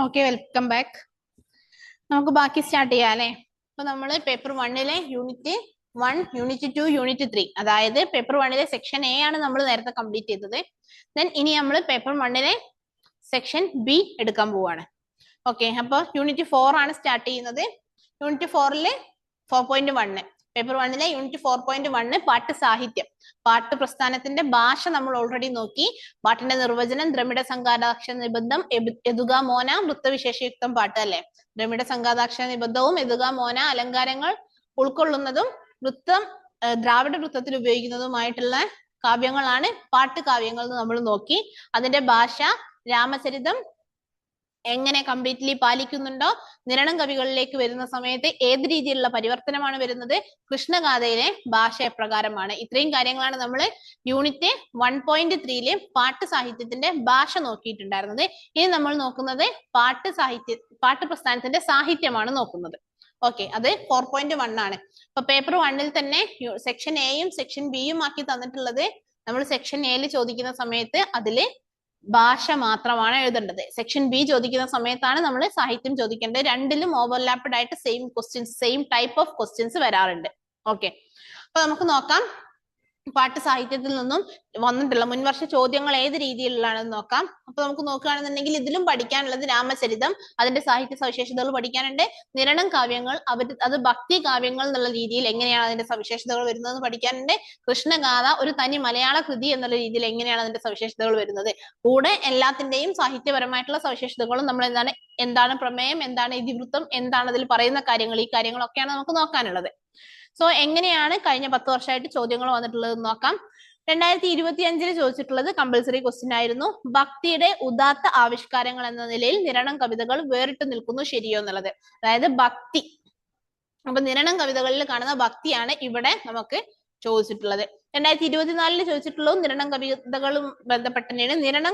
Okay, welcome back. നമുക്ക് ബാക്കി start ചെയ്യാം അല്ലെ. അപ്പൊ നമ്മള് പേപ്പർ 1 യൂണിറ്റ് 1, യൂണിറ്റ് 2, യൂണിറ്റ് 3, അതായത് പേപ്പർ 1 സെക്ഷൻ എ ആണ് നമ്മൾ നേരത്തെ കംപ്ലീറ്റ് ചെയ്തത്. ദെൻ ഇനി നമ്മൾ പേപ്പർ 1 സെക്ഷൻ ബി എടുക്കാൻ പോവാണ്. ഓക്കെ, അപ്പൊ യൂണിറ്റ് 4 ആണ് സ്റ്റാർട്ട് ചെയ്യുന്നത്. യൂണിറ്റ് 4 4.1 പേപ്പർ 1 യൂണിറ്റ് 4.1 പാട്ട് സാഹിത്യം. പാട്ട് പ്രസ്ഥാനത്തിന്റെ ഭാഷ നമ്മൾ ഓൾറെഡി നോക്കി. പാട്ടിന്റെ നിർവചനം ദ്രമിഡ സംഘാതാക്ഷര നിബന്ധം, യതുക മോന, വൃത്തവിശേഷയുക്തം പാട്ട് അല്ലെ. ദ്രമിഡ സംഘാതാക്ഷര നിബന്ധവും യതുക മോന അലങ്കാരങ്ങൾ ഉൾക്കൊള്ളുന്നതും വൃത്തം ദ്രാവിഡ വൃത്തത്തിൽ ഉപയോഗിക്കുന്നതുമായിട്ടുള്ള കാവ്യങ്ങളാണ് പാട്ട് കാവ്യങ്ങൾ എന്ന് നമ്മൾ നോക്കി. അതിന്റെ ഭാഷ രാമചരിതം എങ്ങനെ കംപ്ലീറ്റ്ലി പാലിക്കുന്നുണ്ടോ, നിരണം കവികളിലേക്ക് വരുന്ന സമയത്ത് ഏത് രീതിയിലുള്ള പരിവർത്തനമാണ് വരുന്നത്, കൃഷ്ണഗാഥയിലെ ഭാഷ എപ്രകാരമാണ്. ഇത്രയും കാര്യങ്ങളാണ് നമ്മൾ യൂണിറ്റ് 1.3 പാട്ട് സാഹിത്യത്തിന്റെ ഭാഷ നോക്കിയിട്ടുണ്ടായിരുന്നത്. ഇനി നമ്മൾ നോക്കുന്നത് പാട്ട് പ്രസ്ഥാനത്തിന്റെ സാഹിത്യമാണ് നോക്കുന്നത്. ഓക്കെ, അത് 4.1 ആണ്. അപ്പൊ പേപ്പർ 1 തന്നെ സെക്ഷൻ എയും സെക്ഷൻ ബിയും ആക്കി തന്നിട്ടുള്ളത്. നമ്മൾ സെക്ഷൻ എയിൽ ചോദിക്കുന്ന സമയത്ത് അതില് ഭാഷ മാത്രമാണ് എഴുതേണ്ടത്. സെക്ഷൻ ബി ചോദിക്കുന്ന സമയത്താണ് നമ്മൾ സാഹിത്യം ചോദിക്കേണ്ടത്. രണ്ടിലും ഓവർലാപ്ഡ് ആയിട്ട് same questions, same type of questions വരാറുണ്ട്. ഓക്കെ, അപ്പൊ നമുക്ക് നോക്കാം പാട്ട് സാഹിത്യത്തിൽ നിന്നും വന്നിട്ടുള്ള മുൻവർഷ ചോദ്യങ്ങൾ ഏത് രീതിയിലുള്ളതാണെന്ന് നോക്കാം. അപ്പൊ നമുക്ക് നോക്കുകയാണെന്നുണ്ടെങ്കിൽ ഇതിലും പഠിക്കാനുള്ളത് രാമചരിതം, അതിന്റെ സാഹിത്യ സവിശേഷതകൾ പഠിക്കാനുണ്ട്. നിരണം കാവ്യങ്ങൾ അത് ഭക്തി കാവ്യങ്ങൾ എന്നുള്ള രീതിയിൽ എങ്ങനെയാണ് അതിന്റെ സവിശേഷതകൾ വരുന്നതെന്ന് പഠിക്കാനുണ്ട്. കൃഷ്ണഗാഥ ഒരു തനി മലയാള കൃതി എന്നുള്ള രീതിയിൽ എങ്ങനെയാണ് അതിന്റെ സവിശേഷതകൾ വരുന്നത്. കൂടെ എല്ലാത്തിന്റെയും സാഹിത്യപരമായിട്ടുള്ള സവിശേഷതകളും നമ്മൾ എന്താണ് പ്രമേയം, എന്താണ് ഇതിവൃത്തം, എന്താണ് അതിൽ പറയുന്ന കാര്യങ്ങൾ, ഈ കാര്യങ്ങളൊക്കെയാണ് നമുക്ക് നോക്കാനുള്ളത്. സോ എങ്ങനെയാണ് കഴിഞ്ഞ 10 വർഷമായിട്ട് ചോദ്യങ്ങൾ വന്നിട്ടുള്ളത് നോക്കാം. 2025 ചോദിച്ചിട്ടുള്ളത് കമ്പൽസറി ക്വസ്റ്റ്യൻ ആയിരുന്നു. ഭക്തിയുടെ ഉദാത്ത ആവിഷ്കാരങ്ങൾ എന്ന നിലയിൽ നിരണം കവിതകൾ വേറിട്ട് നിൽക്കുന്നു, ശരിയോ എന്നുള്ളത്. അതായത് ഭക്തി, അപ്പൊ നിരണം കവിതകളിൽ കാണുന്ന ഭക്തിയാണ് ഇവിടെ നമുക്ക് ചോദിച്ചിട്ടുള്ളത്. 2024 ചോദിച്ചിട്ടുള്ളത് നിരണം കവിതകളും ബന്ധപ്പെട്ട് തന്നെയാണ്. നിരണം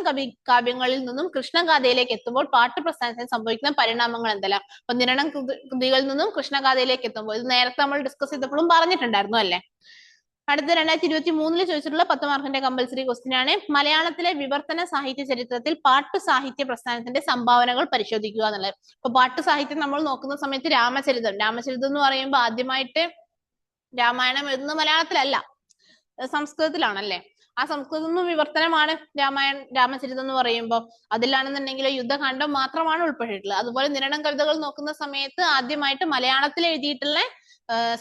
കാവ്യങ്ങളിൽ നിന്നും കൃഷ്ണഗാഥയിലേക്ക് എത്തുമ്പോൾ പാട്ട് പ്രസ്ഥാനത്തിന് സംഭവിക്കുന്ന പരിണാമങ്ങൾ എന്തെല്ലാം. അപ്പൊ നിരണം കൃതികളിൽ നിന്നും കൃഷ്ണഗാഥയിലേക്ക് എത്തുമ്പോൾ ഇത് നേരത്തെ നമ്മൾ ഡിസ്കസ് ചെയ്തപ്പോഴും പറഞ്ഞിട്ടുണ്ടായിരുന്നു അല്ലെ. അടുത്ത 2023 ചോദിച്ചിട്ടുള്ള 10 മാർക്കിന്റെ കമ്പൽസറി ക്വസ്റ്റ്യൻ ആണ്. മലയാളത്തിലെ വിവർത്തന സാഹിത്യ ചരിത്രത്തിൽ പാട്ട് സാഹിത്യ പ്രസ്ഥാനത്തിന്റെ സംഭാവനകൾ പരിശോധിക്കുക എന്നുള്ളത്. അപ്പൊ പാട്ട് സാഹിത്യം നമ്മൾ നോക്കുന്ന സമയത്ത് രാമചരിതം എന്ന് പറയുമ്പോൾ ആദ്യമായിട്ട് രാമായണം എഴുതുന്നത് മലയാളത്തിലല്ല, സംസ്കൃതത്തിലാണല്ലേ. ആ സംസ്കൃതത്തിൽ നിന്നും വിവർത്തനമാണ് രാമചരിതം എന്ന് പറയുമ്പോൾ. അതിലാണെന്നുണ്ടെങ്കിൽ യുദ്ധകാന്ഡം മാത്രമാണ് ഉൾപ്പെട്ടിട്ടുള്ളത്. അതുപോലെ നിരണം കവിതകൾ നോക്കുന്ന സമയത്ത് ആദ്യമായിട്ട് മലയാളത്തിൽ എഴുതിയിട്ടുള്ള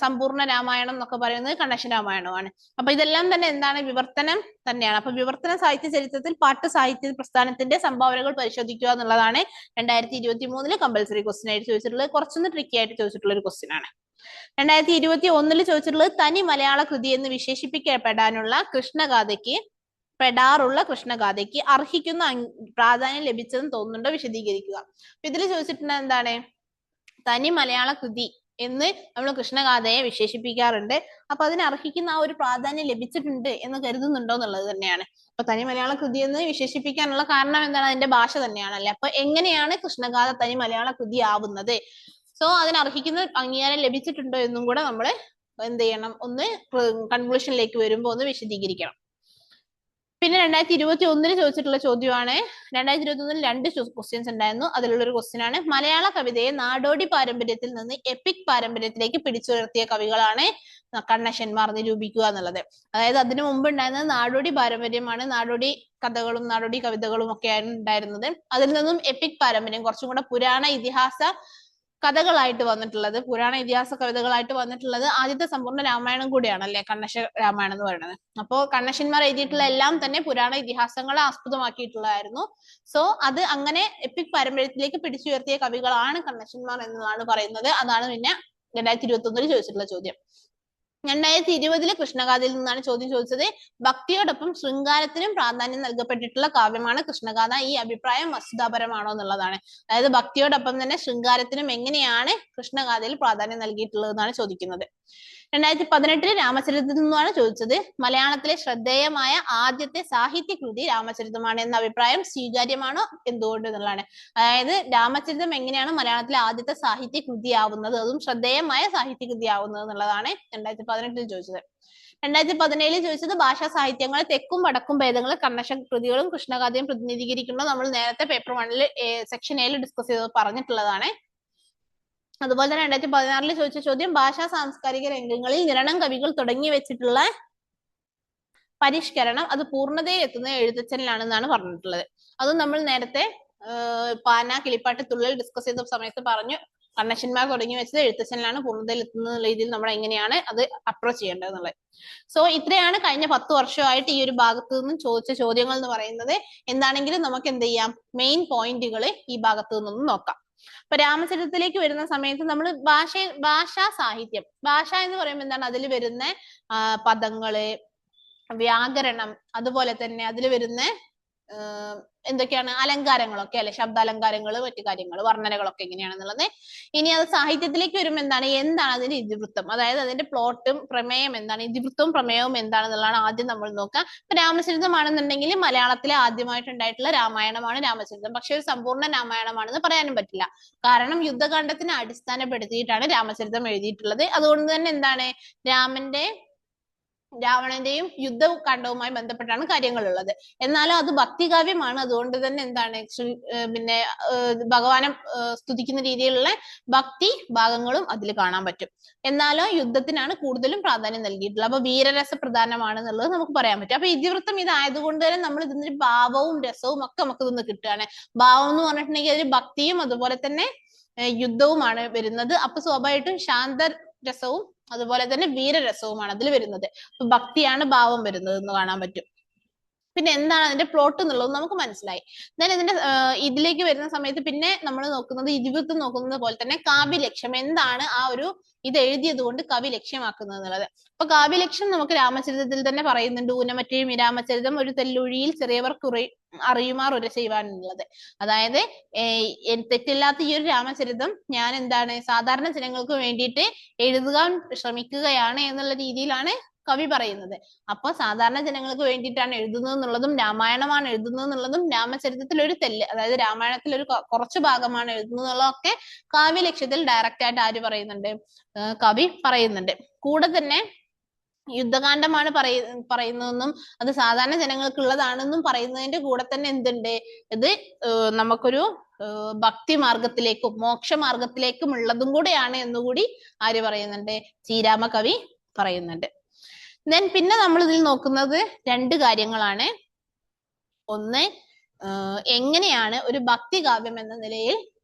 സമ്പൂർണ്ണ രാമായണം എന്നൊക്കെ പറയുന്നത് കണ്ണശ രാമായണമാണ്. അപ്പൊ ഇതെല്ലാം തന്നെ എന്താണ്, വിവർത്തനം തന്നെയാണ്. അപ്പൊ വിവർത്തന സാഹിത്യ ചരിത്രത്തിൽ പാട്ട് സാഹിത്യ പ്രസ്ഥാനത്തിന്റെ സംഭാവനകൾ പരിശോധിക്കുക എന്നുള്ളതാണ് 2023 കമ്പൽസറി ക്വസ്റ്റ്യൻ ആയിട്ട് ചോദിച്ചിട്ടുള്ളത്. കുറച്ചൊന്ന് ട്രിക്കി ആയിട്ട് ചോദിച്ചിട്ടുള്ള ഒരു ക്വസ്റ്റ്യൻ ആണ്. 2021 ചോദിച്ചിട്ടുള്ളത് തനി മലയാള കൃതി എന്ന് വിശേഷിപ്പിക്കപ്പെടാനുള്ള കൃഷ്ണഗാഥയ്ക്ക് അർഹിക്കുന്ന പ്രാധാന്യം ലഭിച്ചതെന്ന് തോന്നുന്നുണ്ടോ, വിശദീകരിക്കുക. അപ്പൊ ഇതിൽ ചോദിച്ചിട്ടുണ്ട് എന്താണ്, തനി മലയാള കൃതി എന്ന് നമ്മൾ കൃഷ്ണഗാഥയെ വിശേഷിപ്പിക്കാറുണ്ട്. അപ്പൊ അതിന് അർഹിക്കുന്ന ആ ഒരു പ്രാധാന്യം ലഭിച്ചിട്ടുണ്ട് എന്ന് കരുതുന്നുണ്ടോ എന്നുള്ളത് തന്നെയാണ്. അപ്പൊ തനി മലയാള കൃതി എന്ന് വിശേഷിപ്പിക്കാനുള്ള കാരണം എന്താണ്, അതിന്റെ ഭാഷ തന്നെയാണല്ലേ. അപ്പൊ എങ്ങനെയാണ് കൃഷ്ണഗാഥ തനി മലയാള കൃതി ആവുന്നത്, സോ അതിന് അർഹിക്കുന്ന അംഗീകാരം ലഭിച്ചിട്ടുണ്ടോ എന്നും കൂടെ നമ്മൾ എന്ത് ചെയ്യണം, ഒന്ന് കൺക്ലൂഷനിലേക്ക് വരുമ്പോൾ ഒന്ന് വിശദീകരിക്കണം. പിന്നെ 2021 ചോദിച്ചിട്ടുള്ള ചോദ്യമാണ്. 2021 2 ക്വസ്റ്റ്യൻസ് ഉണ്ടായിരുന്നു. അതിലുള്ള ഒരു ക്വസ്റ്റ്യൻ ആണ്, മലയാള കവിതയെ നാടോടി പാരമ്പര്യത്തിൽ നിന്ന് എപ്പിക് പാരമ്പര്യത്തിലേക്ക് പിടിച്ചുയർത്തിയ കവികളാണ് കണ്ണശന്മാർ, നിരൂപിക്കുക എന്നുള്ളത്. അതായത് അതിനു മുമ്പ് ഉണ്ടായിരുന്നത് നാടോടി പാരമ്പര്യമാണ്, നാടോടി കഥകളും നാടോടി കവിതകളും ഒക്കെയാണ് ഉണ്ടായിരുന്നത്. അതിൽ നിന്നും എപ്പിക് പാരമ്പര്യം, കുറച്ചും കൂടെ പുരാണ ഇതിഹാസ കഥകളായിട്ട് വന്നിട്ടുള്ളത്, പുരാണ ഇതിഹാസ കവിതകളായിട്ട് വന്നിട്ടുള്ളത് ആദ്യത്തെ സമ്പൂർണ്ണ രാമായണം കൂടിയാണ് അല്ലെ, കണ്ണശ രാമായണം എന്ന് പറയുന്നത്. അപ്പോ കണ്ണശന്മാർ എഴുതിയിട്ടുള്ള എല്ലാം തന്നെ പുരാണ ഇതിഹാസങ്ങളെ ആസ്പദമാക്കിയിട്ടുള്ളതായിരുന്നു. സോ അത് അങ്ങനെ എപ്പിക് പാരമ്പര്യത്തിലേക്ക് പിടിച്ചുയർത്തിയ കവികളാണ് കണ്ണശന്മാർ എന്നതാണ് പറയുന്നത്. അതാണ് പിന്നെ 2021 ചോദിച്ചിട്ടുള്ള ചോദ്യം. 2020 കൃഷ്ണഗാഥയിൽ നിന്നാണ് ചോദ്യം ചോദിച്ചത്. ഭക്തിയോടൊപ്പം ശൃംഗാരത്തിനും പ്രാധാന്യം നൽകപ്പെട്ടിട്ടുള്ള കാവ്യമാണ് കൃഷ്ണഗാഥ. ഈ അഭിപ്രായം വസ്തുതാപരമാണോ എന്നുള്ളതാണ്. അതായത് ഭക്തിയോടൊപ്പം തന്നെ ശൃംഗാരത്തിനും എങ്ങനെയാണ് കൃഷ്ണഗാഥയിൽ പ്രാധാന്യം നൽകിയിട്ടുള്ളത് എന്നാണ് ചോദിക്കുന്നത്. 2018 രാമചരിതത്തിൽ നിന്നാണ് ചോദിച്ചത്. മലയാളത്തിലെ ശ്രദ്ധേയമായ ആദ്യത്തെ സാഹിത്യ കൃതി രാമചരിതമാണ് എന്ന അഭിപ്രായം സ്വീകാര്യമാണോ, എന്തുകൊണ്ട് എന്നുള്ളതാണ്. അതായത് രാമചരിതം എങ്ങനെയാണ് മലയാളത്തിലെ ആദ്യത്തെ സാഹിത്യ കൃതി ആവുന്നത്, അതും ശ്രദ്ധേയമായ സാഹിത്യ കൃതി ആവുന്നത് എന്നുള്ളതാണ് 2018 ചോദിച്ചത്. 2017 ചോദിച്ചത് ഭാഷാ സാഹിത്യങ്ങൾ തെക്കും വടക്കും ഭേദങ്ങൾ കണ്ണശ കൃതികളും കൃഷ്ണഗാഥയും പ്രതിനിധീകരിക്കുന്നത് നമ്മൾ നേരത്തെ പേപ്പർ 1 സെക്ഷൻ എയിൽ ഡിസ്കസ് ചെയ്ത് പറഞ്ഞിട്ടുള്ളതാണ്. അതുപോലെ തന്നെ 2016 ചോദിച്ച ചോദ്യം ഭാഷാ സാംസ്കാരിക രംഗങ്ങളിൽ നിരണം കവികൾ തുടങ്ങി വെച്ചിട്ടുള്ള പരിഷ്കരണം അത് പൂർണ്ണതയിൽ എത്തുന്ന എഴുത്തച്ഛനിലാണെന്നാണ് പറഞ്ഞിട്ടുള്ളത്. അതും നമ്മൾ നേരത്തെ പാന കിളിപ്പാട്ട് തുള്ളൽ ഡിസ്കസ് ചെയ്ത സമയത്ത് പറഞ്ഞു. കണ്ണശന്മാർ തുടങ്ങി വെച്ചത് എഴുത്തച്ഛനിലാണ് പൂർണ്ണതയിൽ എത്തുന്ന രീതിയിൽ നമ്മൾ എങ്ങനെയാണ് അത് അപ്രോച്ച് ചെയ്യേണ്ടത് എന്നുള്ളത്. സോ ഇത്രയാണ് കഴിഞ്ഞ 10 വർഷമായിട്ട് ഈ ഒരു ഭാഗത്തു നിന്നും ചോദിച്ച ചോദ്യങ്ങൾ എന്ന് പറയുന്നത്. എന്താണെങ്കിലും നമുക്ക് എന്ത് ചെയ്യാം, മെയിൻ പോയിന്റുകൾ ഈ ഭാഗത്തു നിന്നും നോക്കാം. ഇപ്പൊ രാമചരിതത്തിലേക്ക് വരുന്ന സമയത്ത് നമ്മൾ ഭാഷാ സാഹിത്യം, ഭാഷ എന്ന് പറയുമ്പോൾ എന്താണ്, അതിൽ വരുന്ന പദങ്ങള്, വ്യാകരണം, അതുപോലെ തന്നെ അതിൽ വരുന്ന എന്തൊക്കെയാണ് അലങ്കാരങ്ങളൊക്കെ അല്ലെ, ശബ്ദാലങ്കാരങ്ങൾ, മറ്റു കാര്യങ്ങൾ, വർണ്ണനകളൊക്കെ എങ്ങനെയാണെന്നുള്ളത്. ഇനി അത് സാഹിത്യത്തിലേക്ക് വരുമ്പോൾ എന്താണ് അതിന്റെ ഇതിവൃത്തം, അതായത് അതിന്റെ പ്ലോട്ടും പ്രമേയം എന്താണ്, ഇതിവൃത്തവും പ്രമേയവും എന്താണെന്നുള്ളതാണ് ആദ്യം നമ്മൾ നോക്കുക. ഇപ്പൊ രാമചരിതമാണെന്നുണ്ടെങ്കിൽ മലയാളത്തിലെ ആദ്യമായിട്ടുണ്ടായിട്ടുള്ള രാമായണമാണ് രാമചരിതം. പക്ഷെ ഒരു സമ്പൂർണ്ണ രാമായണമാണെന്ന് പറയാനും പറ്റില്ല. കാരണം യുദ്ധകാണ്ഡത്തിനെ അടിസ്ഥാനപ്പെടുത്തിയിട്ടാണ് രാമചരിതം എഴുതിയിട്ടുള്ളത്. അതുകൊണ്ട് തന്നെ എന്താണ്, രാവണന്റെയും യുദ്ധകാണ്ഡവുമായി ബന്ധപ്പെട്ടാണ് കാര്യങ്ങൾ ഉള്ളത്. എന്നാലും അത് ഭക്തികാവ്യമാണ്. അതുകൊണ്ട് തന്നെ എന്താണ്, പിന്നെ ഭഗവാനെ സ്തുതിക്കുന്ന രീതിയിലുള്ള ഭക്തി ഭാഗങ്ങളും അതിൽ കാണാൻ പറ്റും. എന്നാലോ യുദ്ധത്തിനാണ് കൂടുതലും പ്രാധാന്യം നൽകിയിട്ടുള്ളത്. അപ്പൊ വീരരസ പ്രധാനമാണെന്നുള്ളത് നമുക്ക് പറയാൻ പറ്റും. അപ്പൊ ഇതിവൃത്തം ഇതായതുകൊണ്ട് തന്നെ നമ്മൾ ഇതിന്റെ ഭാവവും രസവും ഒക്കെ നമുക്ക് ഇതൊന്ന് കിട്ടുകയാണ്. ഭാവം എന്ന് പറഞ്ഞിട്ടുണ്ടെങ്കിൽ അതിൽ ഭക്തിയും അതുപോലെ തന്നെ യുദ്ധവുമാണ് വരുന്നത്. അപ്പൊ സ്വാഭാവികമായിട്ടും ശാന്തരസവും അതുപോലെ തന്നെ വീരരസവുമാണ് അതിൽ വരുന്നത്. അപ്പൊ ഭക്തിയാണ് ഭാവം വരുന്നത് എന്ന് കാണാൻ പറ്റും. പിന്നെ എന്താണ് അതിന്റെ പ്ലോട്ട് എന്നുള്ളത് നമുക്ക് മനസ്സിലായി. then ഇതിന്റെ ഇതിലേക്ക് വരുന്ന സമയത്ത് പിന്നെ നമ്മൾ നോക്കുന്നത് ഇതിവൃത്തം നോക്കുന്നത് പോലെ തന്നെ കാവ്യലക്ഷ്യം എന്താണ്, ആ ഒരു ഇത് എഴുതിയത് കൊണ്ട് കവി ലക്ഷ്യമാക്കുന്നത് എന്നുള്ളത്. അപ്പൊ കാവ്യലക്ഷ്യം നമുക്ക് രാമചരിതത്തിൽ തന്നെ പറയുന്നുണ്ട്. ഊനമറ്റയും രാമചരിതം ഒരു തെല്ലൊഴിയിൽ ചെറിയവർ അറിയുമാർ ഉര ചെയ്യുവാനുള്ളത്. അതായത് തെറ്റില്ലാത്ത ഈ ഒരു രാമചരിതം ഞാൻ എന്താണ് സാധാരണ ജനങ്ങൾക്ക് വേണ്ടിയിട്ട് എഴുതുവാൻ ശ്രമിക്കുകയാണ് എന്നുള്ള രീതിയിലാണ് കവി പറയുന്നത്. അപ്പൊ സാധാരണ ജനങ്ങൾക്ക് വേണ്ടിയിട്ടാണ് എഴുതുന്നത് എന്നുള്ളതും രാമായണമാണ് എഴുതുന്നത് എന്നുള്ളതും രാമചരിതത്തിൽ ഒരു തെല്ല്, അതായത് രാമായണത്തിൽ ഒരു കുറച്ചു ഭാഗമാണ് എഴുതുന്നത് എന്നുള്ളതൊക്കെ കാവ്യലക്ഷ്യത്തിൽ ഡയറക്റ്റ് ആയിട്ട് ആര് പറയുന്നുണ്ട്, കവി പറയുന്നുണ്ട്. കൂടെ തന്നെ യുദ്ധകാന്ഡമാണ് പറയുന്നതെന്നും അത് സാധാരണ ജനങ്ങൾക്കുള്ളതാണെന്നും പറയുന്നതിന്റെ കൂടെ തന്നെ എന്തുണ്ട്, ഇത് നമുക്കൊരു ഭക്തി മാർഗത്തിലേക്കും മോക്ഷമാർഗത്തിലേക്കും ഉള്ളതും കൂടെയാണ് എന്നുകൂടി ആര് പറയുന്നുണ്ട്, ശ്രീരാമ കവി പറയുന്നുണ്ട്. then പിന്നെ നമ്മൾ ഇതിൽ നോക്കുന്നത് 2 കാര്യങ്ങളാണ്. ഒന്ന്, എങ്ങനെയാണ് ഒരു ഭക്തി കാവ്യം എന്ന നിലയിൽ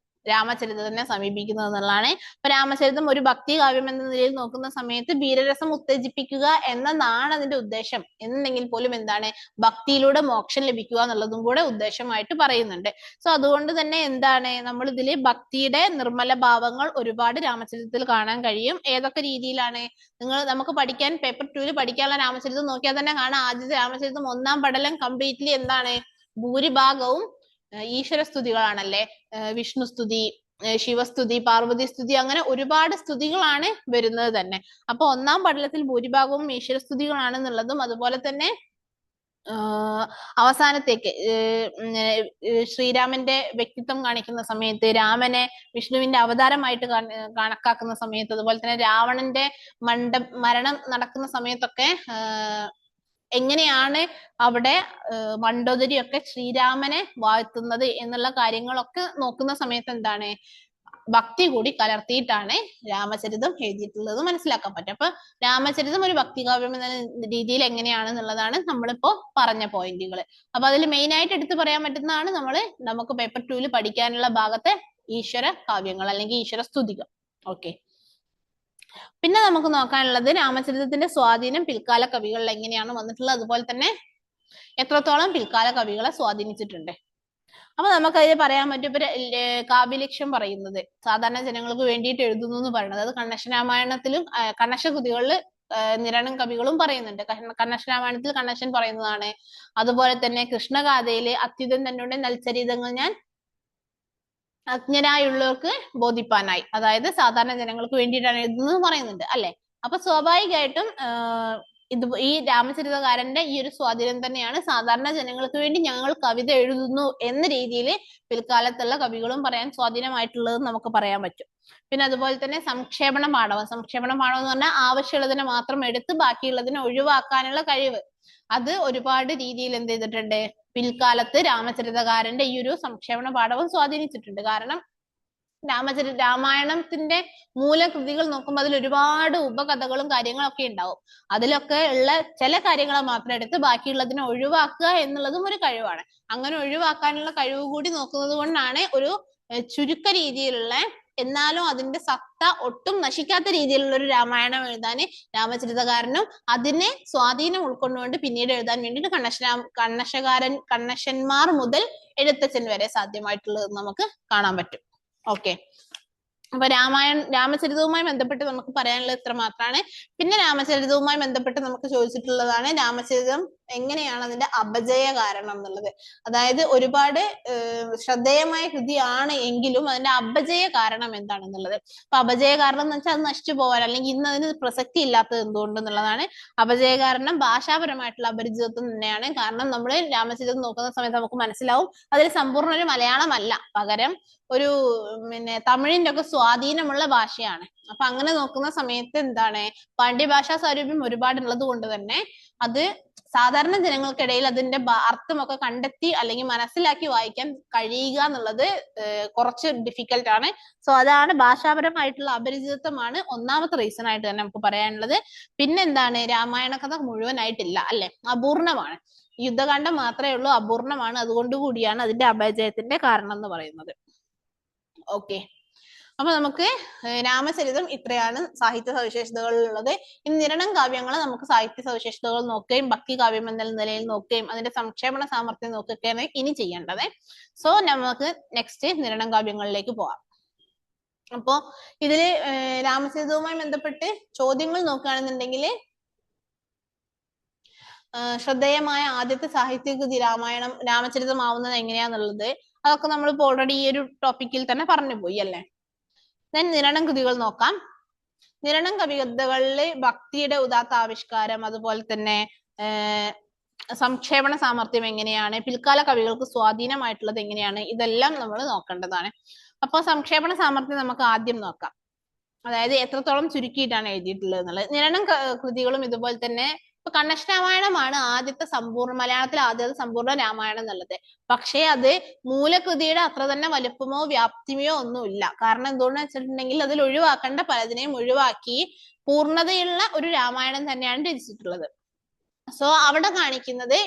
രാമചരിതത്തിനെ സമീപിക്കുന്നത് എന്നുള്ളതാണ്. അപ്പൊ രാമചരിതം ഒരു ഭക്തി കാവ്യം എന്ന നിലയിൽ നോക്കുന്ന സമയത്ത് വീരരസം ഉത്തേജിപ്പിക്കുക എന്നതാണ് അതിന്റെ ഉദ്ദേശം. എന്നുണ്ടെങ്കിൽ പോലും എന്താണ്, ഭക്തിയിലൂടെ മോക്ഷം ലഭിക്കുക എന്നുള്ളതും കൂടെ ഉദ്ദേശമായിട്ട് പറയുന്നുണ്ട്. സോ അതുകൊണ്ട് തന്നെ എന്താണ്, നമ്മൾ ഇതില് ഭക്തിയുടെ നിർമ്മല ഭാവങ്ങൾ ഒരുപാട് രാമചരിതത്തിൽ കാണാൻ കഴിയും. ഏതൊക്കെ രീതിയിലാണ് നമുക്ക് പഠിക്കാൻ പേപ്പർ 2 പഠിക്കാനുള്ള രാമചരിതം നോക്കിയാൽ തന്നെ കാണാം. ആദ്യത്തെ രാമചരിതം 1-ാം പടലം കംപ്ലീറ്റ്ലി എന്താണ്, ഭൂരിഭാഗവും ഈശ്വര സ്തുതികളാണല്ലേ. വിഷ്ണു സ്തുതി, ശിവസ്തുതി, പാർവതി സ്തുതി, അങ്ങനെ ഒരുപാട് സ്തുതികളാണ് വരുന്നത് തന്നെ. അപ്പൊ 1-ാം പടലത്തിൽ ഭൂരിഭാഗവും ഈശ്വര സ്തുതികളാണെന്നുള്ളതും അതുപോലെ തന്നെ അവസാനത്തേക്ക് ശ്രീരാമന്റെ വ്യക്തിത്വം കാണിക്കുന്ന സമയത്ത്, രാമനെ വിഷ്ണുവിന്റെ അവതാരമായിട്ട് കണക്കാക്കുന്ന സമയത്ത്, അതുപോലെ തന്നെ രാവണന്റെ മരണം നടക്കുന്ന സമയത്തൊക്കെ എങ്ങനെയാണ് അവിടെ മണ്ഡോദരിയൊക്കെ ശ്രീരാമനെ വാഴ്ത്തുന്നത് എന്നുള്ള കാര്യങ്ങളൊക്കെ നോക്കുന്ന സമയത്ത് എന്താണ്, ഭക്തി കൂടി കലർത്തിയിട്ടാണ് രാമചരിതം എഴുതിയിട്ടുള്ളത് മനസ്സിലാക്കാൻ പറ്റും. അപ്പൊ രാമചരിതം ഒരു ഭക്തികാവ്യം എന്ന രീതിയിൽ എങ്ങനെയാണെന്നുള്ളതാണ് നമ്മളിപ്പോ പറഞ്ഞ പോയിന്റുകൾ. അപ്പൊ അതിൽ മെയിൻ ആയിട്ട് എടുത്തു പറയാൻ പറ്റുന്നതാണ് നമുക്ക് പേപ്പർ 2 പഠിക്കാനുള്ള ഭാഗത്തെ ഈശ്വര കാവ്യങ്ങൾ അല്ലെങ്കിൽ ഈശ്വര സ്തുതികൾ. ഓക്കെ, പിന്നെ നമുക്ക് നോക്കാനുള്ളത് രാമചരിതത്തിന്റെ സ്വാധീനം പിൽക്കാല കവികളിൽ എങ്ങനെയാണ് വന്നിട്ടുള്ളത്, അതുപോലെ തന്നെ എത്രത്തോളം പിൽക്കാല കവികളെ സ്വാധീനിച്ചിട്ടുണ്ട്. അപ്പൊ നമുക്കതിൽ പറയാൻ പറ്റും. ഇപ്പൊ കാവ്യലക്ഷ്യം പറയുന്നത് സാധാരണ ജനങ്ങൾക്ക് വേണ്ടിയിട്ട് എഴുതുന്നു എന്ന് പറയുന്നത്, അത് കണ്ണശ രാമായണത്തിലും കണ്ണശ കൃതികളിൽ നിരണം കവികളും പറയുന്നുണ്ട്. കണ്ണശ രാമായണത്തിൽ കണ്ണശൻ പറയുന്നതാണ്. അതുപോലെ തന്നെ കൃഷ്ണഗാഥയില് അത്യുതൻ തന്നെ നൽചരിതങ്ങൾ ഞാൻ അജ്ഞരായുള്ളവർക്ക് ബോധിപ്പാനായി, അതായത് സാധാരണ ജനങ്ങൾക്ക് വേണ്ടിയിട്ടാണ് എഴുതുന്നത് പറയുന്നുണ്ട് അല്ലെ. അപ്പൊ സ്വാഭാവികമായിട്ടും ഈ രാമചരിതകാരന്റെ ഈ ഒരു സ്വാധീനം തന്നെയാണ് സാധാരണ ജനങ്ങൾക്ക് വേണ്ടി ഞങ്ങൾ കവിത എഴുതുന്നു എന്ന രീതിയിൽ പിൽക്കാലത്തുള്ള കവികളും പറയാൻ സ്വാധീനമായിട്ടുള്ളത് നമുക്ക് പറയാൻ പറ്റും. പിന്നെ അതുപോലെ തന്നെ സംക്ഷേപണ പാഠവം എന്ന് പറഞ്ഞാൽ ആവശ്യമുള്ളതിനെ മാത്രം എടുത്ത് ബാക്കിയുള്ളതിനെ ഒഴിവാക്കാനുള്ള കഴിവ്. അത് ഒരുപാട് രീതിയിൽ എന്ത് ചെയ്തിട്ടുണ്ട്, പിൽക്കാലത്ത് രാമചരിതകാരന്റെ ഈ ഒരു സംക്ഷേപണ പാഠവും സ്വാധീനിച്ചിട്ടുണ്ട്. കാരണം രാമായണത്തിന്റെ മൂലകൃതികൾ നോക്കുമ്പോൾ അതിൽ ഒരുപാട് ഉപകഥകളും കാര്യങ്ങളൊക്കെ ഉണ്ടാവും. അതിലൊക്കെ ഉള്ള ചില കാര്യങ്ങളെ മാത്രം എടുത്ത് ബാക്കിയുള്ളതിനെ ഒഴിവാക്കുക എന്നുള്ളതും ഒരു കഴിവാണ്. അങ്ങനെ ഒഴിവാക്കാനുള്ള കഴിവ് കൂടി നോക്കുന്നത് കൊണ്ടാണ് ഒരു ചുരുക്ക രീതിയിലുള്ള എന്നാലും അതിന്റെ സത്ത ഒട്ടും നശിക്കാത്ത രീതിയിലുള്ള ഒരു രാമായണം എഴുതാൻ രാമചരിതകാരനും അതിനെ സ്വാധീനം ഉൾക്കൊണ്ടുകൊണ്ട് പിന്നീട് എഴുതാൻ വേണ്ടിയിട്ട് കണ്ണശന്മാർ മുതൽ എഴുത്തച്ഛൻ വരെ സാധ്യമായിട്ടുള്ളത് നമുക്ക് കാണാൻ പറ്റും. ഓക്കെ, അപ്പൊ രാമചരിതവുമായി ബന്ധപ്പെട്ട് നമുക്ക് പറയാനുള്ളത് ഇത്ര മാത്രമാണ്. പിന്നെ രാമചരിതവുമായി ബന്ധപ്പെട്ട് നമുക്ക് ചോദിച്ചിട്ടുള്ളതാണ് രാമചരിതം എങ്ങനെയാണ് അതിന്റെ അപജയ കാരണം എന്നുള്ളത്. അതായത് ഒരുപാട് ശ്രദ്ധേയമായ കൃതിയാണ് എങ്കിലും അതിന്റെ അപജയ കാരണം എന്താണെന്നുള്ളത്. അപ്പൊ അപജയ കാരണം എന്ന് വെച്ചാൽ അത് നശിച്ചു പോകാൻ അല്ലെങ്കിൽ ഇന്ന് അതിന് പ്രസക്തി ഇല്ലാത്തത് എന്തുകൊണ്ടെന്നുള്ളതാണ്. അപജയ കാരണം ഭാഷാപരമായിട്ടുള്ള അപരിചിതത്വം തന്നെയാണ്. കാരണം നമ്മൾ രാമചരിതം നോക്കുന്ന സമയത്ത് നമുക്ക് മനസ്സിലാവും അതിൽ സമ്പൂർണ്ണ ഒരു മലയാളമല്ല, പകരം ഒരു തമിഴിന്റെ ഒക്കെ സ്വാധീനമുള്ള ഭാഷയാണ്. അപ്പൊ അങ്ങനെ നോക്കുന്ന സമയത്ത് എന്താണ്, പാണ്ഡ്യഭാഷാ സാരൂപ്യം ഒരുപാടുള്ളത് കൊണ്ട് തന്നെ അത് സാധാരണ ജനങ്ങൾക്കിടയിൽ അതിന്റെ അർത്ഥമൊക്കെ കണ്ടെത്തി അല്ലെങ്കിൽ മനസ്സിലാക്കി വായിക്കാൻ കഴിയുക എന്നുള്ളത് കുറച്ച് ഡിഫിക്കൽട്ട് ആണ്. സോ അതാണ് ഭാഷാപരമായിട്ടുള്ള അപരിചിതത്വമാണ് ഒന്നാമത്തെ റീസൺ ആയിട്ട് തന്നെ നമുക്ക് പറയാനുള്ളത്. പിന്നെ എന്താണ്, രാമായണ കഥ മുഴുവനായിട്ടില്ല അല്ലെ, അപൂർണമാണ്. യുദ്ധകാന്ഡം മാത്രമേ ഉള്ളൂ, അപൂർണമാണ്. അതുകൊണ്ട് കൂടിയാണ് അതിന്റെ അപജയത്തിന്റെ കാരണം എന്ന് പറയുന്നത്. ഓക്കെ, അപ്പൊ നമുക്ക് രാമചരിതം ഇത്രയാണ് സാഹിത്യ സവിശേഷതകളുള്ളത്. ഇനി നിരണം കാവ്യങ്ങൾ നമുക്ക് സാഹിത്യ സവിശേഷതകൾ നോക്കുകയും ഭക്തി കാവ്യം എന്ന നിലയിൽ നോക്കുകയും അതിന്റെ സംക്ഷേപണ സാമർഥ്യം നോക്കുകയാണ് ഇനി ചെയ്യേണ്ടത്. സോ നമുക്ക് നെക്സ്റ്റ് നിരണം കാവ്യങ്ങളിലേക്ക് പോവാം. അപ്പോ ഇതില് രാമചരിതവുമായി ബന്ധപ്പെട്ട് ചോദ്യങ്ങൾ നോക്കുകയാണെന്നുണ്ടെങ്കിൽ ശ്രദ്ധേയമായ ആദ്യത്തെ സാഹിത്യകൃതി രാമചരിതമാവുന്നത് എങ്ങനെയാന്നുള്ളത് അതൊക്കെ നമ്മളിപ്പോ ഓൾറെഡി ഈ ഒരു ടോപ്പിക്കിൽ തന്നെ പറഞ്ഞു പോയി അല്ലേ. ദെൻ നിരണം കൃതികൾ നോക്കാം. നിരണം കവിതകളിൽ ഭക്തിയുടെ ഉദാത്ത ആവിഷ്കാരം, അതുപോലെ തന്നെ സംക്ഷേപണ സാമർഥ്യം എങ്ങനെയാണ്, പിൽക്കാല കവികൾക്ക് സ്വാധീനമായിട്ടുള്ളത് എങ്ങനെയാണ്, ഇതെല്ലാം നമ്മൾ നോക്കേണ്ടതാണ്. അപ്പൊ സംക്ഷേപണ സാമർഥ്യം നമുക്ക് ആദ്യം നോക്കാം. അതായത് എത്രത്തോളം ചുരുക്കിയിട്ടാണ് എഴുതിയിട്ടുള്ളത് എന്നുള്ളത്. നിരണം കൃതികളും ഇതുപോലെ തന്നെ ഇപ്പൊ കണ്ണശരാമായണമാണ് മലയാളത്തിലെ ആദ്യത്തെ സമ്പൂർണ്ണ രാമായണം എന്നുള്ളത്. പക്ഷേ അത് മൂലകൃതിയുടെ അത്ര തന്നെ വലുപ്പമോ വ്യാപ്തിയോ ഒന്നുമില്ല. കാരണം എന്തുകൊണ്ടെന്ന് വെച്ചിട്ടുണ്ടെങ്കിൽ അതിൽ ഒഴിവാക്കേണ്ട പലതിനെയും ഒഴിവാക്കി പൂർണ്ണതയുള്ള ഒരു രാമായണം തന്നെയാണ് രചിച്ചിട്ടുള്ളത്. സോ അവിടെ കാണിക്കുന്നത്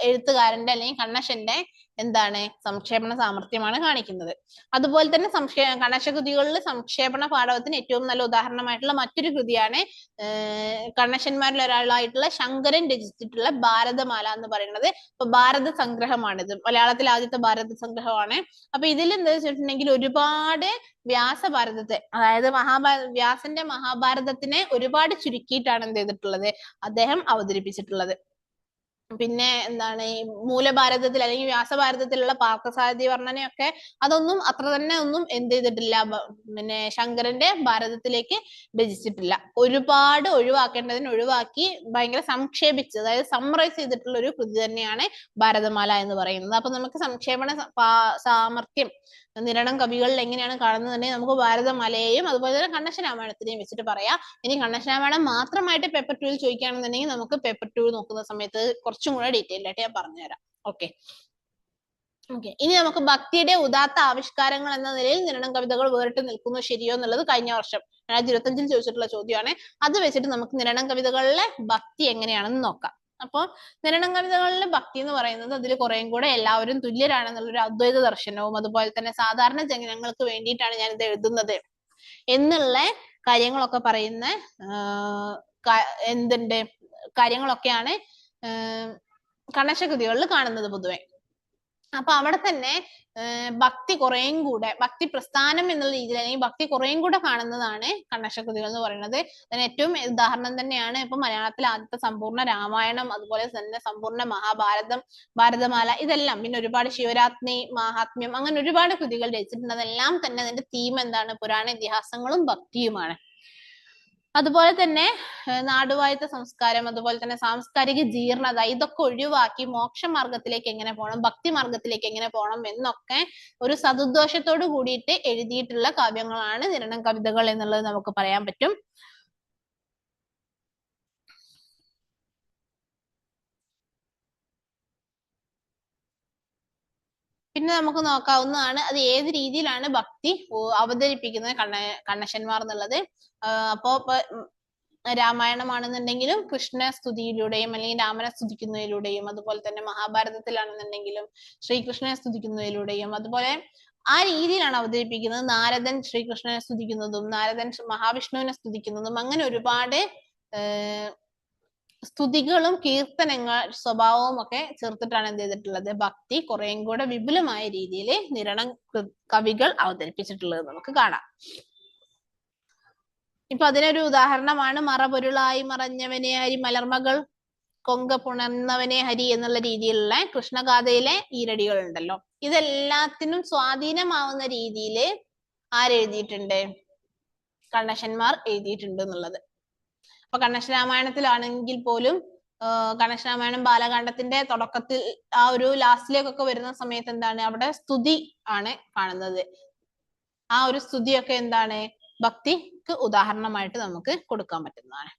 എഴുത്തുകാരന്റെ അല്ലെങ്കിൽ കണ്ണശന്റെ എന്താണ്, സംക്ഷേപണ സാമർഥ്യമാണ് കാണിക്കുന്നത്. അതുപോലെ തന്നെ കണ്ണശകൃതികളിൽ സംക്ഷേപണ പാഠവത്തിന് ഏറ്റവും നല്ല ഉദാഹരണമായിട്ടുള്ള മറ്റൊരു കൃതിയാണ് കണ്ണശന്മാരിൽ ഒരാളായിട്ടുള്ള ശങ്കരൻ രചിച്ചിട്ടുള്ള ഭാരതമാല എന്ന് പറയുന്നത്. ഇപ്പൊ ഭാരത സംഗ്രഹമാണിത്, മലയാളത്തിലെ ആദ്യത്തെ ഭാരത സംഗ്രഹമാണ്. അപ്പൊ ഇതിൽ എന്താ വെച്ചിട്ടുണ്ടെങ്കിൽ ഒരുപാട് വ്യാസഭാരതത്തെ, അതായത് വ്യാസന്റെ മഹാഭാരതത്തിനെ ഒരുപാട് ചുരുക്കിയിട്ടാണ് എന്ത് ചെയ്തിട്ടുള്ളത്, അദ്ദേഹം അവതരിപ്പിച്ചിട്ടുള്ളത്. പിന്നെ എന്താണ്, ഈ മൂലഭാരതത്തിൽ അല്ലെങ്കിൽ വ്യാസഭാരതത്തിലുള്ള പാർത്ഥസാരഥി വർണ്ണനയൊക്കെ അതൊന്നും അത്ര തന്നെ ഒന്നും എന്ത് ചെയ്തിട്ടില്ല, പിന്നെ ശങ്കരന്റെ ഭാരതത്തിലേക്ക് രചിച്ചിട്ടില്ല. ഒരുപാട് ഒഴിവാക്കേണ്ടതിന് ഒഴിവാക്കി ഭയങ്കര സംക്ഷേപിച്ച്, അതായത് സമ്മറൈസ് ചെയ്തിട്ടുള്ള ഒരു കൃതി തന്നെയാണ് ഭാരതമാല എന്ന് പറയുന്നത്. അപ്പൊ നമുക്ക് സംക്ഷേപണ സാമർഥ്യം നിരണം കവികളിൽ എങ്ങനെയാണ് കാണുന്നതെങ്കിൽ നമുക്ക് ഭാരതമാലയെയും അതുപോലെ തന്നെ കണ്ണശരാമായണത്തിനെയും വെച്ചിട്ട് പറയാം. ഇനി കണ്ണശരാമായണം മാത്രമായിട്ട് പേപ്പർ 2 ചോദിക്കുകയാണെന്നുണ്ടെങ്കിൽ നമുക്ക് പേപ്പർ 2 നോക്കുന്ന സമയത്ത് കുറച്ചും കൂടെ ഡീറ്റെയിൽ ആയിട്ട് ഞാൻ പറഞ്ഞുതരാം. ഓക്കെ, ഇനി നമുക്ക് ഭക്തിയുടെ ഉദാത്ത ആവിഷ്കാരങ്ങൾ എന്ന നിലയിൽ നിരണം കവിതകൾ വേറിട്ട് നിൽക്കുന്നു ശരിയോ എന്നുള്ളത് കഴിഞ്ഞ വർഷം 2025 ചോദിച്ചിട്ടുള്ള ചോദ്യമാണ്. അത് വെച്ചിട്ട് നമുക്ക് നിരണം കവിതകളിലെ ഭക്തി എങ്ങനെയാണെന്ന് നോക്കാം. അപ്പൊ നിരണം കവിതകളിലെ ഭക്തി എന്ന് പറയുന്നത് അതിൽ കുറേയും കൂടെ എല്ലാവരും തുല്യരാണെന്നുള്ളൊരു അദ്വൈത ദർശനവും അതുപോലെ തന്നെ സാധാരണ ജനങ്ങൾക്ക് വേണ്ടിയിട്ടാണ് ഞാൻ ഇത് എഴുതുന്നത് എന്നുള്ള കാര്യങ്ങളൊക്കെ പറയുന്ന കാര്യങ്ങളൊക്കെയാണ് കണ്ണശകൃതികളിൽ കാണുന്നത് പൊതുവെ. അപ്പൊ അവിടെ തന്നെ ഭക്തി കുറേയും കൂടെ, ഭക്തി പ്രസ്ഥാനം എന്നുള്ള രീതിയിൽ അല്ലെങ്കിൽ ഭക്തി കുറേയും കൂടെ കാണുന്നതാണ് കണ്ണശകൃതികൾ എന്ന് പറയുന്നത്. അതിന് ഏറ്റവും ഉദാഹരണം തന്നെയാണ് ഇപ്പൊ മലയാളത്തിലെ ആദ്യത്തെ സമ്പൂർണ്ണ രാമായണം, അതുപോലെ തന്നെ സമ്പൂർണ്ണ മഹാഭാരതം, ഭാരതമാല, ഇതെല്ലാം. പിന്നെ ഒരുപാട് ശിവരാത്രി, മാഹാത്മ്യം, അങ്ങനെ ഒരുപാട് കൃതികൾ രചിച്ചിട്ടുണ്ട്. അതെല്ലാം തന്നെ അതിന്റെ തീം എന്താണ്, പുരാണ ഇതിഹാസങ്ങളും ഭക്തിയുമാണ്. അതുപോലെ തന്നെ നാടുവാഴിത്ത സംസ്കാരം, അതുപോലെ തന്നെ സാംസ്കാരിക ജീർണത, ഇതൊക്കെ ഒഴിവാക്കി മോക്ഷമാർഗത്തിലേക്ക് എങ്ങനെ പോകണം, ഭക്തി മാർഗത്തിലേക്ക് എങ്ങനെ പോകണം എന്നൊക്കെ ഒരു സതുദ്ദേശത്തോട് കൂടിയിട്ട് എഴുതിയിട്ടുള്ള കാവ്യങ്ങളാണ് നിരണം കവിതകൾ എന്നുള്ളത് നമുക്ക് പറയാൻ പറ്റും. പിന്നെ നമുക്ക് നോക്കാവുന്നതാണ് അത് ഏത് രീതിയിലാണ് ഭക്തി അവതരിപ്പിക്കുന്നത് കണ്ണശന്മാർ എന്നുള്ളത്. അപ്പോ രാമായണമാണെന്നുണ്ടെങ്കിലും കൃഷ്ണ സ്തുതിയിലൂടെയും അല്ലെങ്കിൽ രാമനെ സ്തുതിക്കുന്നതിലൂടെയും, അതുപോലെ തന്നെ മഹാഭാരതത്തിലാണെന്നുണ്ടെങ്കിലും ശ്രീകൃഷ്ണനെ സ്തുതിക്കുന്നതിലൂടെയും, അതുപോലെ ആ രീതിയിലാണ് അവതരിപ്പിക്കുന്നത്. നാരദൻ ശ്രീകൃഷ്ണനെ സ്തുതിക്കുന്നതും നാരദൻ മഹാവിഷ്ണുവിനെ സ്തുതിക്കുന്നതും, അങ്ങനെ ഒരുപാട് സ്തുതികളും കീർത്തനങ്ങൾ സ്വഭാവവും ഒക്കെ ചേർത്തിട്ടാണ് എന്ത് ചെയ്തിട്ടുള്ളത്, ഭക്തി കുറേയും കൂടെ വിപുലമായ രീതിയിൽ നിരണം കവികൾ അവതരിപ്പിച്ചിട്ടുള്ളത് നമുക്ക് കാണാം. ഇപ്പൊ അതിനൊരു ഉദാഹരണമാണ് മറപൊരുളായി മറഞ്ഞവനെ ഹരി മലർമകൾ കൊങ്ക പുണർന്നവനെ ഹരി എന്നുള്ള രീതിയിലുള്ള കൃഷ്ണഗാഥയിലെ ഈരടികൾ ഉണ്ടല്ലോ. ഇതെല്ലാത്തിനും സ്വാധീനമാവുന്ന രീതിയിൽ ആരെഴുതിയിട്ടുണ്ട്, കണ്ണശന്മാർ എഴുതിയിട്ടുണ്ട് എന്നുള്ളത്. അപ്പൊ കണ്ണശരാമായണത്തിലാണെങ്കിൽ പോലും കണ്ണശരാമായണം ബാലകാണ്ഡത്തിന്റെ തുടക്കത്തിൽ ആ ഒരു ലാസ്റ്റിലേക്കൊക്കെ വരുന്ന സമയത്ത് എന്താണ്, അവിടെ സ്തുതി ആണ് കാണുന്നത്. ആ ഒരു സ്തുതിയൊക്കെ എന്താണ്, ഭക്തിക്ക് ഉദാഹരണമായിട്ട് നമുക്ക് കൊടുക്കാൻ പറ്റുന്നതാണ്.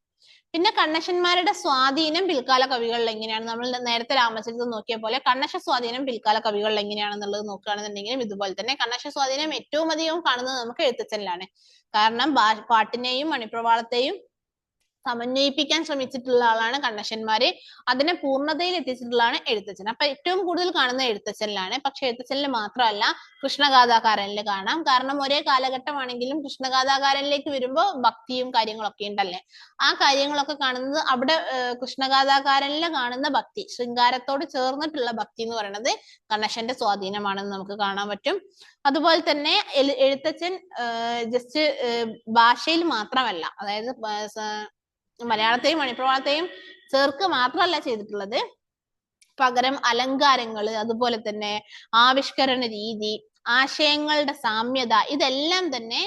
പിന്നെ കണ്ണശന്മാരുടെ സ്വാധീനം പിൽക്കാല കവികളിൽ എങ്ങനെയാണ്, നമ്മൾ നേരത്തെ രാമചരിതം നോക്കിയ പോലെ കണ്ണശ സ്വാധീനം പിൽക്കാല കവികളിൽ എങ്ങനെയാണെന്നുള്ളത് നോക്കുകയാണെന്നുണ്ടെങ്കിലും ഇതുപോലെ തന്നെ കണ്ണശ സ്വാധീനം ഏറ്റവും അധികം കാണുന്നത് നമുക്ക് എഴുത്തച്ഛനിലാണ്. കാരണം പാട്ടിനെയും മണിപ്രവാളത്തെയും സമന്വയിപ്പിക്കാൻ ശ്രമിച്ചിട്ടുള്ള ആളാണ് കണ്ണശന്മാര്. അതിനെ പൂർണ്ണതയിൽ എത്തിച്ചിട്ടുള്ളതാണ് എഴുത്തച്ഛൻ. അപ്പൊ ഏറ്റവും കൂടുതൽ കാണുന്ന എഴുത്തച്ഛനിലാണ്. പക്ഷെ എഴുത്തച്ഛനിൽ മാത്രമല്ല കൃഷ്ണഗാഥാകാരനിൽ കാണാം. കാരണം ഒരേ കാലഘട്ടമാണെങ്കിലും കൃഷ്ണഗാഥാകാരനിലേക്ക് വരുമ്പോൾ ഭക്തിയും കാര്യങ്ങളൊക്കെ ഉണ്ടല്ലേ, ആ കാര്യങ്ങളൊക്കെ കാണുന്നത് അവിടെ കൃഷ്ണഗാഥാകാരനിൽ കാണുന്ന ഭക്തി, ശൃംഗാരത്തോട് ചേർന്നിട്ടുള്ള ഭക്തി എന്ന് പറയുന്നത് കണ്ണശന്റെ സ്വാധീനമാണെന്ന് നമുക്ക് കാണാൻ പറ്റും. അതുപോലെ തന്നെ എഴുത്തച്ഛൻ ജസ്റ്റ് ഭാഷയിൽ മാത്രമല്ല, അതായത് മലയാളത്തെയും മണിപ്രവാളത്തെയും ചേർക്ക് മാത്രമല്ല ചെയ്തിട്ടുള്ളത്, പകരം അലങ്കാരങ്ങള്, അതുപോലെ തന്നെ ആവിഷ്കരണ രീതി, ആശയങ്ങളുടെ സാമ്യത, ഇതെല്ലാം തന്നെ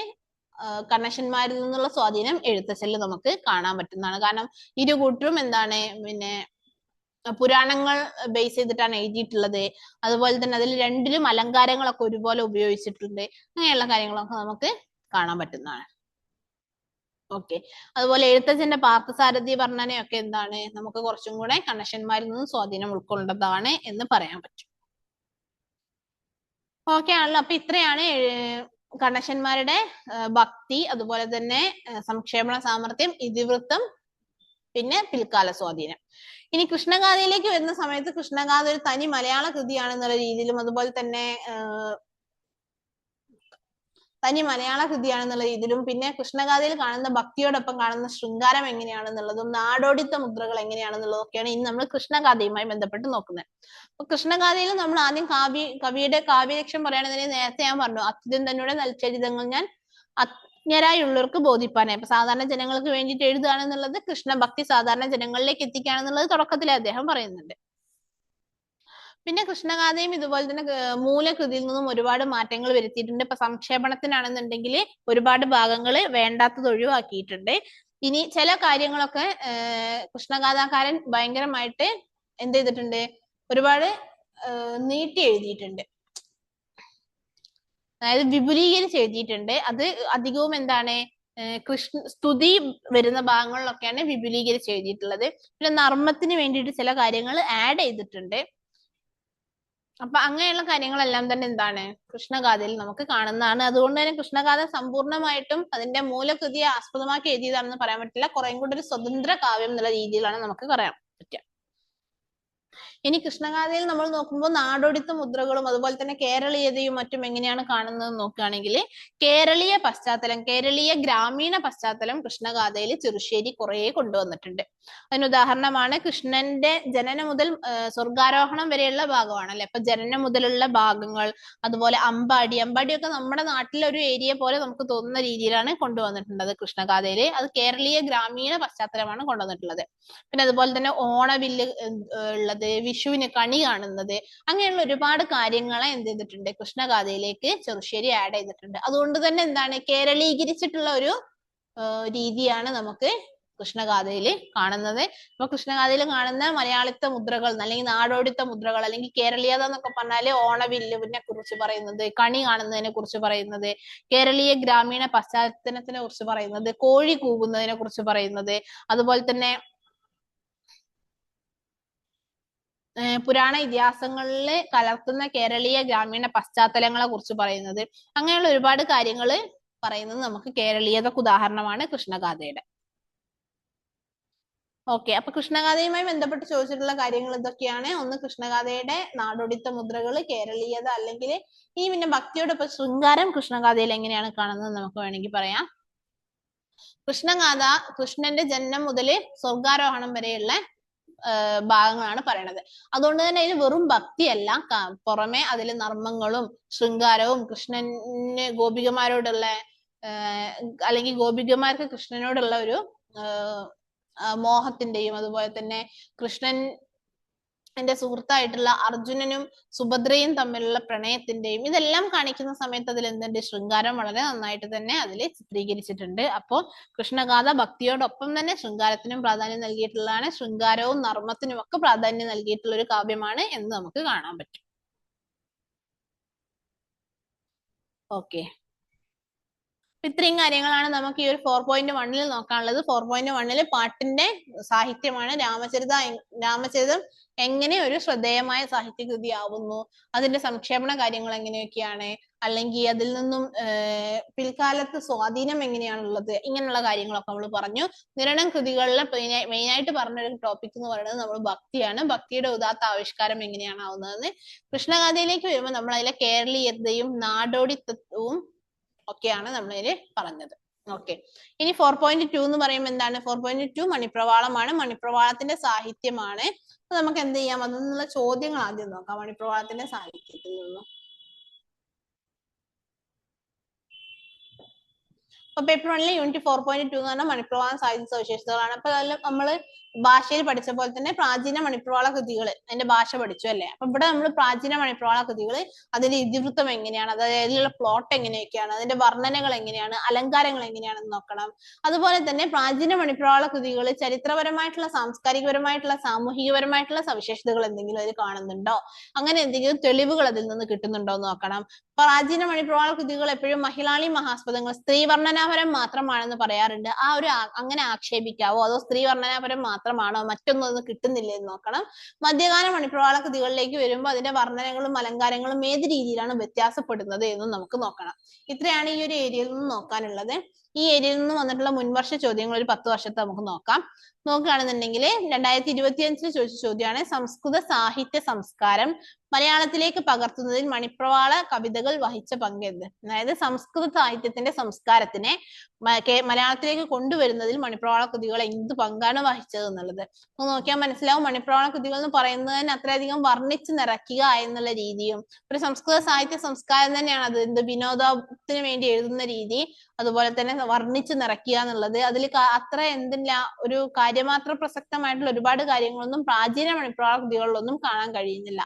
കണ്ണശന്മാരിൽ നിന്നുള്ള സ്വാധീനം എഴുത്തച്ഛനിൽ നമുക്ക് കാണാൻ പറ്റുന്നതാണ്. കാരണം ഇരുകൂട്ടരും എന്താണ്, പിന്നെ പുരാണങ്ങൾ ബേസ് ചെയ്തിട്ടാണ് എഴുതിയിട്ടുള്ളത്. അതുപോലെ തന്നെ അതിൽ രണ്ടിലും അലങ്കാരങ്ങളൊക്കെ ഒരുപോലെ ഉപയോഗിച്ചിട്ടുണ്ട്. അങ്ങനെയുള്ള കാര്യങ്ങളൊക്കെ നമുക്ക് കാണാൻ പറ്റുന്നതാണ്. ഓക്കെ. അതുപോലെ എഴുത്തച്ഛന്റെ പാർത്ഥസാരഥി വർണ്ണനയൊക്കെ എന്താണ്, നമുക്ക് കുറച്ചും കൂടെ കണ്ണശന്മാരിൽ നിന്നും സ്വാധീനം ഉൾക്കൊണ്ടതാണ് എന്ന് പറയാൻ പറ്റും. ഓക്കെ ആണല്ലോ. അപ്പൊ ഇത്രയാണ് കണ്ണശന്മാരുടെ ഭക്തി, അതുപോലെ തന്നെ സംക്ഷേപണ സാമർഥ്യം, ഇതിവൃത്തം, പിന്നെ പിൽക്കാല സ്വാധീനം. ഇനി കൃഷ്ണഗാഥയിലേക്ക് വരുന്ന സമയത്ത് കൃഷ്ണഗാഥ ഒരു തനി മലയാള കൃതിയാണെന്നുള്ള രീതിയിലും, അതുപോലെ തന്നെ തനി മലയാള കൃതിയാണെന്നുള്ള രീതിയിലും, പിന്നെ കൃഷ്ണഗാഥയിൽ കാണുന്ന ഭക്തിയോടൊപ്പം കാണുന്ന ശൃംഗാരം എങ്ങനെയാണെന്നുള്ളതും നാടോടിത്ത മുദ്രകൾ എങ്ങനെയാണെന്നുള്ളതും ഒക്കെയാണ് ഇനി നമ്മൾ കൃഷ്ണഗാഥയുമായി ബന്ധപ്പെട്ട് നോക്കുന്നത്. അപ്പൊ കൃഷ്ണഗാഥയിൽ നമ്മൾ ആദ്യം കവിയുടെ കാവ്യലക്ഷ്യം പറയുകയാണെന്നുണ്ടെങ്കിൽ നേരത്തെ ഞാൻ പറഞ്ഞു, അച്യുതൻ നൽചരിതങ്ങൾ ഞാൻ അജ്ഞരായുള്ളവർക്ക് ബോധിപ്പാനായി. അപ്പൊ സാധാരണ ജനങ്ങൾക്ക് വേണ്ടിയിട്ട് എഴുതുകയാണെന്നുള്ളത് കൃഷ്ണഭക്തി സാധാരണ ജനങ്ങളിലേക്ക് എത്തിക്കുകയാണെന്നുള്ളത് തുടക്കത്തിൽ അദ്ദേഹം പറയുന്നുണ്ട്. പിന്നെ കൃഷ്ണഗാഥയും ഇതുപോലെ തന്നെ മൂലകൃതിയിൽ നിന്നും ഒരുപാട് മാറ്റങ്ങൾ വരുത്തിയിട്ടുണ്ട്. ഇപ്പൊ സംക്ഷേപണത്തിനാണെന്നുണ്ടെങ്കിൽ ഒരുപാട് ഭാഗങ്ങൾ വേണ്ടാത്തത് ഒഴിവാക്കിയിട്ടുണ്ട്. ഇനി ചില കാര്യങ്ങളൊക്കെ കൃഷ്ണഗാഥാകാരൻ ഭയങ്കരമായിട്ട് എന്ത് ചെയ്തിട്ടുണ്ട്, ഒരുപാട് നീട്ടി എഴുതിയിട്ടുണ്ട്, അതായത് വിപുലീകരിച്ച് എഴുതിയിട്ടുണ്ട്. അത് അധികവും എന്താണ്, സ്തുതി വരുന്ന ഭാഗങ്ങളിലൊക്കെയാണ് വിപുലീകരിച്ച് എഴുതിയിട്ടുള്ളത്. പിന്നെ നർമ്മത്തിന് വേണ്ടിയിട്ട് ചില കാര്യങ്ങൾ ആഡ് ചെയ്തിട്ടുണ്ട്. അപ്പൊ അങ്ങനെയുള്ള കാര്യങ്ങളെല്ലാം തന്നെ എന്താണ്, കൃഷ്ണഗാഥയിൽ നമുക്ക് കാണുന്നതാണ്. അതുകൊണ്ട് തന്നെ കൃഷ്ണഗാഥ സമ്പൂർണ്ണമായിട്ടും അതിന്റെ മൂലകൃതിയെ ആസ്പദമാക്കി എഴുതിയതാണെന്ന് പറയാൻ പറ്റില്ല. കുറേം കൂടി ഒരു സ്വതന്ത്ര കാവ്യം എന്നുള്ള രീതിയിലാണ് നമുക്ക് പറയാൻ പറ്റുക. ഇനി കൃഷ്ണഗാഥയിൽ നമ്മൾ നോക്കുമ്പോൾ നാടോടിത്ത മുദ്രകളും അതുപോലെ തന്നെ കേരളീയതയും മറ്റും എങ്ങനെയാണ് കാണുന്നത് നോക്കുകയാണെങ്കിൽ, കേരളീയ പശ്ചാത്തലം, കേരളീയ ഗ്രാമീണ പശ്ചാത്തലം കൃഷ്ണഗാഥയിൽ ചെറുശ്ശേരി കുറേ കൊണ്ടുവന്നിട്ടുണ്ട്. അതിന് ഉദാഹരണമാണ് കൃഷ്ണന്റെ ജനനം മുതൽ സ്വർഗാരോഹണം വരെയുള്ള ഭാഗമാണല്ലേ. അപ്പൊ ജനനം മുതലുള്ള ഭാഗങ്ങൾ, അതുപോലെ അമ്പാടിയൊക്കെ നമ്മുടെ നാട്ടിലെ ഒരു ഏരിയ പോലെ നമുക്ക് തോന്നുന്ന രീതിയിലാണ് കൊണ്ടുവന്നിട്ടുള്ളത് കൃഷ്ണഗാഥയിൽ. അത് കേരളീയ ഗ്രാമീണ പശ്ചാത്തലമാണ് കൊണ്ടുവന്നിട്ടുള്ളത്. പിന്നെ അതുപോലെ തന്നെ ഓണവില്ല് ഉള്ളത്, വിഷുവിന് കണി കാണുന്നത്, അങ്ങനെയുള്ള ഒരുപാട് കാര്യങ്ങളെ എന്ത് ചെയ്തിട്ടുണ്ട്, കൃഷ്ണഗാഥയിലേക്ക് ചെറുശ്ശേരി ആഡ് ചെയ്തിട്ടുണ്ട്. അതുകൊണ്ട് തന്നെ എന്താണ്, കേരളീകരിച്ചിട്ടുള്ള ഒരു രീതിയാണ് നമുക്ക് കൃഷ്ണഗാഥയിൽ കാണുന്നത്. അപ്പൊ കൃഷ്ണഗാഥയിൽ കാണുന്ന മലയാളിത്ത മുദ്രകൾ അല്ലെങ്കിൽ നാടോടിത്ത മുദ്രകൾ അല്ലെങ്കിൽ കേരളീയത എന്നൊക്കെ പറഞ്ഞാല് ഓണവില്ലുവിനെ കുറിച്ച് പറയുന്നത്, കണി കാണുന്നതിനെ കുറിച്ച് പറയുന്നത്, കേരളീയ ഗ്രാമീണ പശ്ചാത്തലത്തിനെ കുറിച്ച് പറയുന്നത്, കോഴി കൂകുന്നതിനെ കുറിച്ച് പറയുന്നത്, അതുപോലെ തന്നെ പുരാണ ഇതിഹാസങ്ങളിൽ കലർത്തുന്ന കേരളീയ ഗ്രാമീണ പശ്ചാത്തലങ്ങളെ കുറിച്ച് പറയുന്നത്, അങ്ങനെയുള്ള ഒരുപാട് കാര്യങ്ങൾ പറയുന്നത് നമുക്ക് കേരളീയതക്ക് ഉദാഹരണമാണ് കൃഷ്ണഗാഥയുടെ. ഓക്കെ, അപ്പൊ കൃഷ്ണഗാഥയുമായി ബന്ധപ്പെട്ട് ചോദിച്ചിട്ടുള്ള കാര്യങ്ങൾ ഇതൊക്കെയാണ്. ഒന്ന്, കൃഷ്ണഗാഥയുടെ നാടോടിത്ത മുദ്രകൾ, കേരളീയത, അല്ലെങ്കിൽ ഈ പിന്നെ ഭക്തിയോടൊപ്പം ശൃംഗാരം കൃഷ്ണഗാഥയിൽ എങ്ങനെയാണ് കാണുന്നത് നമുക്ക് വേണമെങ്കിൽ പറയാം. കൃഷ്ണഗാഥ കൃഷ്ണന്റെ ജനനം മുതൽ സ്വർഗാരോഹണം വരെയുള്ള ഭാഗങ്ങളാണ് പറയണത്. അതുകൊണ്ട് തന്നെ അതിന് വെറും ഭക്തിയല്ല, പുറമെ അതിൽ നർമ്മങ്ങളും ശൃംഗാരവും കൃഷ്ണന് ഗോപികമാരോടുള്ള അല്ലെങ്കിൽ ഗോപികമാർക്ക് കൃഷ്ണനോടുള്ള ഒരു മോഹത്തിന്റെയും അതുപോലെ തന്നെ കൃഷ്ണൻ എന്റെ സുഹൃത്തായിട്ടുള്ള അർജുനനും സുഭദ്രയും തമ്മിലുള്ള പ്രണയത്തിന്റെയും ഇതെല്ലാം കാണിക്കുന്ന സമയത്ത് അതിൽ എന്തുണ്ട്, ശൃംഗാരം വളരെ നന്നായിട്ട് തന്നെ അതിൽ ചിത്രീകരിച്ചിട്ടുണ്ട്. അപ്പോൾ കൃഷ്ണഗാഥ ഭക്തിയോടൊപ്പം തന്നെ ശൃംഗാരത്തിനും പ്രാധാന്യം നൽകിയിട്ടുള്ളതാണ്. ശൃംഗാരവും നർമ്മത്തിനും ഒക്കെ പ്രാധാന്യം നൽകിയിട്ടുള്ള ഒരു കാവ്യമാണ് എന്ന് നമുക്ക് കാണാൻ പറ്റും. ഓക്കെ, ഇത്രയും കാര്യങ്ങളാണ് നമുക്ക് ഈ ഒരു 4.1 നോക്കാനുള്ളത്. 4.1 പാട്ടിന്റെ സാഹിത്യമാണ്. രാമചരിതം എങ്ങനെ ഒരു ശ്രദ്ധേയമായ സാഹിത്യകൃതി ആവുന്നു, അതിന്റെ സംക്ഷേപണ കാര്യങ്ങൾ എങ്ങനെയൊക്കെയാണ്, അല്ലെങ്കിൽ അതിൽ നിന്നും പിൽക്കാലത്ത് സ്വാധീനം എങ്ങനെയാണുള്ളത്, ഇങ്ങനെയുള്ള കാര്യങ്ങളൊക്കെ നമ്മൾ പറഞ്ഞു. നിരണം കൃതികളിലെ മെയിനായിട്ട് പറഞ്ഞൊരു ടോപ്പിക് എന്ന് പറയുന്നത് നമ്മൾ ഭക്തിയാണ്. ഭക്തിയുടെ ഉദാത്ത ആവിഷ്കാരം എങ്ങനെയാണ് ആവുന്നതെന്ന്. കൃഷ്ണഗാഥയിലേക്ക് വരുമ്പോൾ നമ്മൾ അതിലെ കേരളീയതയും നാടോടിത്വവും ഒക്കെയാണ് നമ്മളിതിൽ പറഞ്ഞത്. ഓക്കെ, ഇനി 4.2 എന്ന് പറയുമ്പോൾ എന്താണ്? 4.2 മണിപ്രവാളമാണ്. മണിപ്രവാളത്തിന്റെ സാഹിത്യമാണ്. അപ്പൊ നമുക്ക് എന്ത് ചെയ്യാം, അതിൽ നിന്നുള്ള ചോദ്യങ്ങൾ ആദ്യം നോക്കാം. മണിപ്രവാളത്തിന്റെ സാഹിത്യത്തിൽ നിന്നും അപ്പൊ പേപ്പർ 1 യൂണിറ്റ് 4.2 എന്ന് പറഞ്ഞാൽ മണിപ്രവാള സാഹിത്യ സവിശേഷതകളാണ്. അപ്പൊ അതിൽ നമ്മള് ഭാഷയിൽ പഠിച്ച പോലെ തന്നെ പ്രാചീന മണിപ്രവാള കൃതികൾ, അതിന്റെ ഭാഷ പഠിച്ചു അല്ലേ. അപ്പൊ ഇവിടെ നമ്മൾ പ്രാചീന മണിപ്രവാള കൃതികൾ, അതിന്റെ ഇതിവൃത്തം എങ്ങനെയാണ്, അതായത് അതിലുള്ള പ്ലോട്ട് എങ്ങനെയൊക്കെയാണ്, അതിന്റെ വർണ്ണനകൾ എങ്ങനെയാണ്, അലങ്കാരങ്ങൾ എങ്ങനെയാണെന്ന് നോക്കണം. അതുപോലെ തന്നെ പ്രാചീന മണിപ്രവാള കൃതികൾ ചരിത്രപരമായിട്ടുള്ള, സാംസ്കാരികപരമായിട്ടുള്ള, സാമൂഹികപരമായിട്ടുള്ള സവിശേഷതകൾ എന്തെങ്കിലും അതിൽ കാണുന്നുണ്ടോ, അങ്ങനെ എന്തെങ്കിലും തെളിവുകൾ അതിൽ നിന്ന് കിട്ടുന്നുണ്ടോ എന്ന് നോക്കണം. പ്രാചീന മണിപ്രവാള കൃതികൾ എപ്പോഴും മഹിളാളി മഹാസ്പദങ്ങൾ, സ്ത്രീ വർണ്ണനാപരം മാത്രമാണെന്ന് പറയാറുണ്ട്. ആ ഒരു അങ്ങനെ ആക്ഷേപിക്കാവോ, അതോ സ്ത്രീ വർണ്ണനാപരം മാത്രമാണോ, മറ്റൊന്നും കിട്ടുന്നില്ല എന്ന് നോക്കണം. മധ്യകാല മണിപ്രവാള കൃതികളിലേക്ക് വരുമ്പോൾ അതിന്റെ വർണ്ണനകളും അലങ്കാരങ്ങളും ഏത് രീതിയിലാണ് വ്യത്യാസപ്പെടുന്നത് എന്നും നമുക്ക് നോക്കണം. ഇത്രയാണ് ഈ ഒരു ഏരിയയിൽ നിന്ന് നോക്കാനുള്ളത്. ഈ ഏരിയയിൽ നിന്ന് വന്നിട്ടുള്ള മുൻവർഷ ചോദ്യങ്ങൾ ഒരു 10 വർഷത്തെ നമുക്ക് നോക്കാം. നോക്കുകയാണെന്നുണ്ടെങ്കിൽ 2025 ചോദിച്ച ചോദ്യമാണ്, സംസ്കൃത സാഹിത്യ സംസ്കാരം മലയാളത്തിലേക്ക് പകർത്തുന്നതിൽ മണിപ്രവാള കവിതകൾ വഹിച്ച പങ്ക് എന്ത്? അതായത് സംസ്കൃത സാഹിത്യത്തിന്റെ സംസ്കാരത്തിനെ മലയാളത്തിലേക്ക് കൊണ്ടുവരുന്നതിൽ മണിപ്രവാള കൃതികൾ എന്ത് പങ്കാണ് വഹിച്ചത് എന്നുള്ളത് നോക്കിയാൽ മനസ്സിലാവും. മണിപ്രവാള കൃതികൾ എന്ന് പറയുന്നതിന് അത്രയധികം വർണ്ണിച്ച് നിറയ്ക്കുക എന്നുള്ള രീതിയും ഒരു സംസ്കൃത സാഹിത്യ സംസ്കാരം തന്നെയാണ്. അത് എന്ത് വിനോദത്തിന് വേണ്ടി എഴുതുന്ന രീതി, അതുപോലെ തന്നെ വർണ്ണിച്ച് നിറയ്ക്കുക എന്നുള്ളത്, അതിൽ അത്ര എന്തില്ല ഒരു കാര്യമാത്ര പ്രസക്തമായിട്ടുള്ള ഒരുപാട് കാര്യങ്ങളൊന്നും പ്രാചീന മണിപ്രവാള കൃതികളിലൊന്നും കാണാൻ കഴിയുന്നില്ല.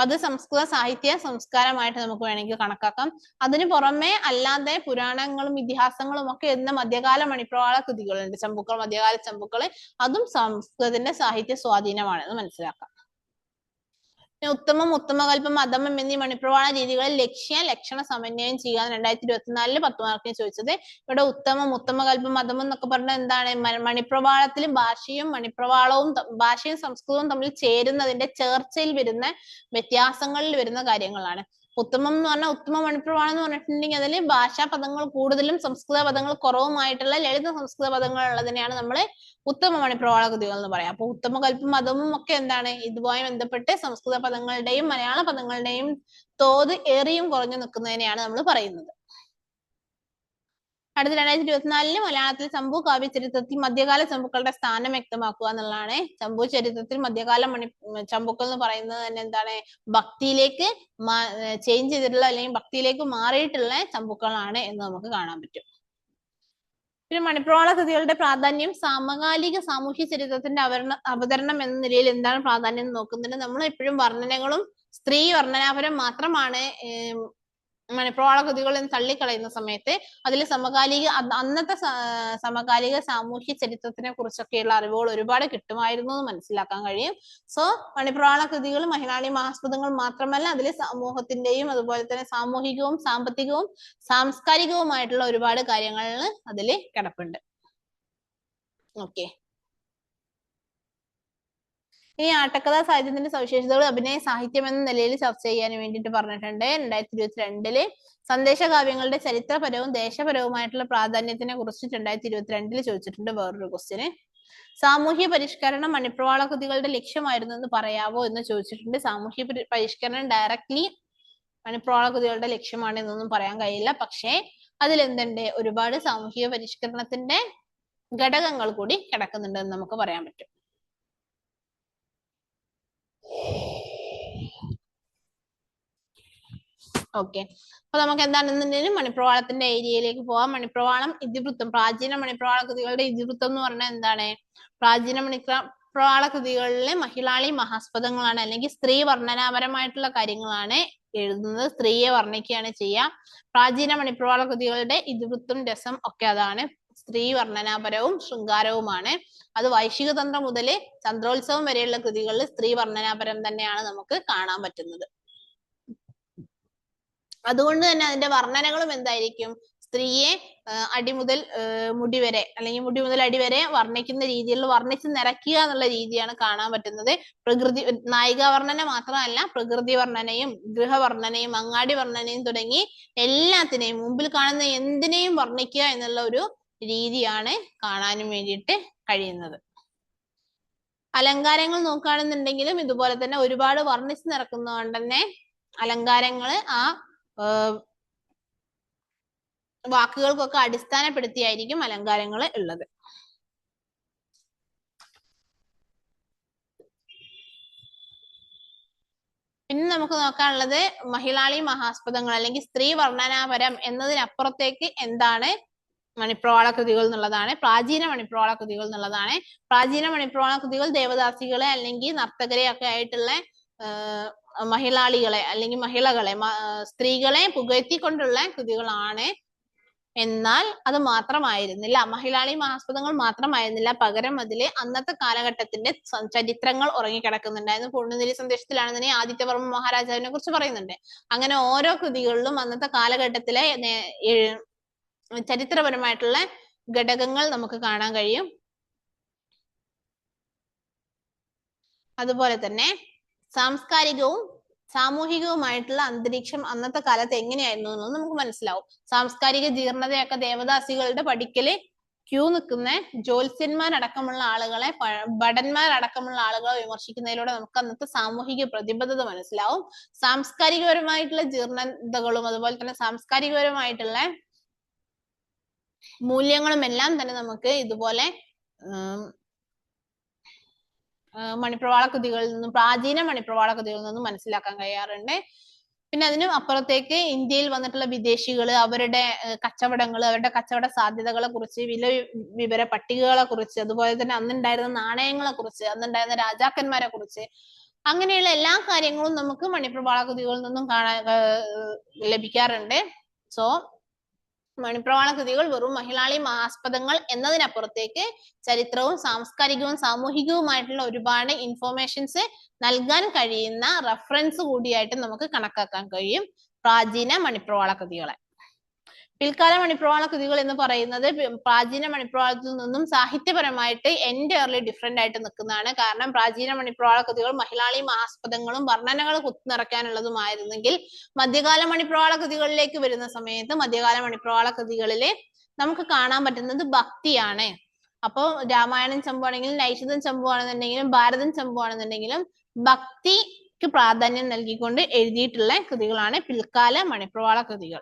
അത് സംസ്കൃത സാഹിത്യ സംസ്കാരമായിട്ട് നമുക്ക് വേണമെങ്കിൽ കണക്കാക്കാം. അതിന് പുറമെ അല്ലാതെ പുരാണങ്ങളും ഇതിഹാസങ്ങളും ഒക്കെ എന്ന മധ്യകാല മണിപ്രവാള കൃതികളുണ്ട്, ചമ്പുക്കൾ, മധ്യകാല ചമ്പുക്കൾ, അതും സംസ്കൃതത്തിന്റെ സാഹിത്യ സ്വാധീനമാണെന്ന് മനസ്സിലാക്കാം. ഉത്തമം, ഉത്തമകൽപ്പം, അധമം എന്നീ മണിപ്രവാള രീതികളിൽ ലക്ഷ്യ ലക്ഷണ സമന്വയം ചെയ്യുക 2024 10 മാർക്കിന് ചോദിച്ചത്. ഇവിടെ ഉത്തമം, ഉത്തമകൽപ്പം, അധമം എന്നൊക്കെ പറഞ്ഞാൽ എന്താണ്? മണിപ്രവാളത്തിൽ ഭാഷയും മണിപ്രവാളവും ഭാഷയും സംസ്കൃതവും തമ്മിൽ ചേരുന്നതിന്റെ ചേർച്ചയിൽ വരുന്ന വ്യത്യാസങ്ങളിൽ വരുന്ന കാര്യങ്ങളാണ്. ഉത്തമം എന്ന് പറഞ്ഞാൽ ഉത്തമ മണിപ്രവാളം എന്ന് പറഞ്ഞിട്ടുണ്ടെങ്കിൽ അതിൽ ഭാഷാ പദങ്ങൾ കൂടുതലും സംസ്കൃത പദങ്ങൾ കുറവുമായിട്ടുള്ള ലളിത സംസ്കൃത പദങ്ങൾ ഉള്ളതിനെയാണ് നമ്മൾ ഉത്തമ മണിപ്രവാള കൃതികൾ എന്ന് പറയാം. അപ്പൊ ഉത്തമകൽപ്പം, അധമം ഒക്കെ എന്താണ്? ഇതുമായി ബന്ധപ്പെട്ട് സംസ്കൃത പദങ്ങളുടെയും മലയാള പദങ്ങളുടെയും തോത് ഏറിയും കുറഞ്ഞു നിൽക്കുന്നതിനെയാണ് നമ്മൾ പറയുന്നത്. അടുത്ത 2024 മലയാളത്തിൽ ചമ്പു കാവ്യ ചരിത്രത്തിൽ മധ്യകാല ചമ്പുക്കളുടെ സ്ഥാനം വ്യക്തമാക്കുക എന്നുള്ളതാണ്. ചമ്പു ചരിത്രത്തിൽ മധ്യകാല ചമ്പുക്കൾ എന്ന് പറയുന്നത് തന്നെ എന്താണ്? ഭക്തിയിലേക്ക് ചേഞ്ച് ചെയ്തിട്ടുള്ള അല്ലെങ്കിൽ ഭക്തിയിലേക്ക് മാറിയിട്ടുള്ള ചമ്പുക്കളാണ് എന്ന് നമുക്ക് കാണാൻ പറ്റും. പിന്നെ മണിപ്രവാള കൃതികളുടെ പ്രാധാന്യം സമകാലിക സാമൂഹ്യ ചരിത്രത്തിന്റെ അവതരണം എന്ന നിലയിൽ എന്താണ് പ്രാധാന്യം എന്ന് നോക്കുന്നുണ്ട്. നമ്മൾ എപ്പോഴും വർണ്ണനകളും സ്ത്രീ വർണ്ണനാപരം മാത്രമാണ് മണിപ്രവാള കൃതികൾ എന്ന് തള്ളിക്കളയുന്ന സമയത്ത് അതിൽ അന്നത്തെ സമകാലിക സാമൂഹ്യ ചരിത്രത്തിനെ കുറിച്ചൊക്കെയുള്ള അറിവുകൾ ഒരുപാട് കിട്ടുമായിരുന്നു എന്ന് മനസ്സിലാക്കാൻ കഴിയും. സോ മണിപ്രവാള കൃതികൾ മഹിളാളി മഹാസ്പദങ്ങൾ മാത്രമല്ല, അതിൽ സമൂഹത്തിന്റെയും അതുപോലെ തന്നെ സാമൂഹികവും സാമ്പത്തികവും സാംസ്കാരികവുമായിട്ടുള്ള ഒരുപാട് കാര്യങ്ങൾ അതിൽ കിടപ്പുണ്ട്. ഓക്കെ, ഈ ആട്ടക്കഥാ സാഹിത്യത്തിന്റെ സവിശേഷതകൾ അഭിനയ സാഹിത്യം എന്ന നിലയിൽ ചർച്ച ചെയ്യാൻ വേണ്ടിയിട്ട് പറഞ്ഞിട്ടുണ്ട്. 2022 സന്ദേശകാവ്യങ്ങളുടെ ചരിത്രപരവും ദേശപരവുമായിട്ടുള്ള പ്രാധാന്യത്തിനെ കുറിച്ച് 2022 ചോദിച്ചിട്ടുണ്ട് വേറൊരു ക്വസ്റ്റ്യന്. സാമൂഹ്യ പരിഷ്കരണം മണിപ്രവാള കൃതികളുടെ ലക്ഷ്യമായിരുന്നു എന്ന് പറയാവോ എന്ന് ചോദിച്ചിട്ടുണ്ട്. സാമൂഹ്യ പരിഷ്കരണം ഡയറക്ട്ലി മണിപ്രവാള കൃതികളുടെ ലക്ഷ്യമാണ് എന്നൊന്നും പറയാൻ കഴിയില്ല. പക്ഷേ അതിലെന്തുണ്ട്, ഒരുപാട് സാമൂഹിക പരിഷ്കരണത്തിന്റെ ഘടകങ്ങൾ കൂടി കിടക്കുന്നുണ്ട് എന്ന് നമുക്ക് പറയാൻ പറ്റും. ഓക്കെ, അപ്പൊ നമുക്ക് എന്താണെന്നുണ്ടെങ്കിലും മണിപ്രവാളത്തിന്റെ ഏരിയയിലേക്ക് പോവാം. മണിപ്രവാളം ഇതിവൃത്തം, പ്രാചീന മണിപ്രവാള കൃതികളുടെ ഇതിവൃത്തം എന്ന് പറഞ്ഞാൽ എന്താണ്? പ്രാചീന മണിപ്രവാള കൃതികളിലെ മഹിളാളി മഹാസ്പദങ്ങളാണ്, അല്ലെങ്കിൽ സ്ത്രീ വർണ്ണനാപരമായിട്ടുള്ള കാര്യങ്ങളാണ് എഴുതുന്നത്. സ്ത്രീയെ വർണ്ണിക്കുകയാണ് ചെയ്യുക. പ്രാചീന മണിപ്രവാള കൃതികളുടെ ഇതിവൃത്തം, രസം ഒക്കെ അതാണ്. സ്ത്രീ വർണ്ണനാപരവും ശൃംഗാരവുമാണ്. അത് വൈശിക തന്ത്രം മുതൽ ചന്ദ്രോത്സവം വരെയുള്ള കൃതികളിൽ സ്ത്രീ വർണ്ണനാപരം തന്നെയാണ് നമുക്ക് കാണാൻ പറ്റുന്നത്. അതുകൊണ്ട് തന്നെ അതിന്റെ വർണ്ണനകളും എന്തായിരിക്കും? സ്ത്രീയെ അടി മുതൽ മുടി വരെ, അല്ലെങ്കിൽ മുടി മുതൽ അടി വരെ വർണ്ണിക്കുന്ന രീതിയിൽ വർണ്ണിച്ച് നിറയ്ക്കുക എന്നുള്ള രീതിയാണ് കാണാൻ പറ്റുന്നത്. പ്രകൃതി നായിക വർണ്ണന മാത്രമല്ല, പ്രകൃതി വർണ്ണനയും ഗൃഹവർണ്ണനയും അങ്ങാടി വർണ്ണനയും തുടങ്ങി എല്ലാത്തിനെയും, മുമ്പിൽ കാണുന്ന എന്തിനേയും വർണ്ണിക്കുക എന്നുള്ള ഒരു രീതിയാണ് കാണാനും വേണ്ടിയിട്ട് കഴിയുന്നത്. അലങ്കാരങ്ങൾ നോക്കുകയാണെന്നുണ്ടെങ്കിലും ഇതുപോലെ തന്നെ ഒരുപാട് വർണ്ണിച്ച് നിറക്കുന്നതുകൊണ്ട് തന്നെ അലങ്കാരങ്ങള് ആ വാക്കുകൾക്കൊക്കെ അടിസ്ഥാനപ്പെടുത്തിയായിരിക്കും അലങ്കാരങ്ങൾ ഉള്ളത്. പിന്നെ നമുക്ക് നോക്കാനുള്ളത് മഹിളാളി മഹാസ്പദങ്ങൾ അല്ലെങ്കിൽ സ്ത്രീ വർണ്ണനാപരം എന്നതിനപ്പുറത്തേക്ക് എന്താണ് മണിപ്രവാള കൃതികൾ എന്നുള്ളതാണ്. പ്രാചീന മണിപ്രവാള കൃതികൾ എന്നുള്ളതാണ്. പ്രാചീന മണിപ്രവാള കൃതികൾ ദേവദാസികളെ അല്ലെങ്കിൽ നർത്തകരെ ഒക്കെ ആയിട്ടുള്ള മഹിളാളികളെ അല്ലെങ്കിൽ മഹിളകളെ, സ്ത്രീകളെ പുകഴ്ത്തിക്കൊണ്ടുള്ള കൃതികളാണ്. എന്നാൽ അത് മാത്രമായിരുന്നില്ല, മഹിളാളി മഹാസ്പദങ്ങൾ മാത്രമായിരുന്നില്ല. പകരം അതില് അന്നത്തെ കാലഘട്ടത്തിന്റെ ചരിത്രങ്ങൾ ഉറങ്ങിക്കിടക്കുന്നുണ്ടായിരുന്നു. പൂർണ്ണനിധി സന്ദേശത്തിലാണെന്നുണ്ടെങ്കിൽ ആദിത്യവർമ്മ മഹാരാജാവിനെ കുറിച്ച് പറയുന്നുണ്ട്. അങ്ങനെ ഓരോ കൃതികളിലും അന്നത്തെ കാലഘട്ടത്തിലെ ചരിത്രപരമായിട്ടുള്ള ഘടകങ്ങൾ നമുക്ക് കാണാൻ കഴിയും. അതുപോലെ തന്നെ സാംസ്കാരികവും സാമൂഹികവുമായിട്ടുള്ള അന്തരീക്ഷം അന്നത്തെ കാലത്ത് എങ്ങനെയായിരുന്നു എന്ന് നമുക്ക് മനസ്സിലാവും. സാംസ്കാരിക ജീർണതയൊക്കെ ദേവദാസികളുടെ പഠിക്കല് ക്യൂ നിൽക്കുന്ന ജ്യോത്സ്യന്മാരടക്കമുള്ള ആളുകളെ, ഭടന്മാരടക്കമുള്ള ആളുകളെ വിമർശിക്കുന്നതിലൂടെ നമുക്ക് അന്നത്തെ സാമൂഹിക പ്രതിബദ്ധത മനസ്സിലാവും. സാംസ്കാരികപരമായിട്ടുള്ള ജീർണതകളും അതുപോലെ തന്നെ സാംസ്കാരികപരമായിട്ടുള്ള മൂല്യങ്ങളും എല്ലാം തന്നെ നമുക്ക് ഇതുപോലെ മണിപ്രവാള കൃതികളിൽ നിന്നും, പ്രാചീന മണിപ്രവാള കൃതികളിൽ നിന്നും മനസ്സിലാക്കാൻ കഴിയാറുണ്ട്. പിന്നെ അതിനും അപ്പുറത്തേക്ക് ഇന്ത്യയിൽ വന്നിട്ടുള്ള വിദേശികള്, അവരുടെ കച്ചവടങ്ങൾ, അവരുടെ കച്ചവട സാധ്യതകളെ കുറിച്ച്, വിവര പട്ടികകളെ കുറിച്ച്, അതുപോലെ തന്നെ അന്നുണ്ടായിരുന്ന നാണയങ്ങളെ കുറിച്ച്, അന്നുണ്ടായിരുന്ന രാജാക്കന്മാരെ കുറിച്ച്, അങ്ങനെയുള്ള എല്ലാ കാര്യങ്ങളും നമുക്ക് മണിപ്രവാള കൃതികളിൽ നിന്നും കാണാൻ ലഭിക്കാറുണ്ട്. സോ മണിപ്രവാള കൃതികൾ വെറും മഹിളാളി മഹാസ്പദങ്ങൾ എന്നതിനപ്പുറത്തേക്ക് ചരിത്രവും സാംസ്കാരികവും സാമൂഹികവുമായിട്ടുള്ള ഒരുപാട് ഇൻഫോർമേഷൻസ് നൽകാൻ കഴിയുന്ന റെഫറൻസ് കൂടിയായിട്ട് നമുക്ക് കണക്കാക്കാൻ കഴിയും പ്രാചീന മണിപ്രവാള കൃതികളെ. പിൽക്കാല മണിപ്രവാള കൃതികൾ എന്ന് പറയുന്നത് പ്രാചീന മണിപ്രവാളത്തിൽ നിന്നും സാഹിത്യപരമായിട്ട് എൻറ്റയർലി ഡിഫറെന്റ് ആയിട്ട് നിൽക്കുന്നതാണ്. കാരണം പ്രാചീന മണിപ്രവാള കൃതികൾ മഹിളാളി മഹാസ്പദങ്ങളും വർണ്ണനകൾ കുത്തിനിറക്കാനുള്ളതുമായിരുന്നെങ്കിൽ മധ്യകാല മണിപ്രവാള കൃതികളിലേക്ക് വരുന്ന സമയത്ത് മധ്യകാല മണിപ്രവാള കൃതികളില് നമുക്ക് കാണാൻ പറ്റുന്നത് ഭക്തിയാണ്. അപ്പോൾ രാമായണം ചമ്പുവാണെങ്കിലും നൈഷിതം ചമ്പുവാണെന്നുണ്ടെങ്കിലും ഭാരതം ചമ്പുവാണെന്നുണ്ടെങ്കിലും ഭക്തിക്ക് പ്രാധാന്യം നൽകിക്കൊണ്ട് എഴുതിയിട്ടുള്ള കൃതികളാണ് പിൽക്കാല മണിപ്രവാള കൃതികൾ.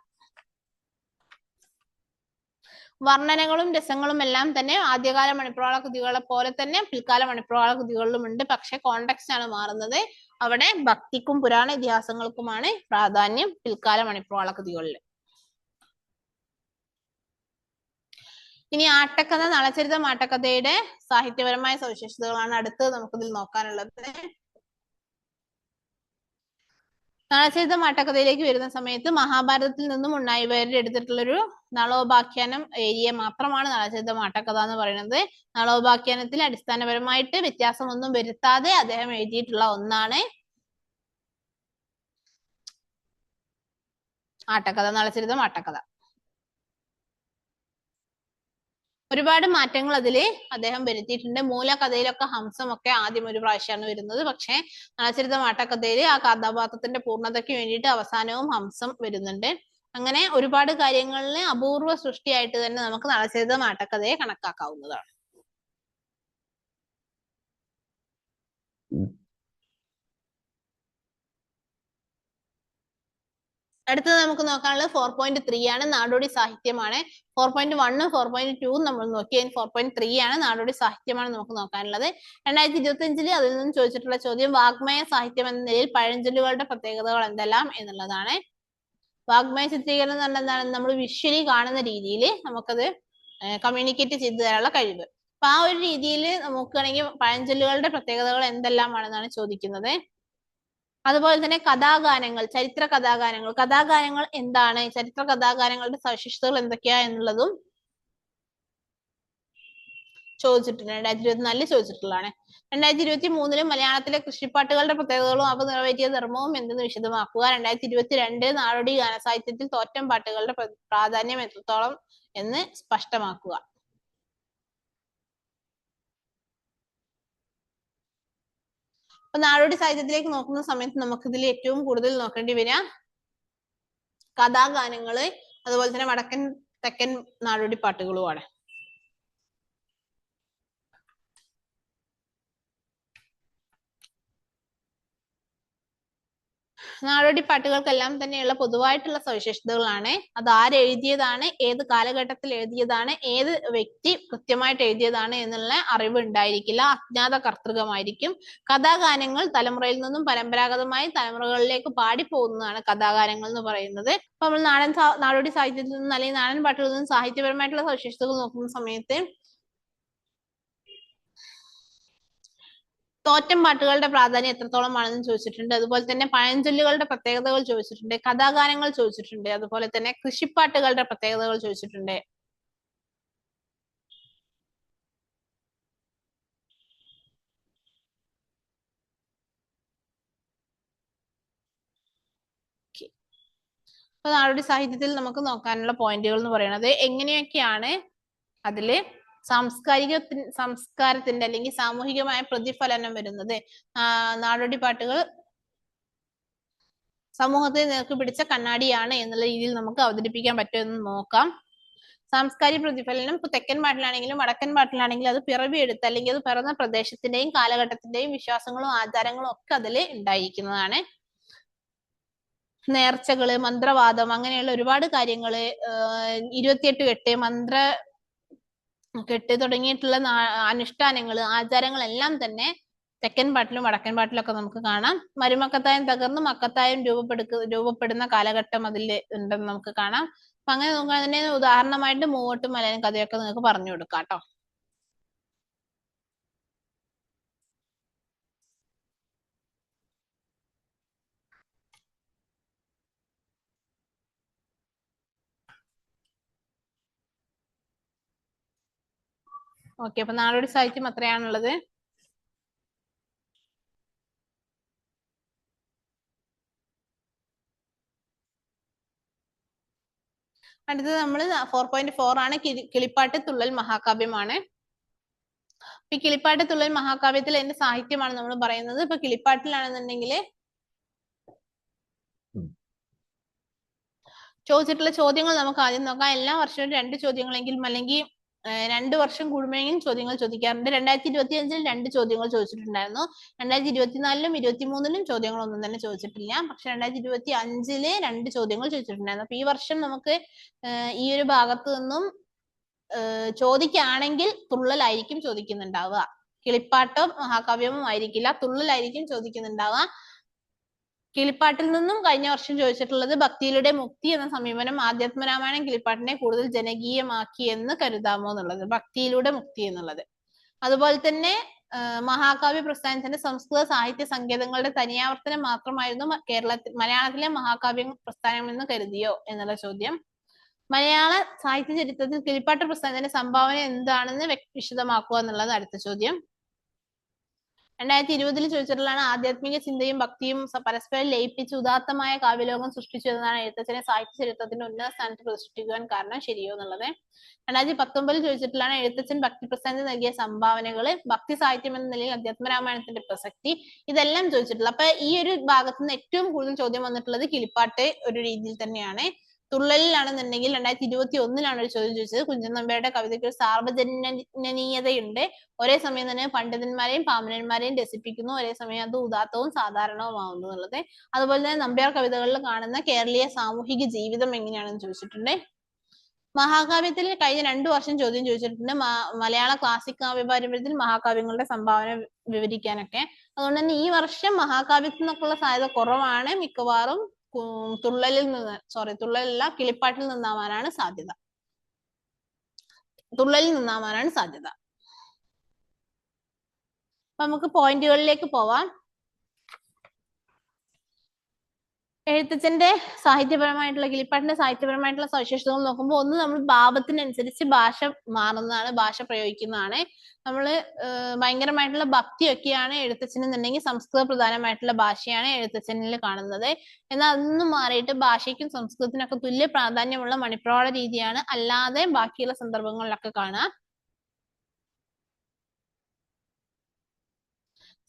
വർണ്ണനകളും രസങ്ങളും എല്ലാം തന്നെ ആദ്യകാല മണിപ്രവാള കൃതികളെ പോലെ തന്നെ പിൽക്കാല മണിപ്രവാള കൃതികളിലും ഉണ്ട്. പക്ഷെ കോണ്ടെക്സ്റ്റ് ആണ് മാറുന്നത്. അവിടെ ഭക്തിക്കും പുരാണ ഇതിഹാസങ്ങൾക്കുമാണ് പ്രാധാന്യം പിൽക്കാല മണിപ്രവാള കൃതികളിൽ. ഇനി ആട്ടക്കഥ, നളചരിതം ആട്ടക്കഥയുടെ സാഹിത്യപരമായ സവിശേഷതകളാണ് അടുത്ത് നമുക്കിതിൽ നോക്കാനുള്ളത്. നളചരിതം ആട്ടക്കഥയിലേക്ക് വരുന്ന സമയത്ത് മഹാഭാരതത്തിൽ നിന്നും ഉണ്ണായി വാര്യർ എടുത്തിട്ടുള്ളൊരു നളോപാഖ്യാനം ഏരിയ മാത്രമാണ് നളചരിതം ആട്ടക്കഥ എന്ന് പറയുന്നത്. നളോപാഖ്യാനത്തിൽ അടിസ്ഥാനപരമായിട്ട് വ്യത്യാസമൊന്നും വരുത്താതെ അദ്ദേഹം എഴുതിയിട്ടുള്ള ഒന്നാണ് ആട്ടക്കഥ, നളചരിതം ആട്ടക്കഥ. ഒരുപാട് മാറ്റങ്ങൾ അതില് അദ്ദേഹം വരുത്തിയിട്ടുണ്ട്. മൂലകഥയിലൊക്കെ ഹംസമൊക്കെ ആദ്യം ഒരു പ്രാവശ്യമാണ് വരുന്നത്. പക്ഷെ നളചരിതം ആട്ടക്കഥയിൽ ആ കഥാപാത്രത്തിന്റെ പൂർണ്ണതയ്ക്ക് വേണ്ടിയിട്ട് അവസാനവും ഹംസം വരുന്നുണ്ട്. അങ്ങനെ ഒരുപാട് കാര്യങ്ങളിൽ അപൂർവ സൃഷ്ടിയായിട്ട് തന്നെ നമുക്ക് നളചരിതം ആട്ടക്കഥയെ കണക്കാക്കാവുന്നതാണ്. അടുത്തത് നമുക്ക് നോക്കാനുള്ളത് 4.3 ആണ്, നാടോടി സാഹിത്യമാണ്. 4.1 4.2 നമ്മൾ നോക്കി. 4.3 ആണ്, നാടോടി സാഹിത്യമാണ് നമുക്ക് നോക്കാനുള്ളത്. 2025 അതിൽ നിന്നും ചോദിച്ചിട്ടുള്ള ചോദ്യം വാഗ്മയ സാഹിത്യം എന്ന നിലയിൽ പഴഞ്ചൊല്ലുകളുടെ പ്രത്യേകതകൾ എന്തെല്ലാം എന്നുള്ളതാണ്. വാഗ്മയ ചിത്രീകരണം എന്ന് പറഞ്ഞാൽ എന്താണ്? നമ്മൾ വിഷ്വലി കാണുന്ന രീതിയിൽ നമുക്കത് കമ്മ്യൂണിക്കേറ്റ് ചെയ്തു തരാനുള്ള കഴിവ്. അപ്പൊ ആ ഒരു രീതിയിൽ നോക്കുകയാണെങ്കിൽ പഴഞ്ചൊല്ലുകളുടെ പ്രത്യേകതകൾ എന്തെല്ലാമാണെന്നാണ് ചോദിക്കുന്നത്. അതുപോലെ തന്നെ കഥാഗാനങ്ങൾ, ചരിത്ര കഥാഗാനങ്ങൾ. കഥാഗാനങ്ങൾ എന്താണ്? ചരിത്ര കഥാഗാനങ്ങളുടെ സവിശേഷതകൾ എന്തൊക്കെയാ എന്നുള്ളതും ചോദിച്ചിട്ടുണ്ട്. 2024 ചോദിച്ചിട്ടുള്ളതാണ്. 2023 മലയാളത്തിലെ കൃഷിപ്പാട്ടുകളുടെ പ്രത്യേകതകളും അവ നിറവേറ്റിയ ധർമ്മവും എന്തെന്ന് വിശദമാക്കുക. 2022 നാടോടി ഗാനസാഹിത്യത്തിൽ തോറ്റം പാട്ടുകളുടെ പ്രാധാന്യം എത്രത്തോളം എന്ന് സ്പഷ്ടമാക്കുക. അപ്പൊ നാടോടി സാഹിത്യത്തിലേക്ക് നോക്കുന്ന സമയത്ത് നമുക്ക് ഇതിൽ ഏറ്റവും കൂടുതൽ നോക്കേണ്ടി വരിക കഥാഗാനങ്ങള്, അതുപോലെ തന്നെ വടക്കൻ തെക്കൻ നാടോടി പാട്ടുകളുമാണ്. നാടോടി പാട്ടുകൾക്കെല്ലാം തന്നെയുള്ള പൊതുവായിട്ടുള്ള സവിശേഷതകളാണ്. അത് ആരെഴുതിയതാണ്, ഏത് കാലഘട്ടത്തിൽ എഴുതിയതാണ്, ഏത് വ്യക്തി കൃത്യമായിട്ട് എഴുതിയതാണ് എന്നുള്ള അറിവ് ഉണ്ടായിരിക്കില്ല. അജ്ഞാത കർത്തൃകമായിരിക്കും. കഥാഗാനങ്ങൾ തലമുറയിൽ നിന്നും പരമ്പരാഗതമായി തലമുറകളിലേക്ക് പാടിപ്പോകുന്നതാണ് കഥാഗാനങ്ങൾ എന്ന് പറയുന്നത്. അപ്പൊ നമ്മൾ നാടോടി സാഹിത്യത്തിൽ നിന്നും അല്ലെങ്കിൽ നാടൻ പാട്ടുകളിൽ നിന്നും സാഹിത്യപരമായിട്ടുള്ള സവിശേഷതകൾ നോക്കുന്ന സമയത്ത് തോറ്റം പാട്ടുകളുടെ പ്രാധാന്യം എത്രത്തോളമാണെന്ന് ചോദിച്ചിട്ടുണ്ട്. അതുപോലെ തന്നെ പഴഞ്ചൊല്ലുകളുടെ പ്രത്യേകതകൾ ചോദിച്ചിട്ടുണ്ട്, കഥാഗാനങ്ങൾ ചോദിച്ചിട്ടുണ്ട്, അതുപോലെ തന്നെ കൃഷിപ്പാട്ടുകളുടെ പ്രത്യേകതകൾ ചോദിച്ചിട്ടുണ്ട്. അപ്പൊ നാടോടി സാഹിത്യത്തിൽ നമുക്ക് നോക്കാനുള്ള പോയിന്റുകൾ എന്ന് പറയുന്നത് എങ്ങനെയൊക്കെയാണ് അതില് സംസ്കാരത്തിന്റെ അല്ലെങ്കിൽ സാമൂഹികമായ പ്രതിഫലനം വരുന്നത്. നാടോടി പാട്ടുകൾ സമൂഹത്തെ നേർക്ക് പിടിച്ച കണ്ണാടിയാണ് എന്നുള്ള രീതിയിൽ നമുക്ക് അവതരിപ്പിക്കാൻ പറ്റുമെന്ന് നോക്കാം. സാംസ്കാരിക പ്രതിഫലനം ഇപ്പൊ തെക്കൻ പാട്ടിലാണെങ്കിലും വടക്കൻ പാട്ടിലാണെങ്കിലും അത് പിറവിയെടുത്ത് അല്ലെങ്കിൽ അത് പിറന്ന പ്രദേശത്തിന്റെയും കാലഘട്ടത്തിന്റെയും വിശ്വാസങ്ങളും ആചാരങ്ങളും ഒക്കെ അതിൽ ഉണ്ടായിരിക്കുന്നതാണ്. നേർച്ചകള്, മന്ത്രവാദം, അങ്ങനെയുള്ള ഒരുപാട് കാര്യങ്ങള്, 28 മന്ത്ര കെട്ട് തുടങ്ങിയിട്ടുള്ള അനുഷ്ഠാനങ്ങള്, ആചാരങ്ങളെല്ലാം തന്നെ തെക്കൻ പാട്ടിലും വടക്കൻ പാട്ടിലൊക്കെ നമുക്ക് കാണാം. മരുമക്കത്തായം തകർന്ന് മക്കത്തായം രൂപപ്പെടുന്ന കാലഘട്ടം അതിൽ ഉണ്ടെന്ന് നമുക്ക് കാണാം. അപ്പൊ അങ്ങനെ നോക്കാൻ തന്നെ ഉദാഹരണമായിട്ട് മൂവട്ടും മലയൻ കഥയൊക്കെ നിങ്ങൾക്ക് പറഞ്ഞു കൊടുക്കാം കേട്ടോ. ഓക്കെ, അപ്പൊ നാടോടി സാഹിത്യം അത്രയാണുള്ളത്. അടുത്തത് നമ്മൾ 4.4 ആണ്, കിളിപ്പാട്ട് തുള്ളൽ മഹാകാവ്യമാണ്. ഈ കിളിപ്പാട്ട് തുള്ളൽ മഹാകാവ്യത്തിൽ എന്റെ സാഹിത്യമാണ് നമ്മൾ പറയുന്നത്. ഇപ്പൊ കിളിപ്പാട്ടിലാണെന്നുണ്ടെങ്കിൽ ചോദിച്ചിട്ടുള്ള ചോദ്യങ്ങൾ നമുക്ക് ആദ്യം നോക്കാം. എല്ലാ വർഷവും 2 ചോദ്യങ്ങളെങ്കിലും അല്ലെങ്കിൽ 2 വർഷം കൂടുമ്പോഴെങ്കിലും ചോദ്യങ്ങൾ ചോദിക്കാറുണ്ട്. 2025 2 ചോദ്യങ്ങൾ ചോദിച്ചിട്ടുണ്ടായിരുന്നു. 2024 23 ചോദ്യങ്ങളൊന്നും തന്നെ ചോദിച്ചിട്ടില്ല. പക്ഷെ 2025 2 ചോദ്യങ്ങൾ ചോദിച്ചിട്ടുണ്ടായിരുന്നു. അപ്പൊ ഈ വർഷം നമുക്ക് ഈ ഒരു ഭാഗത്ത് നിന്നും ചോദിക്കുകയാണെങ്കിൽ തുള്ളലായിരിക്കും ചോദിക്കുന്നുണ്ടാവുക. കിളിപ്പാട്ടോ മഹാകാവ്യമോ ആയിരിക്കില്ല, തുള്ളലായിരിക്കും ചോദിക്കുന്നുണ്ടാവുക. കിളിപ്പാട്ടിൽ നിന്നും കഴിഞ്ഞ വർഷം ചോദിച്ചിട്ടുള്ളത് ഭക്തിയിലൂടെ മുക്തി എന്ന സമീപനം ആധ്യാത്മരാമായണം കിളിപ്പാട്ടിനെ കൂടുതൽ ജനകീയമാക്കി എന്ന് കരുതാമോ എന്നുള്ളത്, ഭക്തിയിലൂടെ മുക്തി എന്നുള്ളത്. അതുപോലെ തന്നെ മഹാകാവ്യ പ്രസ്ഥാനത്തിന്റെ സംസ്കൃത സാഹിത്യ സങ്കേതങ്ങളുടെ തനിയാവർത്തനം മാത്രമായിരുന്നു മലയാളത്തിലെ മഹാകാവ്യ പ്രസ്ഥാനം എന്ന് കരുതിയോ എന്നുള്ള ചോദ്യം. മലയാള സാഹിത്യ ചരിത്രത്തിൽ കിളിപ്പാട്ട് പ്രസ്ഥാനത്തിന്റെ സംഭാവന എന്താണെന്ന് വിശദമാക്കുക എന്നുള്ളത് അടുത്ത ചോദ്യം. 2020 ചോദിച്ചിട്ടുള്ളതാണ് ആധ്യാത്മിക ചിന്തയും ഭക്തിയും പരസ്പരം ലയിപ്പിച്ച് ഉദാത്തമായ കാവ്യലോകം സൃഷ്ടിച്ചു എന്നതാണ് എഴുത്തച്ഛനെ സാഹിത്യ ചരിത്രത്തിന്റെ ഉന്നത സ്ഥാനത്ത് പ്രതിഷ്ഠിക്കുവാൻ കാരണം, ശരിയോ എന്നുള്ളത്. 2019 ചോദിച്ചിട്ടുള്ളതാണ് എഴുത്തച്ഛൻ ഭക്തി പ്രസ്ഥാനത്തിന് നൽകിയ സംഭാവനകള്, ഭക്തി സാഹിത്യം എന്ന നിലയിൽ അധ്യാത്മരാമായണത്തിന്റെ പ്രസക്തി, ഇതെല്ലാം ചോദിച്ചിട്ടുള്ളത്. അപ്പൊ ഈ ഒരു ഭാഗത്ത് നിന്ന് ഏറ്റവും കൂടുതൽ ചോദ്യം വന്നിട്ടുള്ളത് കിളിപ്പാട്ട് ഒരു രീതിയിൽ തന്നെയാണ്. തുള്ളലിലാണെന്നുണ്ടെങ്കിൽ 2021 ഒരു ചോദ്യം ചോദിച്ചത്. കുഞ്ചൻ നമ്പ്യാരുടെ കവിതയ്ക്ക് ഒരു സാർവജനീയതയുണ്ട്, ഒരേ സമയം തന്നെ പണ്ഡിതന്മാരെയും പാമരന്മാരെയും രസിപ്പിക്കുന്നു, ഒരേ സമയം അത് ഉദാത്തവും സാധാരണവുമാവുന്നു എന്നുള്ളത്. അതുപോലെ തന്നെ നമ്പ്യാർ കവിതകളിൽ കാണുന്ന കേരളീയ സാമൂഹിക ജീവിതം എങ്ങനെയാണെന്ന് ചോദിച്ചിട്ടുണ്ട്. മഹാകാവ്യത്തിൽ കഴിഞ്ഞ 2 വർഷം ചോദ്യം ചോദിച്ചിട്ടുണ്ട്. മലയാള ക്ലാസിക് കാവ്യ പാരമ്പര്യത്തിൽ മഹാകാവ്യങ്ങളുടെ സംഭാവന വിവരിക്കാനൊക്കെ. അതുകൊണ്ട് തന്നെ ഈ വർഷം മഹാകാവ്യത്തിൽ നിന്നൊക്കെയുള്ള സാധ്യത കുറവാണ്. മിക്കവാറും തുള്ളലല്ല, കിളിപ്പാട്ടിൽ നിന്നാവാനാണ് സാധ്യത. തുള്ളലിൽ നിന്നാവാനാണ് സാധ്യത. അപ്പൊ നമുക്ക് പോയിന്റുകളിലേക്ക് പോവാം. എഴുത്തച്ഛന്റെ സാഹിത്യപരമായിട്ടുള്ള കിളിപ്പാട്ടിന്റെ സാഹിത്യപരമായിട്ടുള്ള സവിശേഷതകൾ നോക്കുമ്പോൾ, ഒന്ന്, നമ്മൾ ഭാവത്തിനനുസരിച്ച് ഭാഷ മാറുന്നതാണ്, ഭാഷ പ്രയോഗിക്കുന്നതാണ്. നമ്മള് ഭയങ്കരമായിട്ടുള്ള ഭക്തിയൊക്കെയാണ് എഴുത്തച്ഛനെന്നുണ്ടെങ്കിൽ സംസ്കൃത പ്രധാനമായിട്ടുള്ള ഭാഷയാണ് എഴുത്തച്ഛനിൽ കാണുന്നത്. എന്നാൽ അതൊന്നും മാറിയിട്ട് ഭാഷയ്ക്കും സംസ്കൃതത്തിനൊക്കെ തുല്യ പ്രാധാന്യമുള്ള മണിപ്രവാള രീതിയാണ് അല്ലാതെ ബാക്കിയുള്ള സന്ദർഭങ്ങളിലൊക്കെ കാണുക.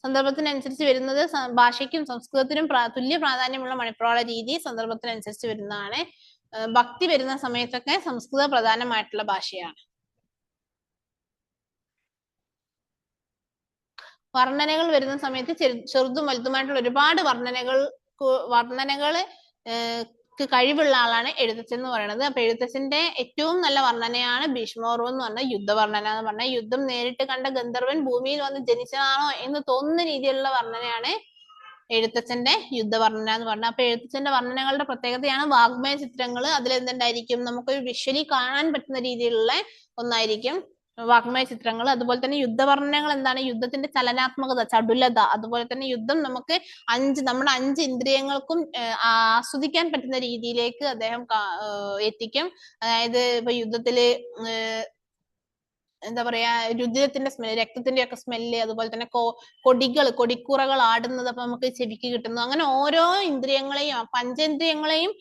സന്ദർഭത്തിനനുസരിച്ച് വരുന്നത് ഭാഷയ്ക്കും സംസ്കൃതത്തിനും തുല്യ പ്രാധാന്യമുള്ള മണിപ്രവാള രീതി സന്ദർഭത്തിനനുസരിച്ച് വരുന്നതാണ്. ഭക്തി വരുന്ന സമയത്തൊക്കെ സംസ്കൃത പ്രധാനമായിട്ടുള്ള ഭാഷയാണ്. വർണ്ണനകൾ വരുന്ന സമയത്ത് ചെറുതും വലുതുമായിട്ടുള്ള ഒരുപാട് വർണ്ണനകള് കഴിവുള്ള ആളാണ് എഴുത്തച്ഛൻ എന്ന് പറയുന്നത്. അപ്പൊ എഴുത്തച്ഛന്റെ ഏറ്റവും നല്ല വർണ്ണനയാണ് ഭീഷ്മപർവ്വം എന്ന് പറഞ്ഞ യുദ്ധവർണ്ണന എന്ന് പറഞ്ഞാൽ, യുദ്ധം നേരിട്ട് കണ്ട ഗന്ധർവൻ ഭൂമിയിൽ വന്ന് ജനിച്ചതാണോ എന്ന് തോന്നുന്ന രീതിയിലുള്ള വർണ്ണനയാണ് എഴുത്തച്ഛന്റെ യുദ്ധവർണ്ണന എന്ന് പറഞ്ഞാൽ. അപ്പൊ എഴുത്തച്ഛന്റെ വർണ്ണനകളുടെ പ്രത്യേകതയാണ് വാഗ്മയ ചിത്രങ്ങൾ. അതിലെന്തുണ്ടായിരിക്കും, നമുക്കൊരു വിഷ്വലി കാണാൻ പറ്റുന്ന രീതിയിലുള്ള ഒന്നായിരിക്കും വാഗ്മയ ചിത്രങ്ങൾ. അതുപോലെ തന്നെ യുദ്ധവർണ്ണനകൾ എന്താണ്, യുദ്ധത്തിന്റെ ചലനാത്മകത, ചടുലത, അതുപോലെ തന്നെ യുദ്ധം നമുക്ക് നമ്മുടെ 5 ഇന്ദ്രിയങ്ങൾക്കും ആസ്വദിക്കാൻ പറ്റുന്ന രീതിയിലേക്ക് അദ്ദേഹം എത്തിക്കും. അതായത് ഇപ്പൊ യുദ്ധത്തില് എന്താ പറയാ, രുദ്രത്തിന്റെ സ്മെല്ല്, രക്തത്തിന്റെ ഒക്കെ സ്മെല്ല്, അതുപോലെ തന്നെ കൊടിക്കുറകൾ ആടുന്നത് അപ്പൊ നമുക്ക് ചെവിക്ക് കിട്ടുന്നു. അങ്ങനെ ഓരോ ഇന്ദ്രിയങ്ങളെയും പഞ്ചേന്ദ്രിയങ്ങളെയും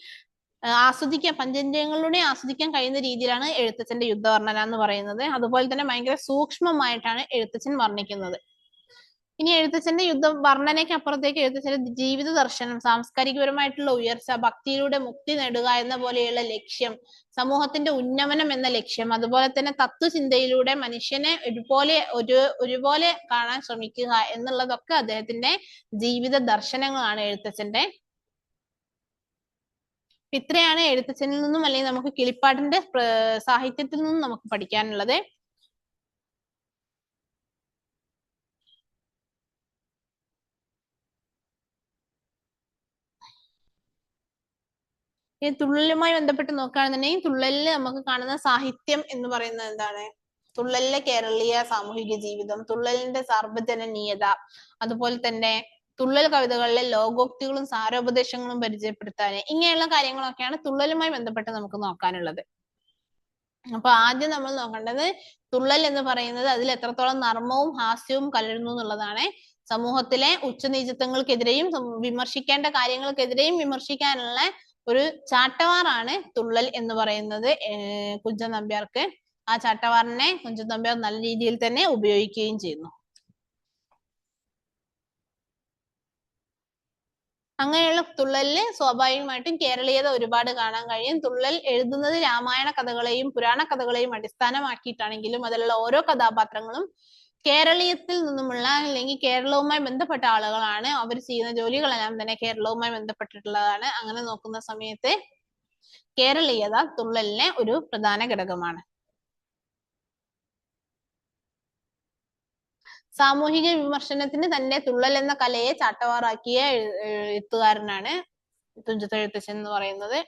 പഞ്ചേന്ദ്രിയങ്ങളിലൂടെ ആസ്വദിക്കാൻ കഴിയുന്ന രീതിയിലാണ് എഴുത്തച്ഛന്റെ യുദ്ധവർണ്ണന എന്ന് പറയുന്നത്. അതുപോലെ തന്നെ ഭയങ്കര സൂക്ഷ്മമായിട്ടാണ് എഴുത്തച്ഛൻ വർണ്ണിക്കുന്നത്. ഇനി എഴുത്തച്ഛന്റെ വർണ്ണനയ്ക്ക് അപ്പുറത്തേക്ക് എഴുത്തച്ഛന്റെ ജീവിത ദർശനം, സാംസ്കാരികപരമായിട്ടുള്ള ഉയർച്ച, ഭക്തിയിലൂടെ മുക്തി നേടുക എന്ന പോലെയുള്ള ലക്ഷ്യം, സമൂഹത്തിന്റെ ഉന്നമനം എന്ന ലക്ഷ്യം, അതുപോലെ തന്നെ തത്വചിന്തയിലൂടെ മനുഷ്യനെ ഒരുപോലെ കാണാൻ ശ്രമിക്കുക എന്നുള്ളതൊക്കെ അദ്ദേഹത്തിന്റെ ജീവിത ദർശനങ്ങളാണ് എഴുത്തച്ഛന്റെ. ഇത്രയാണ് എഴുത്തച്ഛനിൽ നിന്നും അല്ലെങ്കിൽ നമുക്ക് കിളിപ്പാട്ടിന്റെ സാഹിത്യത്തിൽ നിന്നും നമുക്ക് പഠിക്കാനുള്ളത്. ഈ തുള്ളലുമായി ബന്ധപ്പെട്ട് നോക്കുകയാണെന്നുണ്ടെങ്കിൽ, തുള്ളലിൽ നമുക്ക് കാണുന്ന സാഹിത്യം എന്ന് പറയുന്നത് എന്താണ്, തുള്ളലിലെ കേരളീയ സാമൂഹിക ജീവിതം, തുള്ളലിന്റെ സാർവജനീയത, അതുപോലെ തന്നെ തുള്ളൽ കവിതകളിലെ ലോകോക്തികളും സാരോപദേശങ്ങളും പരിചയപ്പെടുത്താൻ, ഇങ്ങനെയുള്ള കാര്യങ്ങളൊക്കെയാണ് തുള്ളലുമായി ബന്ധപ്പെട്ട് നമുക്ക് നോക്കാനുള്ളത്. അപ്പൊ ആദ്യം നമ്മൾ നോക്കേണ്ടത് തുള്ളൽ എന്ന് പറയുന്നത് അതിൽ എത്രത്തോളം നർമ്മവും ഹാസ്യവും കലരുന്നു എന്നുള്ളതാണ്. സമൂഹത്തിലെ ഉച്ചനീചത്വങ്ങൾക്കെതിരെയും വിമർശിക്കേണ്ട കാര്യങ്ങൾക്കെതിരെയും വിമർശിക്കാനുള്ള ഒരു ചാട്ടവാറാണ് തുള്ളൽ എന്ന് പറയുന്നത് കുഞ്ചൻ നമ്പ്യാർക്ക്. ആ ചാട്ടവാറിനെ കുഞ്ചൻ നമ്പ്യാർ നല്ല രീതിയിൽ തന്നെ ഉപയോഗിക്കുകയും ചെയ്യുന്നു. അങ്ങനെയുള്ള തുള്ളലില് സ്വാഭാവികമായിട്ടും കേരളീയത ഒരുപാട് കാണാൻ കഴിയും. തുള്ളൽ എഴുതുന്നത് രാമായണ കഥകളെയും പുരാണ കഥകളെയും അടിസ്ഥാനമാക്കിയിട്ടാണെങ്കിലും അതിലുള്ള ഓരോ കഥാപാത്രങ്ങളും കേരളീയത്തിൽ നിന്നുമുള്ള അല്ലെങ്കിൽ കേരളവുമായി ബന്ധപ്പെട്ട ആളുകളാണ്. അവർ ചെയ്യുന്ന ജോലികളെല്ലാം തന്നെ കേരളവുമായി ബന്ധപ്പെട്ടിട്ടുള്ളതാണ്. അങ്ങനെ നോക്കുന്ന സമയത്ത് കേരളീയത തുള്ളലിലെ ഒരു പ്രധാന ഘടകമാണ്. സാമൂഹിക വിമർശനത്തിന് തന്നെ തുള്ളൽ എന്ന കലയെ ചാട്ടവാറാക്കിയ എഴുത്തുകാരനാണ് തുഞ്ചത്ത് എഴുത്തച്ഛൻ എന്ന് പറയുന്നത്.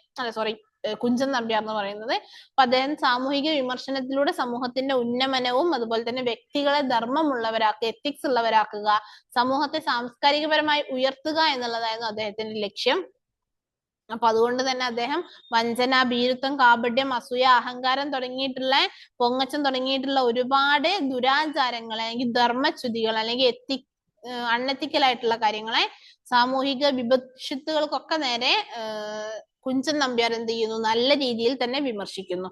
കുഞ്ചൻ നമ്പ്യാർ എന്ന് പറയുന്നത്. അപ്പൊ അദ്ദേഹം സാമൂഹിക വിമർശനത്തിലൂടെ സമൂഹത്തിന്റെ ഉന്നമനവും അതുപോലെ തന്നെ വ്യക്തികളെ ധർമ്മമുള്ളവരാക്കുക, എത്തിക്സ് ഉള്ളവരാക്കുക, സമൂഹത്തെ സാംസ്കാരികപരമായി ഉയർത്തുക എന്നുള്ളതായിരുന്നു അദ്ദേഹത്തിന്റെ ലക്ഷ്യം. അപ്പൊ അതുകൊണ്ട് തന്നെ അദ്ദേഹം വഞ്ചന, ഭീരുത്വം, കാപട്യം, അസൂയ, അഹങ്കാരം തുടങ്ങിയിട്ടുള്ള പൊങ്ങച്ചം തുടങ്ങിയിട്ടുള്ള ഒരുപാട് ദുരാചാരങ്ങൾ അല്ലെങ്കിൽ ധർമ്മച്യുതികൾ അല്ലെങ്കിൽ അൺഎത്തിക്കലായിട്ടുള്ള കാര്യങ്ങളെ, സാമൂഹിക വിപത്തുകൾക്കൊക്കെ നേരെ കുഞ്ചൻ നമ്പ്യാർ എന്ത് ചെയ്യുന്നു, നല്ല രീതിയിൽ തന്നെ വിമർശിക്കുന്നു.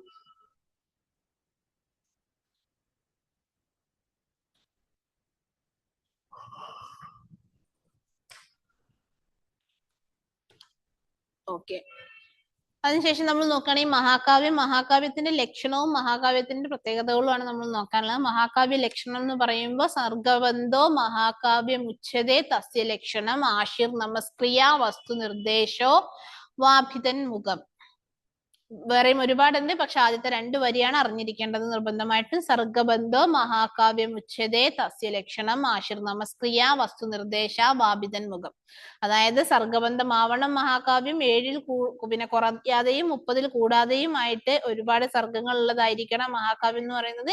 ഓക്കെ, അതിനുശേഷം നമ്മൾ നോക്കുകയാണെങ്കിൽ മഹാകാവ്യത്തിന്റെ ലക്ഷണവും മഹാകാവ്യത്തിന്റെ പ്രത്യേകതകളുമാണ് നമ്മൾ നോക്കാനുള്ളത്. മഹാകാവ്യ ലക്ഷണം എന്ന് പറയുമ്പോൾ സർഗബന്ധോ മഹാകാവ്യം ഉച്യതേ തസ്യ ലക്ഷണം ആശിർ നമസ്ക്രിയ വസ്തു നിർദ്ദേശോ വാഭിതൻ മുഖം. വേറെയും ഒരുപാടുണ്ട്, പക്ഷെ ആദ്യത്തെ 2 വരിയാണ് അറിഞ്ഞിരിക്കേണ്ടത് നിർബന്ധമായിട്ട്. സർഗബന്ധോ മഹാകാവ്യം ഉച്യതേ തസ്യ ലക്ഷണം ആശിർ നമസ്ക്രിയ വസ്തു നിർദ്ദേശ വാഭിതൻ മുഖം. അതായത് സർഗബന്ധമാവണം മഹാകാവ്യം, 7-ൽ പിന്നെ കുറയാതെയും 30-ൽ കൂടാതെയും ആയിട്ട് ഒരുപാട് സർഗങ്ങൾ ഉള്ളതായിരിക്കണം മഹാകാവ്യം എന്ന് പറയുന്നത്.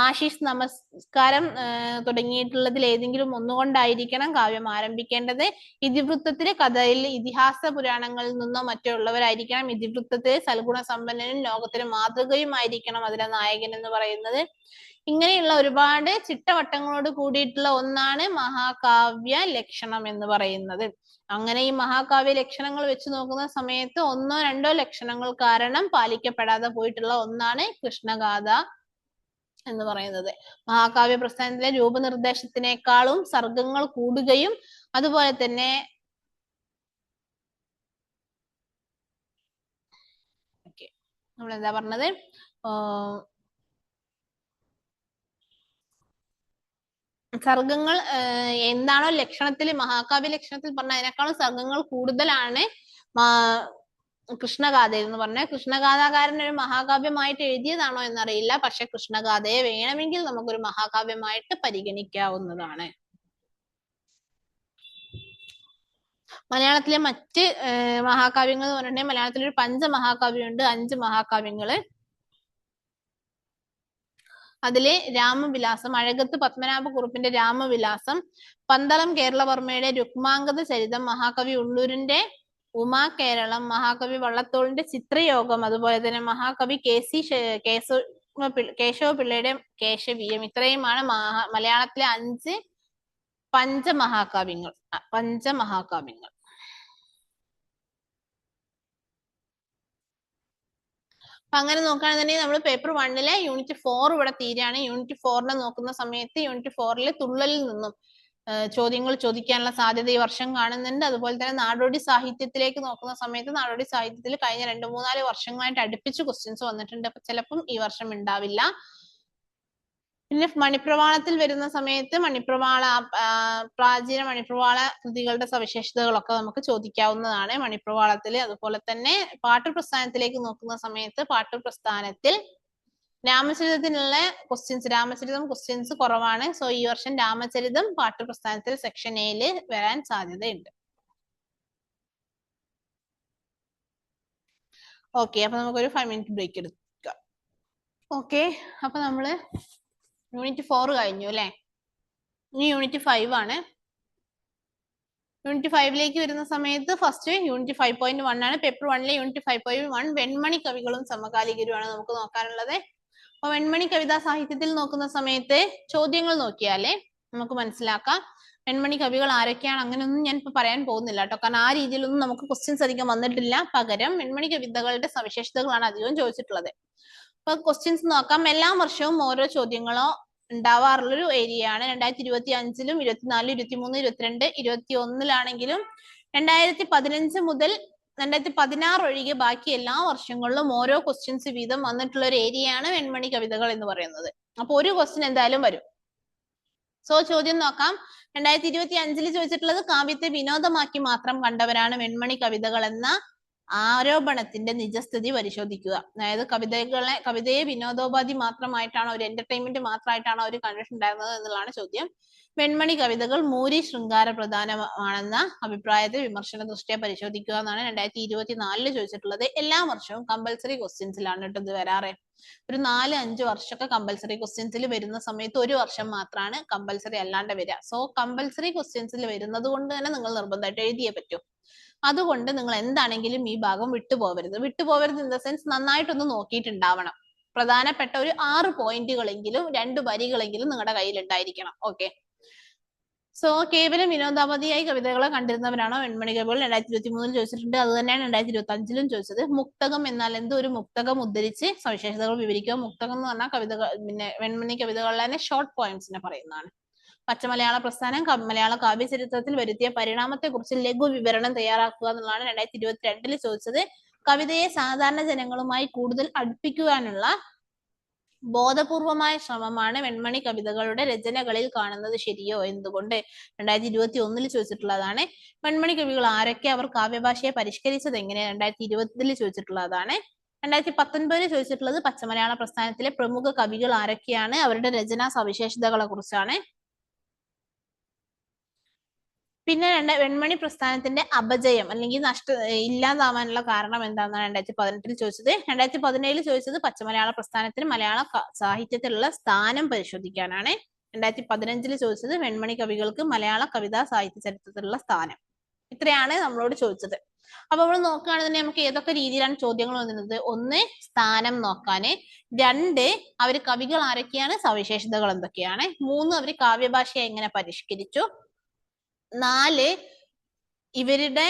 ആശിഷ് നമസ്കാരം തുടങ്ങിയിട്ടുള്ളതിൽ ഏതെങ്കിലും ഒന്നുകൊണ്ടായിരിക്കണം കാവ്യം ആരംഭിക്കേണ്ടത്. ഇതിവൃത്തത്തില് കഥയിൽ ഇതിഹാസ പുരാണങ്ങളിൽ നിന്നോ മറ്റോ ഉള്ളവരായിരിക്കണം. ഇതിവൃത്തത്തിൽ സൽഗുണ സമ്പന്നനും ലോകത്തിന് മാതൃകയുമായിരിക്കണം അതിലെ നായകൻ എന്ന് പറയുന്നത്. ഇങ്ങനെയുള്ള ഒരുപാട് ചിട്ടവട്ടങ്ങളോട് കൂടിയിട്ടുള്ള ഒന്നാണ് മഹാകാവ്യ ലക്ഷണം എന്ന് പറയുന്നത്. അങ്ങനെ ഈ മഹാകാവ്യ ലക്ഷണങ്ങൾ വെച്ച് നോക്കുന്ന സമയത്ത് 1-ഓ 2-ഓ ലക്ഷണങ്ങൾ കാരണം പാലിക്കപ്പെടാതെ പോയിട്ടുള്ള ഒന്നാണ് കൃഷ്ണഗാഥ എന്ന് പറയുന്നത്. മഹാകാവ്യ പ്രസ്ഥാനത്തിലെ രൂപനിർദ്ദേശത്തിനേക്കാളും സർഗങ്ങൾ കൂടുകയും അതുപോലെ തന്നെ നമ്മൾ എന്താ പറഞ്ഞത്, സർഗങ്ങൾ എന്താണോ ലക്ഷണത്തിൽ മഹാകാവ്യ ലക്ഷണത്തിൽ പറഞ്ഞ അതിനേക്കാളും സർഗങ്ങൾ കൂടുതലാണ് കൃഷ്ണഗാഥ എന്ന് പറഞ്ഞാൽ. കൃഷ്ണഗാഥാകാരൻ ഒരു മഹാകാവ്യമായിട്ട് എഴുതിയതാണോ എന്നറിയില്ല, പക്ഷെ കൃഷ്ണഗാഥയെ വേണമെങ്കിൽ നമുക്കൊരു മഹാകാവ്യമായിട്ട് പരിഗണിക്കാവുന്നതാണ്. മലയാളത്തിലെ മറ്റ് മഹാകാവ്യങ്ങൾ എന്ന് പറഞ്ഞിട്ടുണ്ടെങ്കിൽ മലയാളത്തിൽ ഒരു 5 മഹാകാവ്യമുണ്ട്, 5 മഹാകാവ്യങ്ങള്. അതില് രാമവിലാസം, അഴകത്ത് പത്മനാഭക്കുറുപ്പിന്റെ രാമവിലാസം, പന്തളം കേരളവർമ്മയുടെ രുക്മാംഗത ചരിതം, മഹാകവി ഉള്ളൂരിന്റെ ഉമാ കേരളം, മഹാകവി വള്ളത്തോളിന്റെ ചിത്രയോഗം, അതുപോലെ തന്നെ മഹാകവി കേശവപിള്ളയുടെ കേശവീയം. ഇത്രയുമാണ് മലയാളത്തിലെ 5 പഞ്ചമഹാകാവ്യങ്ങൾ. അപ്പൊ അങ്ങനെ നോക്കുകയാണെന്നുണ്ടെങ്കിൽ നമ്മൾ പേപ്പർ 1-ലെ യൂണിറ്റ് 4 ഇവിടെ തീരാണ്. യൂണിറ്റ് 4-നെ നോക്കുന്ന സമയത്ത് യൂണിറ്റ് 4-ലെ തുള്ളലിൽ നിന്നും ചോദ്യങ്ങൾ ചോദിക്കാനുള്ള സാധ്യത ഈ വർഷം കാണുന്നുണ്ട്. അതുപോലെ തന്നെ നാടോടി സാഹിത്യത്തിലേക്ക് നോക്കുന്ന സമയത്ത് നാടോടി സാഹിത്യത്തിൽ കഴിഞ്ഞ 2-3-4 വർഷങ്ങളായിട്ട് അടുപ്പിച്ച് ക്വസ്റ്റ്യൻസ് വന്നിട്ടുണ്ട്. അപ്പൊ ചിലപ്പം ഈ വർഷം ഉണ്ടാവില്ല. പിന്നെ മണിപ്രവാളത്തിൽ വരുന്ന സമയത്ത് പ്രാചീന മണിപ്രവാള കൃതികളുടെ സവിശേഷതകളൊക്കെ നമുക്ക് ചോദിക്കാവുന്നതാണ് മണിപ്രവാളത്തിൽ. അതുപോലെ തന്നെ പാട്ടുപ്രസ്ഥാനത്തിലേക്ക് നോക്കുന്ന സമയത്ത് പാട്ടുപ്രസ്ഥാനത്തിൽ രാമചരിതത്തിനുള്ള രാമചരിതം ക്വസ്റ്റ്യൻസ് കുറവാണ്. സോ ഈ വർഷം രാമചരിതം പാട്ടുപ്രസ്ഥാനത്തിൽ സെക്ഷൻ എയിൽ വരാൻ സാധ്യതയുണ്ട്. ഓക്കെ, അപ്പൊ നമുക്കൊരു 5 മിനിറ്റ് ബ്രേക്ക് എടുക്കാം. ഓക്കെ, അപ്പൊ നമ്മള് യൂണിറ്റ് 4 കഴിഞ്ഞു അല്ലെ. ഇനി യൂണിറ്റ് 5 ആണ്. യൂണിറ്റ് 5-ലേക്ക് വരുന്ന സമയത്ത് ഫസ്റ്റ് യൂണിറ്റ് 5.1 ആണ്. പേപ്പർ 1-ലെ യൂണിറ്റ് 5.1 വെൺമണി കവികളും സമകാലികരുമാണ് നമുക്ക് നോക്കാനുള്ളത്. അപ്പൊ വെൺമണി കവിതാ സാഹിത്യത്തിൽ നോക്കുന്ന സമയത്ത് ചോദ്യങ്ങൾ നോക്കിയാലേ നമുക്ക് മനസ്സിലാക്കാം വെൺമണി കവികൾ ആരൊക്കെയാണ്. അങ്ങനെയൊന്നും ഞാൻ ഇപ്പൊ പറയാൻ പോകുന്നില്ല കേട്ടോ, കാരണം ആ രീതിയിലൊന്നും നമുക്ക് ക്വസ്റ്റ്യൻസ് അധികം വന്നിട്ടില്ല. പകരം വെൺമണി കവിതകളുടെ സവിശേഷതകളാണ് അധികവും ചോദിച്ചിട്ടുള്ളത്. അപ്പൊ ക്വസ്റ്റ്യൻസ് നോക്കാം. എല്ലാ വർഷവും ഓരോ ചോദ്യങ്ങളോ ഉണ്ടാവാറുള്ളൊരു ഏരിയ ആണ്. 2025-ലും 24, 23, 22, 21-ലാണെങ്കിലും 2015 മുതൽ 2016 ഒഴികെ ബാക്കി എല്ലാ വർഷങ്ങളിലും ഓരോ ക്വസ്റ്റ്യൻസ് വീതം വന്നിട്ടുള്ള ഒരു ഏരിയ ആണ് വെൺമണി കവിതകൾ എന്ന് പറയുന്നത്. അപ്പൊ ഒരു ക്വസ്റ്റ്യൻ എന്തായാലും വരും. സോ ചോദ്യം നോക്കാം. 2025-ൽ ചോദിച്ചിട്ടുള്ളത് കാവ്യത്തെ വിനോദമാക്കി മാത്രം കണ്ടവരാണ് വെൺമണി കവിതകൾ എന്ന ആരോപണത്തിന്റെ നിജസ്ഥിതി പരിശോധിക്കുക. അതായത് കവിതയെ വിനോദോപാധി മാത്രമായിട്ടാണോ, ഒരു എന്റർടൈൻമെന്റ് മാത്രമായിട്ടാണോ ഒരു കണ്ടിട്ടുണ്ടായിരുന്നത് എന്നുള്ളതാണ് ചോദ്യം. വെൺമണി കവിതകൾ മൂരി ശൃംഗാര പ്രധാനമാണെന്ന അഭിപ്രായത്തെ വിമർശന ദൃഷ്ടിയെ പരിശോധിക്കുക എന്നാണ് 2024 ചോദിച്ചിട്ടുള്ളത്. എല്ലാ വർഷവും കമ്പൽസറി ക്വസ്റ്റ്യൻസിലാണ് കേട്ടോ ഇത് വരാറ്. ഒരു 4-5 വർഷമൊക്കെ കമ്പൽസറി ക്വസ്റ്റ്യൻസിൽ വരുന്ന സമയത്ത് ഒരു വർഷം മാത്രമാണ് കമ്പൽസറി അല്ലാണ്ട് വരിക. സോ കമ്പൽസറി ക്വസ്റ്റ്യൻസിൽ വരുന്നത് കൊണ്ട് തന്നെ നിങ്ങൾ നിർബന്ധമായിട്ട് എഴുതിയേ പറ്റൂ. അതുകൊണ്ട് നിങ്ങൾ എന്താണെങ്കിലും ഈ ഭാഗം വിട്ടുപോകരുത്. ഇൻ ദ സെൻസ് നന്നായിട്ടൊന്ന് നോക്കിയിട്ടുണ്ടാവണം. പ്രധാനപ്പെട്ട ഒരു 6 പോയിന്റുകളെങ്കിലും 2 വരികളെങ്കിലും നിങ്ങളുടെ കയ്യിൽ ഉണ്ടായിരിക്കണം. ഓക്കെ. സോ കേവലം വിനോദാവധിയായി കവിതകളെ കണ്ടിരുന്നവരാണോ വെൺമണി കവികൾ? 2023 ചോദിച്ചിട്ടുണ്ട്. അത് തന്നെയാണ് 2025 ചോദിച്ചത്. മുക്തകം എന്നാൽ എന്ത്? ഒരു മുക്തകം ഉദ്ധരിച്ച് സവിശേഷതകൾ വിവരിക്കുക. മുക്തകം എന്ന് പറഞ്ഞാൽ കവിതകൾ, പിന്നെ വെൺമണി കവിതകളിലെ തന്നെ ഷോർട്ട് പോയിന്റ്സിനെ പറയുന്നതാണ്. പച്ചമലയാള പ്രസ്ഥാനം മലയാള കാവ്യ ചരിത്രത്തിൽ വരുത്തിയ പരിണാമത്തെ കുറിച്ച് ലഘു വിവരണം തയ്യാറാക്കുക എന്നുള്ളതാണ് 2022 ചോദിച്ചത്. കവിതയെ സാധാരണ ജനങ്ങളുമായി കൂടുതൽ അടുപ്പിക്കുവാനുള്ള ബോധപൂർവമായ ശ്രമമാണ് വെൺമണി കവിതകളുടെ രചനകളിൽ കാണുന്നത്, ശരിയോ? എന്തുകൊണ്ട്? 2021 ചോദിച്ചിട്ടുള്ളതാണ്. വെൺമണി കവികൾ ആരൊക്കെ? അവർ കാവ്യഭാഷയെ പരിഷ്കരിച്ചത് എങ്ങനെ? 2020 ചോദിച്ചിട്ടുള്ളതാണ്. 2019 ചോദിച്ചിട്ടുള്ളത് പച്ചമലയാള പ്രസ്ഥാനത്തിലെ പ്രമുഖ കവികൾ ആരൊക്കെയാണ്, അവരുടെ രചനാ സവിശേഷതകളെ കുറിച്ചാണ്. പിന്നെ വെൺമണി പ്രസ്ഥാനത്തിന്റെ അപജയം അല്ലെങ്കിൽ ഇല്ലാതാവാനുള്ള കാരണം എന്താണെന്നാണ് 2018 ചോദിച്ചത്. 2017 ചോദിച്ചത് പച്ചമലയാള പ്രസ്ഥാനത്തിന് മലയാള സാഹിത്യത്തിലുള്ള സ്ഥാനം പരിശോധിക്കാനാണ്. 2015 ചോദിച്ചത് വെൺമണി കവികൾക്ക് മലയാള കവിതാ സാഹിത്യ ചരിത്രത്തിലുള്ള സ്ഥാനം. ഇത്രയാണ് നമ്മളോട് ചോദിച്ചത്. അപ്പൊ നമ്മൾ നോക്കുകയാണെന്നുണ്ടെങ്കിൽ നമുക്ക് ഏതൊക്കെ രീതിയിലാണ് ചോദ്യങ്ങൾ വന്നിരുന്നത്? 1 സ്ഥാനം നോക്കാന്, 2 അവര് കവികൾ ആരൊക്കെയാണ്, സവിശേഷതകൾ എന്തൊക്കെയാണ്, 3 അവര് കാവ്യഭാഷയെ എങ്ങനെ പരിഷ്കരിച്ചു, 4 ഇവരുടെ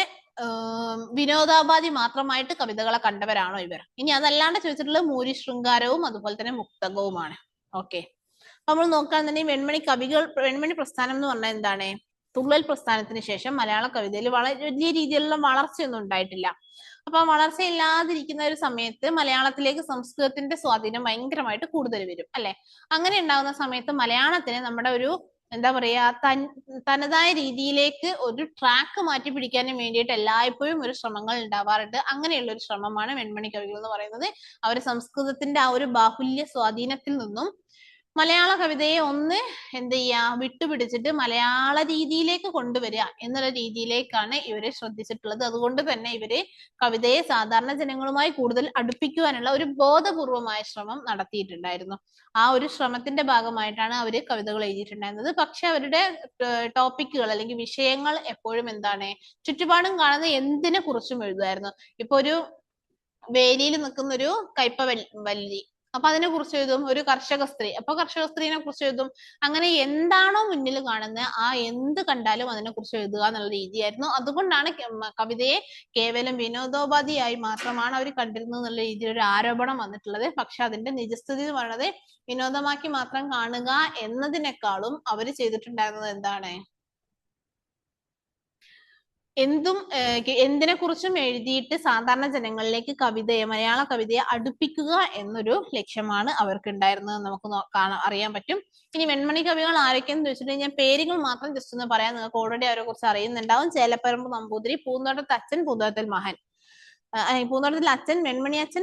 വിനോദാഭാധി മാത്രമായിട്ട് കവിതകളെ കണ്ടവരാണോ ഇവർ. ഇനി അതല്ലാണ്ട് ചോദിച്ചിട്ടുള്ളത് മൂരി ശൃംഗാരവും അതുപോലെ തന്നെ മുക്തകവുമാണ്. ഓക്കെ. അപ്പൊ നമ്മൾ നോക്കുകയാണെന്നുണ്ടെങ്കിൽ വെൺമണി പ്രസ്ഥാനം എന്ന് പറഞ്ഞാൽ എന്താണ്? തുള്ളൽ പ്രസ്ഥാനത്തിന് ശേഷം മലയാള കവിതയിൽ വലിയ രീതിയിലുള്ള വളർച്ചയൊന്നും ഉണ്ടായിട്ടില്ല. അപ്പൊ വളർച്ചയില്ലാതിരിക്കുന്ന ഒരു സമയത്ത് മലയാളത്തിലേക്ക് സംസ്കൃതത്തിന്റെ സ്വാധീനം ഭയങ്കരമായിട്ട് കൂടുതൽ വരും, അല്ലെ? അങ്ങനെ ഉണ്ടാകുന്ന സമയത്ത് മലയാളത്തിന് നമ്മുടെ ഒരു എന്താ പറയാ തനതായ രീതിയിലേക്ക് ഒരു ട്രാക്ക് മാറ്റി പിടിക്കാനും വേണ്ടിയിട്ട് എല്ലായ്പ്പോഴും ഒരു ശ്രമങ്ങൾ ഉണ്ടാവാറുണ്ട്. അങ്ങനെയുള്ള ഒരു ശ്രമമാണ് വെൺമണി കവികൾ എന്ന് പറയുന്നത്. അവർ സംസ്കൃതത്തിന്റെ ആ ഒരു ബാഹുല്യ സ്വാധീനത്തിൽ നിന്നും മലയാള കവിതയെ ഒന്ന് എന്ത് ചെയ്യാ വിട്ടുപിടിച്ചിട്ട് മലയാള രീതിയിലേക്ക് കൊണ്ടുവരിക എന്നുള്ള രീതിയിലേക്കാണ് ഇവര് ശ്രദ്ധിച്ചിട്ടുള്ളത്. അതുകൊണ്ട് തന്നെ ഇവര് കവിതയെ സാധാരണ ജനങ്ങളുമായി കൂടുതൽ അടുപ്പിക്കുവാനുള്ള ഒരു ബോധപൂർവമായ ശ്രമം നടത്തിയിട്ടുണ്ടായിരുന്നു. ആ ഒരു ശ്രമത്തിന്റെ ഭാഗമായിട്ടാണ് അവര് കവിതകൾ എഴുതിയിട്ടുണ്ടായിരുന്നത്. പക്ഷെ അവരുടെ ടോപ്പിക്കുകൾ അല്ലെങ്കിൽ വിഷയങ്ങൾ എപ്പോഴും എന്താണ്? ചുറ്റുപാടും കാണുന്ന എന്തിനെ കുറിച്ചും എഴുതുമായിരുന്നു. ഇപ്പൊ ഒരു വേലിയിൽ നിൽക്കുന്ന ഒരു കയ്പവല്ലി, അപ്പൊ അതിനെ കുറിച്ച് എഴുതും. ഒരു കർഷക സ്ത്രീ, അപ്പൊ കർഷക സ്ത്രീനെ കുറിച്ച് എഴുതും. അങ്ങനെ എന്താണോ മുന്നിൽ കാണുന്നത് ആ എന്ത് കണ്ടാലും അതിനെ കുറിച്ച് എഴുതുക എന്നുള്ള രീതിയായിരുന്നു. അതുകൊണ്ടാണ് കവിതയെ കേവലം വിനോദോപാധിയായി മാത്രമാണ് അവർ കണ്ടിരുന്നത് എന്നുള്ള രീതിയിൽ ഒരു ആരോപണം വന്നിട്ടുള്ളത്. പക്ഷെ അതിന്റെ നിജസ്ഥിതി എന്ന് പറയുന്നത് വിനോദമാക്കി മാത്രം കാണുക എന്നതിനേക്കാളും അവര് ചെയ്തിട്ടുണ്ടായിരുന്നത് എന്താണ്? എന്തിനെ കുറിച്ചും എഴുതിയിട്ട് സാധാരണ ജനങ്ങളിലേക്ക് മലയാള കവിതയെ അടുപ്പിക്കുക എന്നൊരു ലക്ഷ്യമാണ് അവർക്ക് ഉണ്ടായിരുന്നത് നമുക്ക് അറിയാൻ പറ്റും. ഇനി വെൺമണി കവികൾ ആരൊക്കെയെന്ന് ചോദിച്ചിട്ടുണ്ടെങ്കിൽ ഞാൻ പേരുകൾ മാത്രം ജസ്റ്റ് ഒന്ന് പറയാം. നിങ്ങൾക്ക് ഓൾറെഡി അവരെ കുറിച്ച് അറിയുന്നുണ്ടാവും. ചേലപ്പറമ്പ് നമ്പൂതിരി, പൂന്തോട്ടത്തിൽ അച്ഛൻ, പൂന്തോട്ടത്തിൽ മകൻ. പൂന്തോട്ടത്തിൽ അച്ഛൻ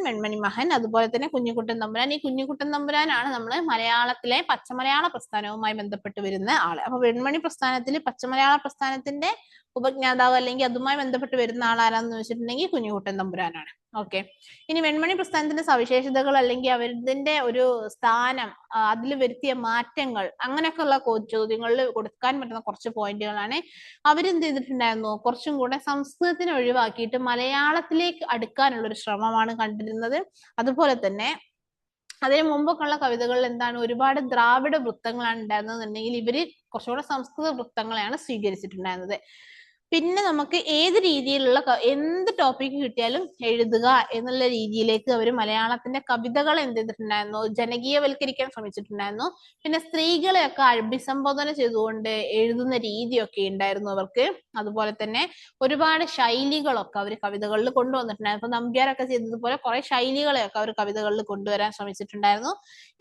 വെൺമണി മകൻ, അതുപോലെ തന്നെ കുഞ്ഞിക്കുട്ടൻ തമ്പുരാൻ. ഈ കുഞ്ഞിക്കുട്ടൻ തമ്പുരാനാണ് നമ്മൾ മലയാളത്തിലെ പച്ചമലയാള പ്രസ്ഥാനവുമായി ബന്ധപ്പെട്ട് വരുന്ന ആള്. അപ്പൊ വെൺമണി പ്രസ്ഥാനത്തിൽ പച്ചമലയാള പ്രസ്ഥാനത്തിന്റെ ഉപജ്ഞാതാവ് അല്ലെങ്കിൽ അതുമായി ബന്ധപ്പെട്ട് വരുന്ന ആളാരാന്ന് ചോദിച്ചിട്ടുണ്ടെങ്കിൽ കുഞ്ഞിക്കുട്ടൻ തമ്പുരാനാണ്. ഓക്കെ. ഇനി വെൺമണി പ്രസ്ഥാനത്തിന്റെ സവിശേഷതകൾ അല്ലെങ്കിൽ അവരുടെ ഒരു സ്ഥാനം, അതിൽ വരുത്തിയ മാറ്റങ്ങൾ, അങ്ങനെയൊക്കെയുള്ള ചോദ്യങ്ങളിൽ കൊടുക്കാൻ പറ്റുന്ന കുറച്ച് പോയിന്റുകളാണ്. അവരെന്ത് ചെയ്തിട്ടുണ്ടായിരുന്നു? കുറച്ചും കൂടെ സംസ്കൃതത്തിനെ ഒഴിവാക്കിയിട്ട് മലയാളത്തിലേക്ക് അടുക്കാനുള്ള ഒരു ശ്രമമാണ് കണ്ടിരുന്നത്. അതുപോലെ തന്നെ അതിന് മുമ്പൊക്കെ ഉള്ള കവിതകളിൽ എന്താണ്? ഒരുപാട് ദ്രാവിഡ വൃത്തങ്ങളാണ് ഉണ്ടായിരുന്നതെന്നുണ്ടെങ്കിൽ ഇവര് കുറച്ചുകൂടെ സംസ്കൃത വൃത്തങ്ങളെയാണ് സ്വീകരിച്ചിട്ടുണ്ടായിരുന്നത്. പിന്നെ നമുക്ക് ഏത് രീതിയിലുള്ള എന്ത് ടോപ്പിക് കിട്ടിയാലും എഴുതുക എന്നുള്ള രീതിയിലേക്ക് അവർ മലയാളത്തിന്റെ കവിതകൾ എന്ത് ചെയ്തിട്ടുണ്ടായിരുന്നു? ജനകീയവൽക്കരിക്കാൻ ശ്രമിച്ചിട്ടുണ്ടായിരുന്നു. പിന്നെ സ്ത്രീകളെയൊക്കെ അഭിസംബോധന ചെയ്തുകൊണ്ട് എഴുതുന്ന രീതിയൊക്കെ ഉണ്ടായിരുന്നു അവർക്ക്. അതുപോലെ തന്നെ ഒരുപാട് ശൈലികളൊക്കെ അവർ കവിതകളിൽ കൊണ്ടുവന്നിട്ടുണ്ടായിരുന്നു. ഇപ്പൊ നമ്പ്യാരൊക്കെ ചെയ്തതുപോലെ കുറെ ശൈലികളെയൊക്കെ അവർ കവിതകളിൽ കൊണ്ടുവരാൻ ശ്രമിച്ചിട്ടുണ്ടായിരുന്നു.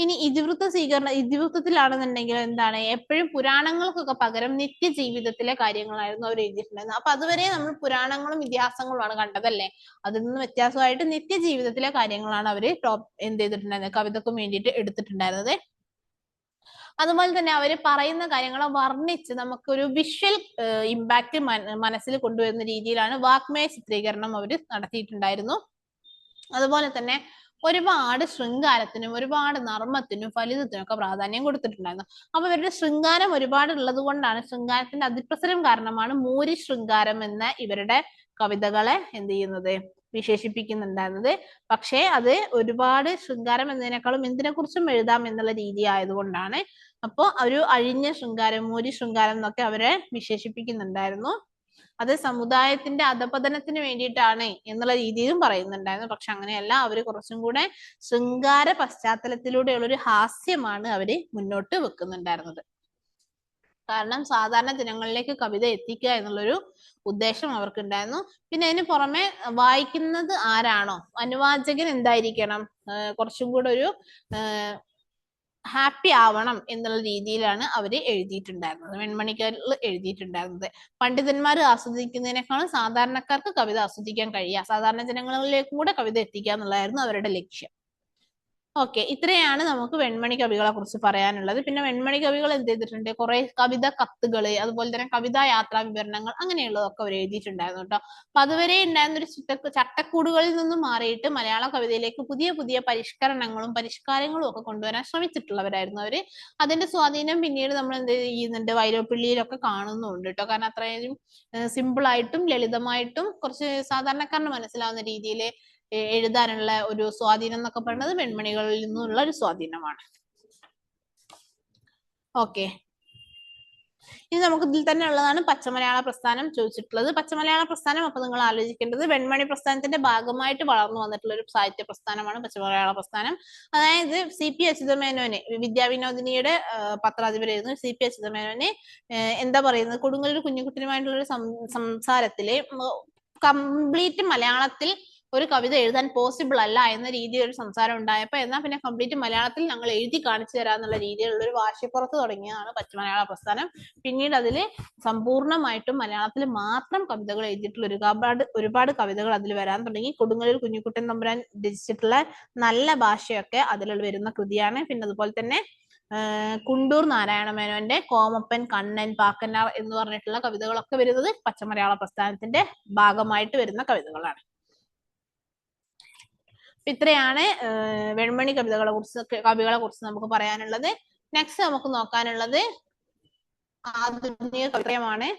ഇനി ഇതിവൃത്തത്തിലാണെന്നുണ്ടെങ്കിൽ എന്താണ്? എപ്പോഴും പുരാണങ്ങൾക്കൊക്കെ പകരം നിത്യജീവിതത്തിലെ കാര്യങ്ങളായിരുന്നു അവർ എഴുതിയിട്ടുണ്ടായിരുന്നത്. ചോദിച്ചിട്ടുണ്ടായിരുന്നു. അപ്പൊ അതുവരെ നമ്മൾ പുരാണങ്ങളും ഇതിഹാസങ്ങളുമാണ് കണ്ടതല്ലേ. അതിൽ നിന്ന് വ്യത്യാസമായിട്ട് നിത്യജീവിതത്തിലെ കാര്യങ്ങളാണ് അവര് എന്ത് ചെയ്തിട്ടുണ്ടായിരുന്നത്, കവിതക്കും വേണ്ടിയിട്ട് എടുത്തിട്ടുണ്ടായിരുന്നത്. അതുപോലെ തന്നെ അവര് പറയുന്ന കാര്യങ്ങളെ വർണ്ണിച്ച് നമുക്കൊരു വിഷ്വൽ ഇമ്പാക്ട് മനസ്സിൽ കൊണ്ടുവരുന്ന രീതിയിലാണ് വാഗ്മയ ചിത്രീകരണം അവർ നടത്തിയിട്ടുണ്ടായിരുന്നു. അതുപോലെ തന്നെ ഒരുപാട് ശൃംഗാരത്തിനും ഒരുപാട് നർമ്മത്തിനും ഫലിതത്തിനും ഒക്കെ പ്രാധാന്യം കൊടുത്തിട്ടുണ്ടായിരുന്നു. അപ്പൊ ഇവരുടെ ശൃംഗാരം ഒരുപാട് ഉള്ളത് കൊണ്ടാണ്, ശൃംഗാരത്തിന്റെ അതിപ്രസരം കാരണമാണ് മൂരി ശൃംഗാരം എന്ന ഇവരുടെ കവിതകളെ എന്ത് ചെയ്യുന്നത്, വിശേഷിപ്പിക്കുന്നുണ്ടായിരുന്നത്. പക്ഷേ അത് ഒരുപാട് ശൃംഗാരം എന്നതിനേക്കാളും എന്തിനെ കുറിച്ചും എഴുതാം എന്നുള്ള രീതി ആയതുകൊണ്ടാണ് അപ്പോ ഒരു അഴിഞ്ഞ ശൃംഗാരം, മൂരി ശൃംഗാരം എന്നൊക്കെ അവരെ വിശേഷിപ്പിക്കുന്നുണ്ടായിരുന്നു. അത് സമുദായത്തിന്റെ അധപതനത്തിന് വേണ്ടിയിട്ടാണ് എന്നുള്ള രീതിയിലും പറയുന്നുണ്ടായിരുന്നു. പക്ഷെ അങ്ങനെയല്ല, അവര് കുറച്ചും കൂടെ ശൃംഗാര പശ്ചാത്തലത്തിലൂടെയുള്ള ഒരു ഹാസ്യമാണ് അവര് മുന്നോട്ട് വെക്കുന്നുണ്ടായിരുന്നത്. കാരണം സാധാരണ ജനങ്ങളിലേക്ക് കവിത എത്തിക്കുക എന്നുള്ളൊരു ഉദ്ദേശം അവർക്കുണ്ടായിരുന്നു. പിന്നെ അതിന് പുറമെ വായിക്കുന്നത് ആരാണോ, അനുവാചകൻ എന്തായിരിക്കണം, കുറച്ചും കൂടെ ഒരു ഹാപ്പി ആവണം എന്നുള്ള രീതിയിലാണ് അവര് എഴുതിയിട്ടുണ്ടായിരുന്നത്, വെൺമണിക്കറിൽ എഴുതിയിട്ടുണ്ടായിരുന്നത്. പണ്ഡിതന്മാർ ആസ്വദിക്കുന്നതിനേക്കാളും സാധാരണക്കാർക്ക് കവിത ആസ്വദിക്കാൻ കഴിയുക, സാധാരണ ജനങ്ങളിലേക്കും കൂടെ കവിത എത്തിക്കുക എന്നുള്ളതായിരുന്നു അവരുടെ ലക്ഷ്യം. ഓക്കെ, ഇത്രയാണ് നമുക്ക് വെൺമണി കവികളെ കുറിച്ച് പറയാനുള്ളത്. പിന്നെ വെൺമണി കവികൾ എന്ത് ചെയ്തിട്ടുണ്ട്, കുറെ കവിത കത്തുകള്, അതുപോലെ തന്നെ കവിതാ യാത്രാ വിവരണങ്ങൾ, അങ്ങനെയുള്ളതൊക്കെ അവർ എഴുതിയിട്ടുണ്ടായിരുന്നു കേട്ടോ. അപ്പൊ അതുവരെ ഉണ്ടായിരുന്ന ഒരു ചട്ടക്കൂടുകളിൽ നിന്നും മാറിയിട്ട് മലയാള കവിതയിലേക്ക് പുതിയ പുതിയ പരിഷ്കരണങ്ങളും പരിഷ്കാരങ്ങളും ഒക്കെ കൊണ്ടുവരാൻ ശ്രമിച്ചിട്ടുള്ളവരായിരുന്നു അവര്. അതിന്റെ സ്വാധീനം പിന്നീട് നമ്മൾ എന്ത് ചെയ്യുന്നുണ്ട്, വൈലോപ്പിള്ളിയിലൊക്കെ കാണുന്നുണ്ട് കേട്ടോ. കാരണം അത്രയും സിമ്പിൾ ആയിട്ടും ലളിതമായിട്ടും കുറച്ച് സാധാരണക്കാരന് മനസ്സിലാവുന്ന രീതിയിൽ എഴുതാനുള്ള ഒരു സ്വാധീനം എന്നൊക്കെ പറയുന്നത് വെൺമണികളിൽ നിന്നുള്ള ഒരു സ്വാധീനമാണ്. ഓക്കെ, ഇനി നമുക്ക് ഇതിൽ തന്നെ ഉള്ളതാണ് പച്ചമലയാള പ്രസ്ഥാനം ചോദിച്ചിട്ടുള്ളത്. പച്ചമലയാള പ്രസ്ഥാനം അപ്പൊ നിങ്ങൾ ആലോചിക്കേണ്ടത് വെൺമണി പ്രസ്ഥാനത്തിന്റെ ഭാഗമായിട്ട് വളർന്നു വന്നിട്ടുള്ള ഒരു സാഹിത്യ പ്രസ്ഥാനമാണ് പച്ചമലയാള പ്രസ്ഥാനം. അതായത് CP അച്യുതമേനോനെ, വിദ്യാവിനോദിനിയുടെ പത്രാധിപരായിരുന്നു CP അച്യുതമേനോനെ എന്താ പറയുന്നത്, കൊടുങ്ങല്ലൂർ കുഞ്ഞുകുട്ടനുമായിട്ടുള്ള ഒരു സംസാരത്തില് കംപ്ലീറ്റ് മലയാളത്തിൽ ഒരു കവിത എഴുതാൻ പോസിബിൾ അല്ല എന്ന രീതിയിൽ ഒരു സംസാരം ഉണ്ടായപ്പോൾ എന്നാൽ പിന്നെ കംപ്ലീറ്റ് മലയാളത്തിൽ ഞങ്ങൾ എഴുതി കാണിച്ചു തരാന്നുള്ള രീതിയിലുള്ള ഒരു വാശിപ്പുറത്ത് തുടങ്ങിയതാണ് പച്ചമലയാള പ്രസ്ഥാനം. പിന്നീട് അതിൽ സമ്പൂർണ്ണമായിട്ടും മലയാളത്തിൽ മാത്രം കവിതകൾ എഴുതിയിട്ടുള്ള ഒരുപാട് കവിതകൾ അതിൽ വരാൻ തുടങ്ങി. കൊടുങ്ങല്ലൂർ കുഞ്ഞുകുട്ടൻ തമ്പുരാൻ രചിച്ചിട്ടുള്ള നല്ല ഭാഷയൊക്കെ അതിൽ വരുന്ന കൃതിയാണ്. പിന്നെ അതുപോലെ തന്നെ കുണ്ടൂർ നാരായണ മേനോന്റെ കോമപ്പൻ, കണ്ണൻ, പാക്കന്നാർ എന്ന് പറഞ്ഞിട്ടുള്ള കവിതകളൊക്കെ വരുന്നത് പച്ചമലയാള പ്രസ്ഥാനത്തിന്റെ ഭാഗമായിട്ട് വരുന്ന കവിതകളാണ്. ഇത്രയാണ് വെൺമണി കവികളെ കുറിച്ച് നമുക്ക് പറയാനുള്ളത്. നെക്സ്റ്റ് നമുക്ക് നോക്കാനുള്ളത് ആധുനിക കവിത്രയമാണ്.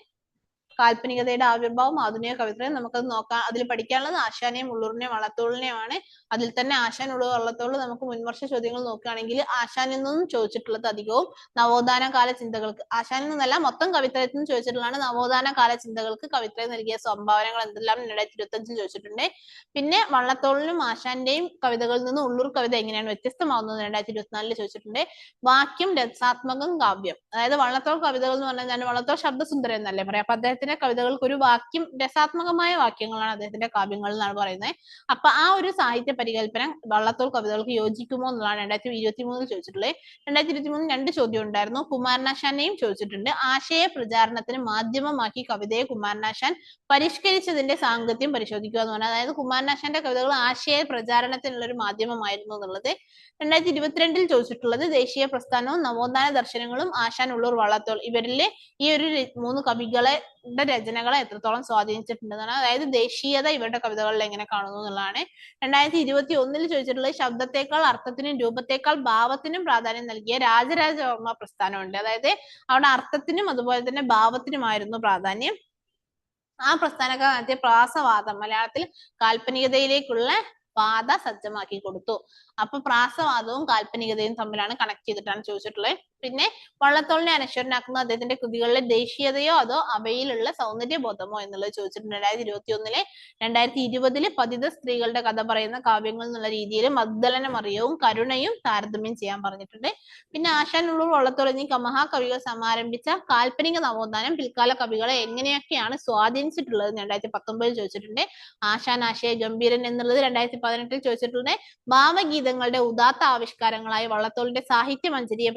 കാൽപ്പനികതയുടെ ആവിർഭാവം, ആധുനിക കവിത്രയം. നമുക്കത് നോക്കാം. അതിൽ പഠിക്കാനുള്ളത് ആശാനെയും ഉള്ളൂരിനെയും വള്ളത്തോളിനെയുമാണ്. അതിൽ തന്നെ ആശാൻ, ഉള്ളൂർ, വള്ളത്തോൾ നമുക്ക് മുൻവർഷ ചോദ്യങ്ങൾ നോക്കുകയാണെങ്കിൽ ആശാനിൽ നിന്നും ചോദിച്ചിട്ടുള്ളത് അധികവും നവോത്ഥാന കാല ചിന്തകൾക്ക്, ആശാനിൽ നിന്നല്ല മൊത്തം കവിത്രയത്തിൽ നിന്ന് ചോദിച്ചിട്ടുള്ളതാണ് നവോത്ഥാന കാല ചിന്തകൾക്ക് കവിത്രയം നൽകിയ സംഭാവനകൾ എന്തെല്ലാം 2025 ചോദിച്ചിട്ടുണ്ട്. പിന്നെ വള്ളത്തോളിനും ആശാന്റെയും കവിതകളിൽ നിന്ന് ഉള്ളൂർ കവിത എങ്ങനെയാണ് വ്യത്യസ്തമാവുന്നത് 2024 ചോദിച്ചിട്ടുണ്ട്. വാക്യം, രസാത്മകം, കാവ്യം. അതായത് വള്ളത്തോൾ കവിതകൾ എന്ന് പറഞ്ഞാൽ വള്ളത്തോൾ ശബ്ദസുന്ദരൻ എന്നല്ലേ പറയാം. അപ്പൊ അദ്ദേഹത്തിന്റെ കവിതകൾക്ക് ഒരു വാക്യം, രസാത്മകമായ വാക്യങ്ങളാണ് അദ്ദേഹത്തിന്റെ കാവ്യങ്ങൾ എന്നാണ് പറയുന്നത്. അപ്പൊ ആ ഒരു സാഹിത്യ പരികല്പന വള്ളത്തോൾ കവിതകൾക്ക് യോജിക്കുമോ എന്നുള്ളതാണ് 2023 ചോദിച്ചിട്ടുള്ളത്. 2023 2 ചോദ്യം ഉണ്ടായിരുന്നു. കുമാരനാശാനെയും ചോദിച്ചിട്ടുണ്ട്. ആശയ പ്രചാരണത്തിന് മാധ്യമമാക്കി കവിതയെ കുമാരനാശാൻ പരിഷ്കരിച്ചതിന്റെ സാങ്കത്യം പരിശോധിക്കുക എന്ന് പറഞ്ഞാൽ, അതായത് കുമാരനാശാന്റെ കവിതകൾ ആശയ പ്രചാരണത്തിനുള്ള ഒരു മാധ്യമമായിരുന്നു എന്നുള്ളത്. 2022 ചോദിച്ചിട്ടുള്ളത് ദേശീയ പ്രസ്ഥാനവും നവോത്ഥാന ദർശനങ്ങളും ആശാൻ, ഉള്ളൂർ, വള്ളത്തോൾ ഇവരിലെ ഈ ഒരു 3 കവികളുടെ രചനകളെ എത്രത്തോളം സ്വാധീനിച്ചിട്ടുണ്ടെന്നാണ്. അതായത് ദേശീയത ഇവരുടെ കവിതകളിൽ എങ്ങനെ കാണുന്നു എന്നുള്ളതാണ്. 2021 ചോദിച്ചിട്ടുള്ളത് ശബ്ദത്തെക്കാൾ അർത്ഥത്തിനും രൂപത്തെക്കാൾ ഭാവത്തിനും പ്രാധാന്യം നൽകിയ രാജരാജവർമ്മ പ്രസ്ഥാനമുണ്ട്. അതായത് അവിടെ അർത്ഥത്തിനും അതുപോലെ തന്നെ ഭാവത്തിനുമായിരുന്നു പ്രാധാന്യം. ആ പ്രസ്ഥാനക്കാർ നടത്തിയ പ്രാസവാദം മലയാളത്തിൽ കാൽപ്പനികതയിലേക്കുള്ള പാത സജ്ജമാക്കി കൊടുത്തു. അപ്പൊ പ്രാസവാദവും കാൽപ്പനികതയും തമ്മിലാണ് കണക്ട് ചെയ്തിട്ടാണ് ചോദിച്ചിട്ടുള്ളത്. പിന്നെ വള്ളത്തോളിനെ അനശ്വരനാക്കുന്ന അദ്ദേഹത്തിന്റെ കൃതികളിലെ ദേശീയതയോ അതോ അവയിലുള്ള സൗന്ദര്യബോധമോ എന്നുള്ളത് ചോദിച്ചിട്ടുണ്ട് 2021. 2020 പതിത സ്ത്രീകളുടെ കഥ പറയുന്ന കാവ്യങ്ങൾ എന്നുള്ള രീതിയിൽ മഗ്ദലന മറിയവും കരുണയും താരതമ്യം ചെയ്യാൻ പറഞ്ഞിട്ടുണ്ട്. പിന്നെ ആശാൻ, ഉള്ളൂർ, വള്ളത്തോൾ എന്നീ മഹാകവികൾ സമാരംഭിച്ച കാൽപ്പനിക നവോത്ഥാനം പിൽക്കാല കവികളെ എങ്ങനെയൊക്കെയാണ് സ്വാധീനിച്ചിട്ടുള്ളത് 2019 ചോദിച്ചിട്ടുണ്ട്. ആശാൻ ആശയ ഗംഭീരൻ എന്നുള്ളത് 2019 2018 ചോദിച്ചിട്ടുണ്ട്. ഭാവഗീതങ്ങളുടെ ഉദാത്ത ആവിഷ്കാരങ്ങളായി വള്ളത്തോളിന്റെ സാഹിത്യമഞ്ജരിയെ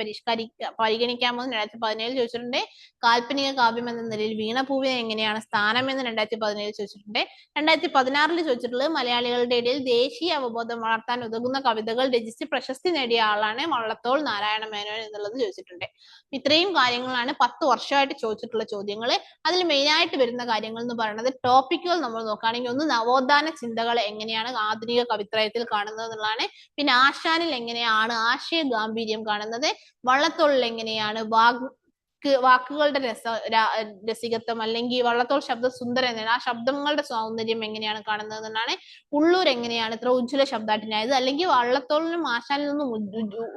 പരിഗണിക്കാമോ എന്ന് 2017 ചോദിച്ചിട്ടുണ്ട്. കാൽപ്പനിക കാവ്യം എന്ന നിലയിൽ വീണപൂവിനെ എങ്ങനെയാണ് സ്ഥാനം എന്ന് 2017 ചോദിച്ചിട്ടുണ്ട്. 2016 ചോദിച്ചിട്ടുള്ളത് മലയാളികളുടെ ഇടയിൽ ദേശീയ അവബോധം വളർത്താൻ ഉതകുന്ന കവിതകൾ രചിച്ച് പ്രശസ്തി നേടിയ ആളാണ് വള്ളത്തോൾ നാരായണ മേനോൻ എന്നുള്ളത് ചോദിച്ചിട്ടുണ്ട്. ഇത്രയും കാര്യങ്ങളാണ് 10 വർഷമായിട്ട് ചോദിച്ചിട്ടുള്ള ചോദ്യങ്ങൾ. അതിൽ മെയിൻ ആയിട്ട് വരുന്ന കാര്യങ്ങൾ എന്ന് പറയുന്നത് ടോപ്പിക്കുകൾ നമ്മൾ നോക്കുകയാണെങ്കിൽ ഒന്ന് നവോത്ഥാന ചിന്തകൾ എങ്ങനെയാണ് ആധുനിക കവിത്രയത്തിൽ കാണുന്നത് എന്നുള്ളതാണ്. പിന്നെ ആശാനിൽ എങ്ങനെയാണ് ആശയ ഗാംഭീര്യം കാണുന്നത്, വള്ളത്തോളിൽ എങ്ങനെയാണ് വാക്കുകളുടെ രസികത്വം അല്ലെങ്കിൽ വള്ളത്തോൾ ശബ്ദ സുന്ദരം എന്നാണ്, ആ ശബ്ദങ്ങളുടെ സൗന്ദര്യം എങ്ങനെയാണ് കാണുന്നത് എന്നാണ്. ഉള്ളൂർ എങ്ങനെയാണ് ഇത്ര ഉജ്ജ്വല ശബ്ദാഠ്യനായത്, അല്ലെങ്കിൽ വള്ളത്തോളിനും ആശാനിൽ നിന്നും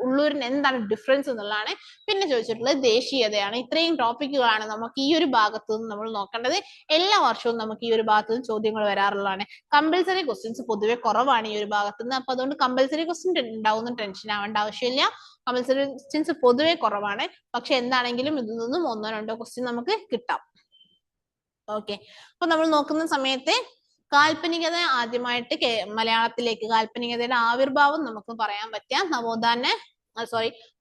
ഉള്ളൂരിന് എന്താണ് ഡിഫറൻസ് എന്നുള്ളതാണ്. പിന്നെ ചോദിച്ചിട്ടുള്ളത് ദേശീയതയാണ്. ഇത്രയും ടോപ്പിക്കുകളാണ് നമുക്ക് ഈ ഒരു ഭാഗത്ത് നിന്ന് നമ്മൾ നോക്കേണ്ടത്. എല്ലാ വർഷവും നമുക്ക് ഈ ഒരു ഭാഗത്ത് നിന്ന് ചോദ്യങ്ങൾ വരാറുള്ളതാണ്. കമ്പൽസറി ക്വസ്റ്റ്യൻസ് പൊതുവെ കുറവാണ് ഈ ഒരു ഭാഗത്ത് നിന്ന്. അപ്പൊ അതുകൊണ്ട് കമ്പൽസറി ക്വസ്റ്റ്യൻ ഉണ്ടാവുന്ന ടെൻഷൻ ആവേണ്ട ആവശ്യമില്ല. കമ്പൽസറി ക്വസ്റ്റ്യൻസ് പൊതുവെ കുറവാണ്. പക്ഷെ എന്താണെങ്കിലും ഇതിൽ നിന്നും 1-2 ക്വസ്റ്റ്യൻ നമുക്ക് കിട്ടാം. ഓക്കെ, അപ്പൊ നമ്മൾ നോക്കുന്ന സമയത്ത് കാൽപ്പനികത ആദ്യമായിട്ട് മലയാളത്തിലേക്ക് കാൽപ്പനികതയുടെ ആവിർഭാവം നമുക്ക് പറയാൻ പറ്റിയ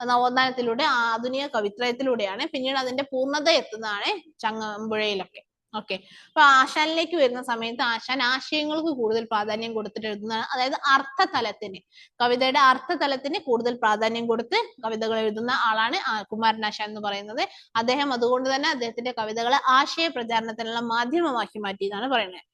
നവോത്ഥാനത്തിലൂടെ ആധുനിക കവിത്രയത്തിലൂടെയാണ്. പിന്നീട് അതിന്റെ പൂർണ്ണത എത്തുന്നതാണ് ചങ്ങമ്പുഴയിലൊക്കെ. ഓക്കെ, അപ്പൊ ആശാനിലേക്ക് വരുന്ന സമയത്ത് ആശാൻ ആശയങ്ങൾക്ക് കൂടുതൽ പ്രാധാന്യം കൊടുത്തിട്ട് എഴുതുന്നതാണ്. അതായത് അർത്ഥതലത്തിന്, കവിതയുടെ അർത്ഥതലത്തിന് കൂടുതൽ പ്രാധാന്യം കൊടുത്ത് കവിതകൾ എഴുതുന്ന ആളാണ് കുമാരനാശാൻ എന്ന് പറയുന്നത്. അദ്ദേഹം അതുകൊണ്ട് തന്നെ അദ്ദേഹത്തിന്റെ കവിതകളെ ആശയ പ്രചാരണത്തിനുള്ള മാധ്യമമാക്കി മാറ്റി എന്നാണ് പറയുന്നത്.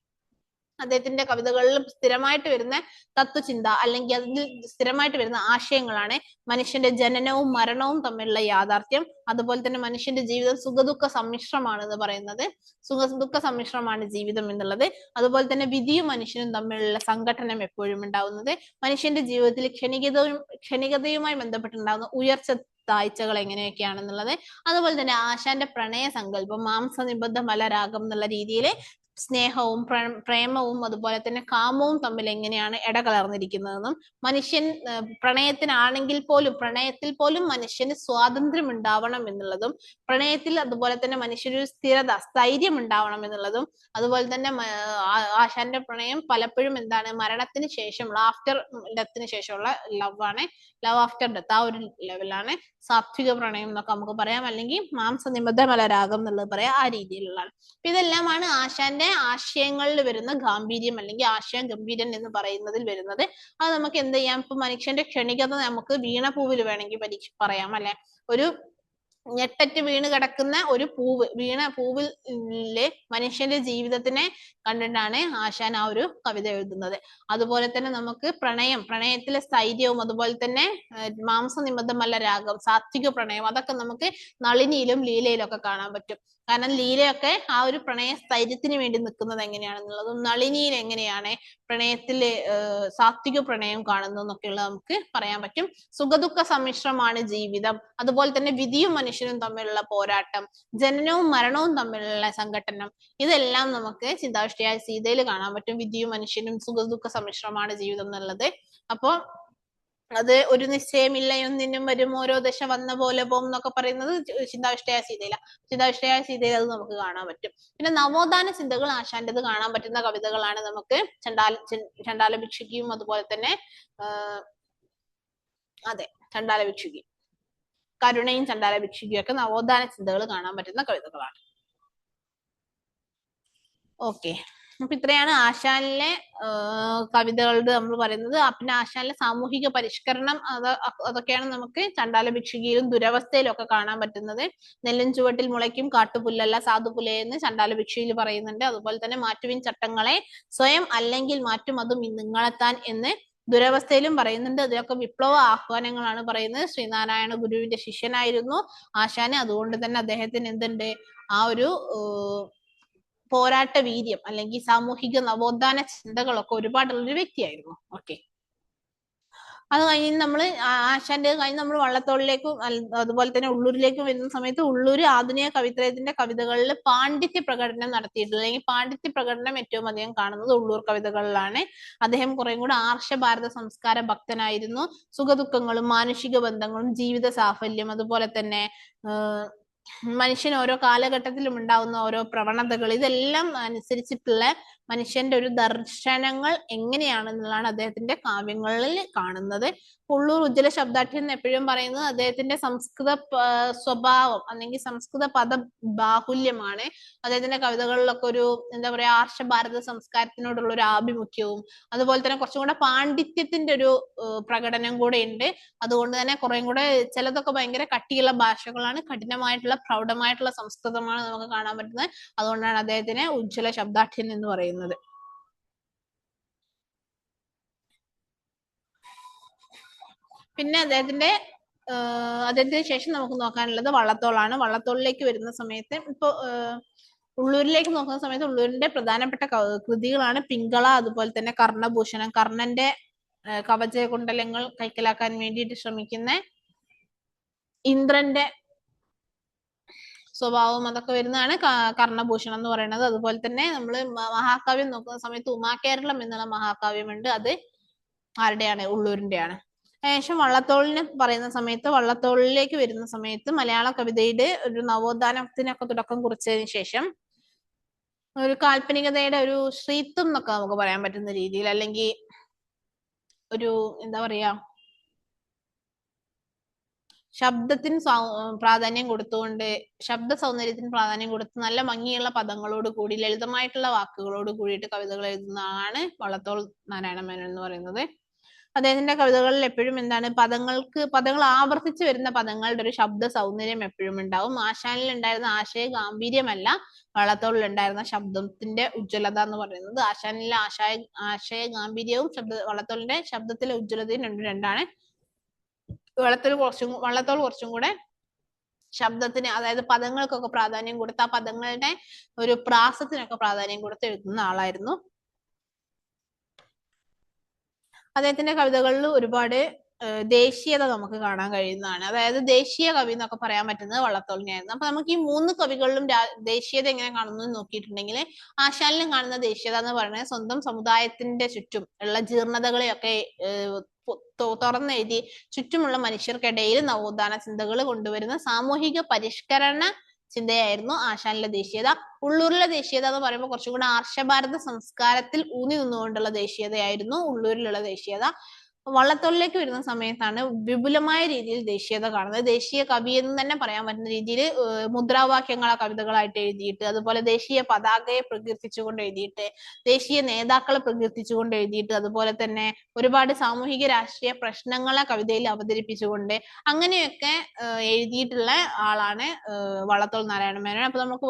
അദ്ദേഹത്തിന്റെ കവിതകളിൽ സ്ഥിരമായിട്ട് വരുന്ന തത്വചിന്ത അല്ലെങ്കിൽ അതിൽ സ്ഥിരമായിട്ട് വരുന്ന ആശയങ്ങളാണ് മനുഷ്യന്റെ ജനനവും മരണവും തമ്മിലുള്ള യാഥാർത്ഥ്യം, അതുപോലെ തന്നെ മനുഷ്യന്റെ ജീവിതം സുഖദുഃഖ സമ്മിശ്രമാണ് എന്ന് പറയുന്നത്. സുഖദുഃഖ സമ്മിശ്രമാണ് ജീവിതം എന്നുള്ളത്. അതുപോലെ തന്നെ വിധിയും മനുഷ്യനും തമ്മിലുള്ള സംഘട്ടനം എപ്പോഴും ഉണ്ടാവുന്നത്, മനുഷ്യന്റെ ജീവിതത്തിൽ ക്ഷണികതയുമായി ബന്ധപ്പെട്ടുണ്ടാകുന്ന ഉയർച്ച താഴ്ചകൾ എങ്ങനെയൊക്കെയാണെന്നുള്ളത്. അതുപോലെ തന്നെ ആശാന്റെ പ്രണയ സങ്കല്പം മാംസനിബദ്ധമല രാഗം എന്നുള്ള രീതിയിൽ സ്നേഹവും പ്രേമവും അതുപോലെ തന്നെ കാമവും തമ്മിൽ എങ്ങനെയാണ് ഇടകലർന്നിരിക്കുന്നതെന്നും, മനുഷ്യൻ പ്രണയത്തിൽ പോലും മനുഷ്യന് സ്വാതന്ത്ര്യം ഉണ്ടാവണം എന്നുള്ളതും, പ്രണയത്തിൽ അതുപോലെ തന്നെ മനുഷ്യനൊരു സ്ഥൈര്യം ഉണ്ടാവണം എന്നുള്ളതും, അതുപോലെ തന്നെ ആശാന്റെ പ്രണയം പലപ്പോഴും എന്താണ് മരണത്തിന് ശേഷമുള്ള ആഫ്റ്റർ ഡെത്തിന് ശേഷമുള്ള ലവ് ആഫ്റ്റർ ഡെത്ത്, ആ ഒരു ലെവലാണ് സാത്വിക പ്രണയം എന്നൊക്കെ നമുക്ക് പറയാം, അല്ലെങ്കിൽ മാംസനിബദ്ധമല രാഗം എന്നുള്ളത് പറയാം, ആ രീതിയിലുള്ളതാണ്. ഇതെല്ലാമാണ് ആശാന്റെ ആശയങ്ങളിൽ വരുന്ന ഗാംഭീര്യം അല്ലെങ്കിൽ ആശയ ഗംഭീരൻ എന്ന് പറയുന്നതിൽ വരുന്നത്. അത് നമുക്ക് എന്ത് ചെയ്യാം, ഇപ്പൊ മനുഷ്യന്റെ ക്ഷണികത നമുക്ക് വീണപൂവിൽ വേണമെങ്കിൽ പറയാം അല്ലെ. ഒരു ഞെട്ടറ്റ് വീണ് കിടക്കുന്ന ഒരു പൂവിലെ മനുഷ്യന്റെ ജീവിതത്തിനെ കണ്ടിട്ടാണ് ആശാൻ ആ ഒരു കവിത എഴുതുന്നത്. അതുപോലെ തന്നെ നമുക്ക് പ്രണയത്തിലെ സ്ഥൈര്യവും അതുപോലെ തന്നെ മാംസനിബദ്ധമല്ല രാഗം, സാത്വിക പ്രണയം, അതൊക്കെ നമുക്ക് നളിനിയിലും ലീലയിലും ഒക്കെ കാണാൻ പറ്റും. കാരണം ലീലയൊക്കെ ആ ഒരു പ്രണയ സ്ഥൈര്യത്തിന് വേണ്ടി നിൽക്കുന്നത് എങ്ങനെയാണെന്നുള്ളതും, നളിനിയിൽ എങ്ങനെയാണ് പ്രണയത്തില് സാത്വിക പ്രണയം കാണുന്നതെന്നൊക്കെയുള്ള നമുക്ക് പറയാൻ പറ്റും. സുഖദുഃഖ സമ്മിശ്രമാണ് ജീവിതം, അതുപോലെ തന്നെ വിധിയും മനുഷ്യനും തമ്മിലുള്ള പോരാട്ടം, ജനനവും മരണവും തമ്മിലുള്ള സംഘട്ടനം, ഇതെല്ലാം നമുക്ക് ചിന്താവിഷ്ടയായ സീതയിൽ കാണാൻ പറ്റും. വിധിയും മനുഷ്യനും സുഖദുഃഖ സമ്മിശ്രമാണ് ജീവിതം എന്നുള്ളത്. അപ്പൊ അത് ഒരു നിശ്ചയമില്ലയൊന്നിനും വരും ഓരോ ദശ വന്ന പോലെ പോകും എന്നൊക്കെ പറയുന്നത് ചിന്താവിഷ്ടയായ സീതയിൽ അത് നമുക്ക് കാണാൻ പറ്റും. പിന്നെ നവോത്ഥാന ചിന്തകൾ ആശാന്റേത് കാണാൻ പറ്റുന്ന കവിതകളാണ് നമുക്ക് ചണ്ടാല ഭിക്ഷുകിയും അതുപോലെ തന്നെ ചണ്ടാല ഭിക്ഷുകി, കരുണയും ചണ്ടാല ഭിക്ഷുകിയും ഒക്കെ നവോത്ഥാന ചിന്തകൾ കാണാൻ പറ്റുന്ന കവിതകളാണ്. ഓക്കെ, അപ്പൊ ഇത്രയാണ് ആശാനിലെ കവിതകളുടെ നമ്മൾ പറയുന്നത്. പിന്നെ ആശാനിലെ സാമൂഹിക പരിഷ്കരണം അതൊക്കെയാണ് നമുക്ക് ചണ്ടാല ഭിക്ഷുകിയിലും ദുരവസ്ഥയിലും ഒക്കെ കാണാൻ പറ്റുന്നത്. നെല്ലും ചുവട്ടിൽ മുളയ്ക്കും കാട്ടുപുല്ലല്ല സാധുപുലയെന്ന് ചണ്ടാല ഭിക്ഷുകിയിൽ പറയുന്നുണ്ട്. അതുപോലെ തന്നെ മാറ്റുവിൻ ചട്ടങ്ങളെ സ്വയം അല്ലെങ്കിൽ മാറ്റും അതും നിങ്ങളെത്താൻ എന്ന് ദുരവസ്ഥയിലും പറയുന്നുണ്ട്. അതിലൊക്കെ വിപ്ലവ ആഹ്വാനങ്ങളാണ് പറയുന്നത്. ശ്രീനാരായണ ഗുരുവിന്റെ ശിഷ്യനായിരുന്നു ആശാന്. അതുകൊണ്ട് തന്നെ അദ്ദേഹത്തിന് എന്തുണ്ട്, ആ ഒരു പോരാട്ട വീര്യം അല്ലെങ്കിൽ സാമൂഹിക നവോത്ഥാന ചിന്തകളൊക്കെ ഒരുപാടുള്ളൊരു വ്യക്തിയായിരുന്നു. ഓക്കെ, അത് കഴിഞ്ഞ് നമ്മൾ ആശാന്റെ കഴിഞ്ഞ് നമ്മൾ വള്ളത്തോളിലേക്കും അതുപോലെ തന്നെ ഉള്ളൂരിലേക്കും വരുന്ന സമയത്ത് ഉള്ളൂർ ആധുനിക കവിത്രയത്തിന്റെ കവിതകളിൽ പാണ്ഡിത്യ പ്രകടനം നടത്തിയിട്ടുള്ളത്, അല്ലെങ്കിൽ പാണ്ഡിത്യ പ്രകടനം ഏറ്റവും അധികം കാണുന്നത് ഉള്ളൂർ കവിതകളിലാണ്. അദ്ദേഹം കുറേം കൂടെ ആർഷ ഭാരത സംസ്കാര ഭക്തനായിരുന്നു. സുഖദുഃഖങ്ങളും മാനുഷിക ബന്ധങ്ങളും ജീവിത സാഫല്യം അതുപോലെ തന്നെ മനുഷ്യൻ ഓരോ കാലഘട്ടത്തിലും ഉണ്ടാവുന്ന ഓരോ പ്രവണതകൾ ഇതെല്ലാം അനുസരിച്ചിട്ടുള്ള മനുഷ്യന്റെ ഒരു ദർശനങ്ങൾ എങ്ങനെയാണെന്നുള്ളതാണ് അദ്ദേഹത്തിന്റെ കാവ്യങ്ങളിൽ കാണുന്നത്. ഉള്ളൂർ ഉജ്ജ്വല ശബ്ദാഠ്യൻ എന്ന് എപ്പോഴും പറയുന്നത് അദ്ദേഹത്തിന്റെ സംസ്കൃത സ്വഭാവം അല്ലെങ്കിൽ സംസ്കൃത പദ ബാഹുല്യമാണ്. അദ്ദേഹത്തിന്റെ കവിതകളിലൊക്കെ ഒരു എന്താ പറയാ ആർഷഭാരത സംസ്കാരത്തിനോടുള്ള ഒരു ആഭിമുഖ്യവും അതുപോലെ തന്നെ കുറച്ചും കൂടെ പാണ്ഡിത്യത്തിന്റെ ഒരു പ്രകടനം കൂടെ ഉണ്ട്. അതുകൊണ്ട് തന്നെ കുറേം കൂടെ ചിലതൊക്കെ ഭയങ്കര കട്ടിയുള്ള ഭാഷകളാണ്, കഠിനമായിട്ടുള്ള പ്രൗഢമായിട്ടുള്ള സംസ്കൃതമാണ് നമുക്ക് കാണാൻ പറ്റുന്നത്. അതുകൊണ്ടാണ് അദ്ദേഹത്തിനെ ഉജ്ജ്വല ശബ്ദാഠ്യൻ എന്ന് പറയുന്നത്. പിന്നെ അദ്ദേഹത്തിന് ശേഷം നമുക്ക് നോക്കാനുള്ളത് വള്ളത്തോളാണ്. വള്ളത്തോളിലേക്ക് വരുന്ന സമയത്ത് ഇപ്പൊ ഉള്ളൂരിലേക്ക് നോക്കുന്ന സമയത്ത് ഉള്ളൂരിന്റെ പ്രധാനപ്പെട്ട കൃതികളാണ് പിങ്കള, അതുപോലെ തന്നെ കർണഭൂഷണം. കർണന്റെ കവചകുണ്ടലങ്ങൾ കൈക്കലാക്കാൻ വേണ്ടിയിട്ട് ശ്രമിക്കുന്ന ഇന്ദ്രന്റെ സ്വഭാവം അതൊക്കെ വരുന്നതാണ് കർണഭൂഷണം എന്ന് പറയുന്നത്. അതുപോലെ തന്നെ നമ്മൾ മഹാകാവ്യം നോക്കുന്ന സമയത്ത് ഉമാകേരളം എന്നുള്ള മഹാകാവ്യമുണ്ട്. അത് ആരുടെയാണ്? ഉള്ളൂരിന്റെയാണ്. ശേഷം വള്ളത്തോളിനെ പറയുന്ന സമയത്ത് വള്ളത്തോളിലേക്ക് വരുന്ന സമയത്ത് മലയാള കവിതയുടെ ഒരു നവോത്ഥാനത്തിനൊക്കെ തുടക്കം കുറിച്ചതിന് ശേഷം ഒരു കാൽപ്പനികതയുടെ ഒരു ശ്രീത്വം എന്നൊക്കെ നമുക്ക് പറയാൻ പറ്റുന്ന രീതിയിൽ, അല്ലെങ്കിൽ ഒരു എന്താ പറയാ ശബ്ദത്തിന് പ്രാധാന്യം കൊടുത്തുകൊണ്ട്, ശബ്ദ സൗന്ദര്യത്തിന് പ്രാധാന്യം കൊടുത്ത് നല്ല ഭംഗിയുള്ള പദങ്ങളോട് കൂടി ലളിതമായിട്ടുള്ള വാക്കുകളോട് കൂടിയിട്ട് കവിതകൾ എഴുതുന്ന ആളാണ് വള്ളത്തോൾ നാരായണ മേനോൻ എന്ന് പറയുന്നത്. അദ്ദേഹത്തിന്റെ കവിതകളിൽ എപ്പോഴും എന്താണ് പദങ്ങൾ ആവർത്തിച്ച് വരുന്ന പദങ്ങളുടെ ഒരു ശബ്ദ സൗന്ദര്യം എപ്പോഴും ഉണ്ടാവും. ആശാനിൽ ഉണ്ടായിരുന്ന ആശയ ഗാംഭീര്യമല്ല വള്ളത്തോളിൽ ഉണ്ടായിരുന്ന ശബ്ദത്തിന്റെ ഉജ്ജ്വലത എന്ന് പറയുന്നത്. ആശാനിലെ ആശയ ഗാംഭീര്യവും വള്ളത്തോളിന്റെ ശബ്ദത്തിലെ ഉജ്ജ്വലതയും രണ്ടാണ്. വള്ളത്തോൾ കുറച്ചും കൂടെ ശബ്ദത്തിന്, അതായത് പദങ്ങൾക്കൊക്കെ പ്രാധാന്യം കൊടുത്ത് ആ പദങ്ങളുടെ ഒരു പ്രാസത്തിനൊക്കെ പ്രാധാന്യം കൊടുത്ത് എഴുതുന്ന ആളായിരുന്നു. അദ്ദേഹത്തിന്റെ കവിതകളിൽ ഒരുപാട് ദേശീയത നമുക്ക് കാണാൻ കഴിയുന്നതാണ്. അതായത് ദേശീയ കവി എന്നൊക്കെ പറയാൻ പറ്റുന്നത് വള്ളത്തോളിനെയായിരുന്നു. അപ്പൊ നമുക്ക് ഈ 3 കവികളിലും ദേശീയത എങ്ങനെ കാണുന്നു എന്ന് നോക്കിയിട്ടുണ്ടെങ്കിൽ ആശാനിലും കാണുന്ന ദേശീയത എന്ന് പറയുന്നത് സ്വന്തം സമുദായത്തിന്റെ ചുറ്റും ഉള്ള ജീർണതകളെയൊക്കെ തുറന്നെഴുതി ചുറ്റുമുള്ള മനുഷ്യർക്കിടയിൽ നവോത്ഥാന ചിന്തകൾ കൊണ്ടുവരുന്ന സാമൂഹിക പരിഷ്കരണ ചിന്തയായിരുന്നു ആശാനിലെ ദേശീയത. ഉള്ളൂരിലെ ദേശീയത എന്ന് പറയുമ്പോൾ കുറച്ചും കൂടെ ആർഷഭാരത സംസ്കാരത്തിൽ ഊന്നി നിന്നുകൊണ്ടുള്ള ദേശീയതയായിരുന്നു ഉള്ളൂരിലുള്ള ദേശീയത. വള്ളത്തോളിലേക്ക് വരുന്ന സമയത്താണ് വിപുലമായ രീതിയിൽ ദേശീയത കാണുന്നത്. ദേശീയ കവി എന്ന് തന്നെ പറയാൻ പറ്റുന്ന രീതിയിൽ മുദ്രാവാക്യങ്ങളെ കവിതകളായിട്ട് എഴുതിയിട്ട്, അതുപോലെ ദേശീയ പതാകയെ പ്രകീർത്തിച്ചുകൊണ്ട് എഴുതിയിട്ട്, ദേശീയ നേതാക്കളെ പ്രകീർത്തിച്ചുകൊണ്ട് എഴുതിയിട്ട്, അതുപോലെ തന്നെ ഒരുപാട് സാമൂഹിക രാഷ്ട്രീയ പ്രശ്നങ്ങളെ കവിതയിൽ അവതരിപ്പിച്ചുകൊണ്ട് അങ്ങനെയൊക്കെ എഴുതിയിട്ടുള്ള ആളാണ് വള്ളത്തോൾ നാരായണ മേനോൻ. അപ്പൊ നമുക്ക്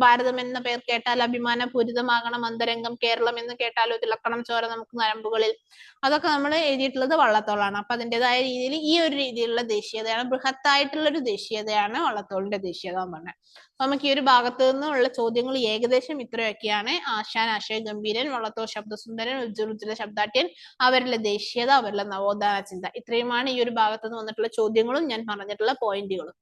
ഭാരതം എന്ന പേർ കേട്ടാൽ അഭിമാനപൂരിതമാകണം അന്തരംഗം, കേരളം എന്ന് കേട്ടാലോ തിളക്കണം ചോര നമുക്ക് നരമ്പുകളിൽ, അതൊക്കെ നമ്മൾ എഴുതിയിട്ടുള്ളത് വള്ളത്തോളാണ്. അപ്പൊ അതിൻ്റെതായ രീതിയിൽ ഈ ഒരു രീതിയിലുള്ള ദേശീയതയാണ്, ബൃഹത്തായിട്ടുള്ള ഒരു ദേശീയതയാണ് വള്ളത്തോളിന്റെ ദേശീയത എന്ന് പറഞ്ഞത്. അപ്പൊ നമുക്ക് ഈ ഒരു ഭാഗത്തു നിന്നുള്ള ചോദ്യങ്ങൾ ഏകദേശം ഇത്രയൊക്കെയാണ്. ആശാൻ ആശയ ഗംഭീരൻ, വള്ളത്തോൾ ശബ്ദസുന്ദരൻ, ഉജ്ജ്വല ശബ്ദാഠ്യൻ, അവരിലെ ദേശീയത, അവരിലെ നവോത്ഥാന ചിന്ത, ഇത്രയുമാണ് ഈ ഒരു ഭാഗത്തു നിന്ന് വന്നിട്ടുള്ള ചോദ്യങ്ങളും ഞാൻ പറഞ്ഞിട്ടുള്ള പോയിന്റുകളും.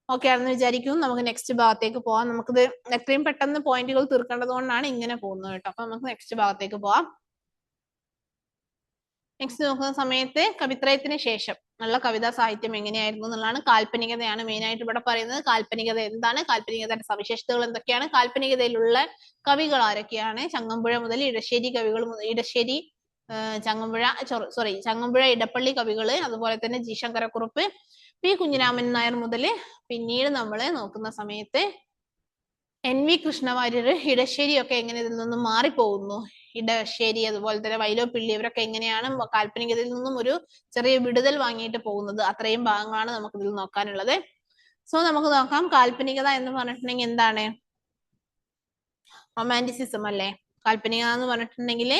ഓക്കെ ആണെന്ന് വിചാരിക്കുന്നു. നമുക്ക് നെക്സ്റ്റ് ഭാഗത്തേക്ക് പോവാം. നമുക്കിത് എത്രയും പെട്ടെന്ന് പോയിന്റുകൾ തീർക്കേണ്ടത് കൊണ്ടാണ് ഇങ്ങനെ പോകുന്നത് കേട്ടോ. അപ്പൊ നമുക്ക് നെക്സ്റ്റ് ഭാഗത്തേക്ക് പോവാം. നെക്സ്റ്റ് നോക്കുന്ന സമയത്ത് കവിത്രയത്തിന് ശേഷം ഉള്ള കവിതാ സാഹിത്യം എങ്ങനെയായിരുന്നു എന്നുള്ളതാണ്. കാൽപ്പനികതയാണ് മെയിൻ ആയിട്ട് ഇവിടെ പറയുന്നത്. കാൽപ്പനികത എന്താണ്, കാൽപ്പനികതയുടെ സവിശേഷതകൾ എന്തൊക്കെയാണ്, കാൽപ്പനികതയിലുള്ള കവികൾ ആരൊക്കെയാണ്, ചങ്ങമ്പുഴ മുതൽ ഇടശ്ശേരി കവികൾ, ചങ്ങമ്പുഴ ഇടപ്പള്ളി കവികള്, അതുപോലെ തന്നെ ജി ശങ്കരക്കുറുപ്പ്, പി കുഞ്ഞിരാമൻ നായർ മുതൽ പിന്നീട് നമ്മൾ നോക്കുന്ന സമയത്ത് NV കൃഷ്ണവാര്യർ, ഇടശ്ശേരി ഒക്കെ എങ്ങനെ ഇതിൽ നിന്നും മാറിപ്പോകുന്നു, ഇടശ്ശേരി അതുപോലെ തന്നെ വൈലോപ്പിള്ളി ഇവരൊക്കെ എങ്ങനെയാണ് കാൽപ്പനികതയിൽ നിന്നും ഒരു ചെറിയ വിടുതൽ വാങ്ങിയിട്ട് പോകുന്നത്, അത്രയും ഭാഗങ്ങളാണ് നമുക്ക് ഇതിൽ നോക്കാനുള്ളത്. സോ നമുക്ക് നോക്കാം. കാൽപ്പനികത എന്ന് പറഞ്ഞിട്ടുണ്ടെങ്കിൽ എന്താണ്? റൊമാൻറ്റിസിസം അല്ലേ. കാൽപ്പനികത എന്ന് പറഞ്ഞിട്ടുണ്ടെങ്കിൽ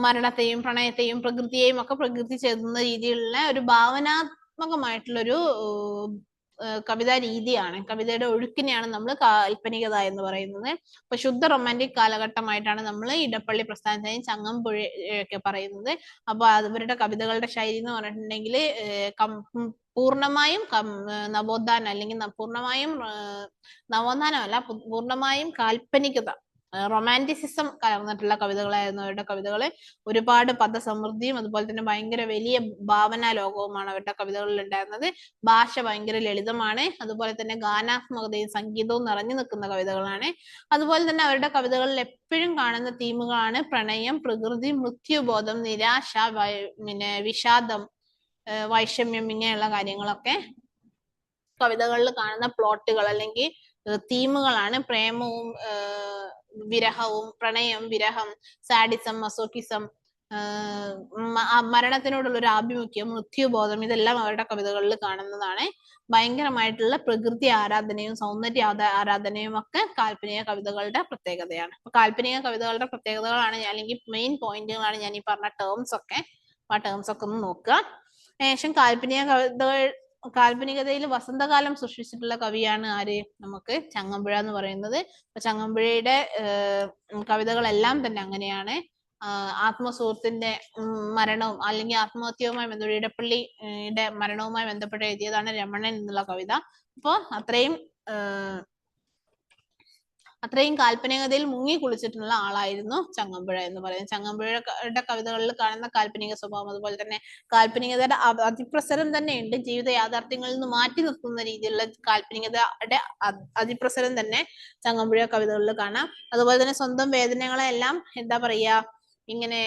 മരണത്തെയും പ്രണയത്തെയും പ്രകൃതിയെയും ഒക്കെ പ്രകൃതി ചെലുത്തുന്ന രീതിയിലുള്ള ഒരു ഭാവനാത്മകമായിട്ടുള്ളൊരു കവിതാ രീതിയാണ്. കവിതയുടെ ഒഴുക്കിനെയാണ് നമ്മൾ കാൽപ്പനികത എന്ന് പറയുന്നത്. അപ്പൊ ശുദ്ധ റൊമാൻറ്റിക് കാലഘട്ടമായിട്ടാണ് നമ്മൾ ഇടപ്പള്ളി പ്രസ്ഥാനത്തെയും ചങ്ങമ്പുഴയൊക്കെ പറയുന്നത്. അപ്പൊ അവരുടെ കവിതകളുടെ ശൈലി എന്ന് പറഞ്ഞിട്ടുണ്ടെങ്കിൽ പൂർണ്ണമായും നവോത്ഥാനം, അല്ലെങ്കിൽ പൂർണ്ണമായും നവോത്ഥാനമല്ല, പൂർണ്ണമായും കാൽപ്പനികത റൊമാൻറ്റിസിസം കലർന്നിട്ടുള്ള കവിതകളായിരുന്നു അവരുടെ കവിതകള്. ഒരുപാട് പദസമൃദ്ധിയും അതുപോലെ തന്നെ ഭയങ്കര വലിയ ഭാവനാ ലോകവുമാണ് അവരുടെ കവിതകളിൽ ഉണ്ടായിരുന്നത്. ഭാഷ ഭയങ്കര ലളിതമാണ്. അതുപോലെ തന്നെ ഗാനാത്മകതയും സംഗീതവും നിറഞ്ഞു നിൽക്കുന്ന കവിതകളാണ്. അതുപോലെ തന്നെ അവരുടെ കവിതകളിൽ എപ്പോഴും കാണുന്ന തീമുകളാണ് പ്രണയം, പ്രകൃതി, മൃത്യുബോധം, നിരാശ, പിന്നെ വിഷാദം, വൈഷമ്യം, ഇങ്ങനെയുള്ള കാര്യങ്ങളൊക്കെ കവിതകളിൽ കാണുന്ന പ്ലോട്ടുകൾ അല്ലെങ്കിൽ തീമുകളാണ്. പ്രേമവും വിരഹവും, പ്രണയം, വിരഹം, സാഡിസം, മസോക്കിസം, മരണത്തിനോടുള്ള ഒരു ആഭിമുഖ്യം, മൃത്യുബോധം, ഇതെല്ലാം അവരുടെ കവിതകളിൽ കാണുന്നതാണ്. ഭയങ്കരമായിട്ടുള്ള പ്രകൃതി ആരാധനയും സൗന്ദര്യ ആരാധനയും ഒക്കെ കാൽപ്പനിക കവിതകളുടെ പ്രത്യേകതയാണ്. അപ്പൊ കാൽപ്പനിക കവിതകളുടെ പ്രത്യേകതകളാണ് അല്ലെങ്കിൽ മെയിൻ പോയിന്റുകളാണ് ഞാൻ ഈ പറഞ്ഞ ടേംസ് ഒക്കെ. ആ ടേംസ് ഒക്കെ ഒന്ന് നോക്കുക. ശേഷം കാൽപ്പനികതയിൽ വസന്തകാലം സൃഷ്ടിച്ചിട്ടുള്ള കവിയാണ് ആര്? നമുക്ക് ചങ്ങമ്പുഴ എന്ന് പറയുന്നത്. അപ്പൊ ചങ്ങമ്പുഴയുടെ കവിതകളെല്ലാം തന്നെ അങ്ങനെയാണ്. ആത്മസുഹൃത്തിന്റെ മരണവും അല്ലെങ്കിൽ ആത്മഹത്യവുമായി ബന്ധപ്പെട്ട് ഇടപ്പള്ളിയുടെ മരണവുമായി ബന്ധപ്പെട്ട് എഴുതിയതാണ് രമണൻ എന്നുള്ള കവിത. അപ്പൊ അത്രയും കാൽപ്പനികതയിൽ മുങ്ങി കുളിച്ചിട്ടുള്ള ആളായിരുന്നു ചങ്ങമ്പുഴ എന്ന് പറയുന്നത്. ചങ്ങമ്പുഴയുടെ കവിതകളിൽ കാണുന്ന കാൽപ്പനിക സ്വഭാവം, അതുപോലെ തന്നെ കാൽപ്പനികതയുടെ അതിപ്രസരം തന്നെയുണ്ട്. ജീവിത യാഥാർത്ഥ്യങ്ങളിൽ നിന്ന് മാറ്റി നിർത്തുന്ന രീതിയിലുള്ള കാൽപ്പനികതയുടെ അതിപ്രസരം തന്നെ ചങ്ങമ്പുഴ കവിതകളിൽ കാണാം. അതുപോലെ തന്നെ സ്വന്തം വേദനകളെല്ലാം എന്താ പറയാ ഇങ്ങനെ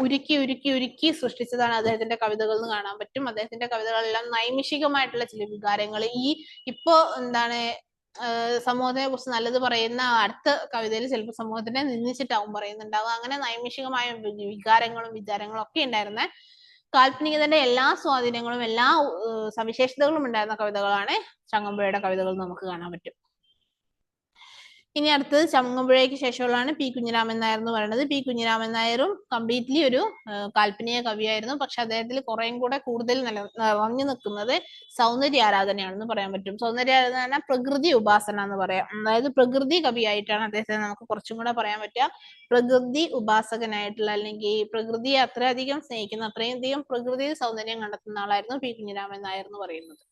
ഉരുക്കി സൃഷ്ടിച്ചതാണ് അദ്ദേഹത്തിന്റെ കവിതകൾ എന്ന് കാണാൻ പറ്റും. അദ്ദേഹത്തിന്റെ കവിതകളെല്ലാം നൈമിഷികമായിട്ടുള്ള ചില വികാരങ്ങൾ ഇപ്പോ എന്താണ് സമൂഹത്തിനെ കുറിച്ച് നല്ലത് പറയുന്ന അടുത്ത കവിതയിൽ ചിലപ്പോൾ സമൂഹത്തിനെ നിന്ദിച്ചിട്ടാവും പറയുന്നുണ്ടാവുക. അങ്ങനെ നൈമിഷികമായ വികാരങ്ങളും വിചാരങ്ങളും ഒക്കെ ഉണ്ടായിരുന്ന കാൽപ്പനികതയുടെ എല്ലാ സ്വാധീനങ്ങളും എല്ലാ സവിശേഷതകളും ഉണ്ടായിരുന്ന കവിതകളാണ് ചങ്ങമ്പുഴയുടെ കവിതകൾ നമുക്ക് കാണാൻ പറ്റും. ഇനി അടുത്തത് ചങ്ങമ്പുഴയ്ക്ക് ശേഷമുള്ളതാണ് പി കുഞ്ഞിരാമൻ നായർ എന്ന് പറയുന്നത്. പി കുഞ്ഞിരാമൻ നായരും കംപ്ലീറ്റ്ലി ഒരു കാൽപ്പനിക കവിയായിരുന്നു. പക്ഷെ അദ്ദേഹത്തിൽ കുറേയും കൂടെ കൂടുതൽ നിറഞ്ഞു നിൽക്കുന്നത് സൗന്ദര്യ ആരാധനയാണെന്ന് പറയാൻ പറ്റും. സൗന്ദര്യ ആരാധന പ്രകൃതി ഉപാസന എന്ന് പറയാം. അതായത് പ്രകൃതി കവിയായിട്ടാണ് അദ്ദേഹത്തെ നമുക്ക് കുറച്ചും കൂടെ പറയാൻ പറ്റുക. പ്രകൃതി ഉപാസകനായിട്ടുള്ള അല്ലെങ്കിൽ പ്രകൃതിയെ അത്രയധികം സ്നേഹിക്കുന്ന, അത്രയധികം പ്രകൃതിയിൽ സൗന്ദര്യം കണ്ടെത്തുന്ന ആളായിരുന്നു പി കുഞ്ഞിരാമൻ നായർ എന്ന് പറയുന്നത്.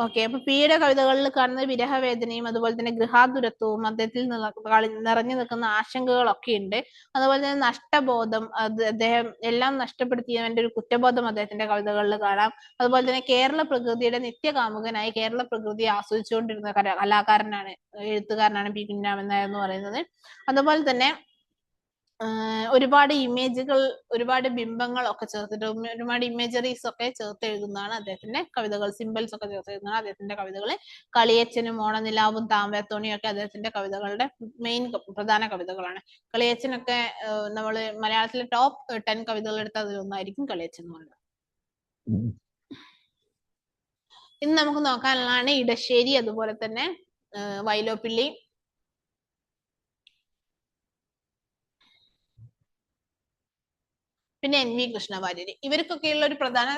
ഓക്കെ, അപ്പൊ പിയുടെ കവിതകളിൽ കാണുന്ന വിരഹവേദനയും അതുപോലെ തന്നെ ഗൃഹാതുരത്വവും അദ്ദേഹത്തിൽ നിറഞ്ഞു നിൽക്കുന്ന ആശങ്കകളൊക്കെ ഉണ്ട്. അതുപോലെ തന്നെ നഷ്ടബോധം, അദ്ദേഹം എല്ലാം നഷ്ടപ്പെടുത്തിയവന്റെ ഒരു കുറ്റബോധം അദ്ദേഹത്തിന്റെ കവിതകളിൽ കാണാം. അതുപോലെ തന്നെ കേരള പ്രകൃതിയുടെ നിത്യകാമുകനായി കേരള പ്രകൃതിയെ ആസ്വദിച്ചുകൊണ്ടിരുന്ന കലാകാരനാണ്, എഴുത്തുകാരനാണ് പി കുഞ്ഞിരാമൻ നായർ എന്ന് പറയുന്നത്. അതുപോലെ തന്നെ ഒരുപാട് ഇമേജുകൾ, ഒരുപാട് ബിംബങ്ങൾ ഒക്കെ ചേർത്തിട്ട് ഒരുപാട് ഇമേജറീസ് ഒക്കെ ചേർത്ത് എഴുതുന്നതാണ് അദ്ദേഹത്തിന്റെ കവിതകൾ. സിമ്പിൾസ് ഒക്കെ ചേർത്ത് എഴുതുന്നതാണ് അദ്ദേഹത്തിന്റെ കവിതകൾ. കളിയച്ചനും ഓണനിലാവും താമരത്തോണിയും ഒക്കെ അദ്ദേഹത്തിന്റെ കവിതകളുടെ മെയിൻ പ്രധാന കവിതകളാണ്. കളിയച്ചനൊക്കെ നമ്മള് മലയാളത്തിലെ ടോപ്പ് 10 കവിതകൾ എടുത്ത അതിലൊന്നായിരിക്കും കളിയച്ചൻ എന്ന് പറയുന്നത്. ഇന്ന് നമുക്ക് നോക്കാനുള്ളതാണ് ഇടശ്ശേരി, അതുപോലെ തന്നെ വൈലോപ്പിള്ളി, പിന്നെ NV കൃഷ്ണവാര്യർ. ഇവർക്കൊക്കെയുള്ള ഒരു പ്രധാന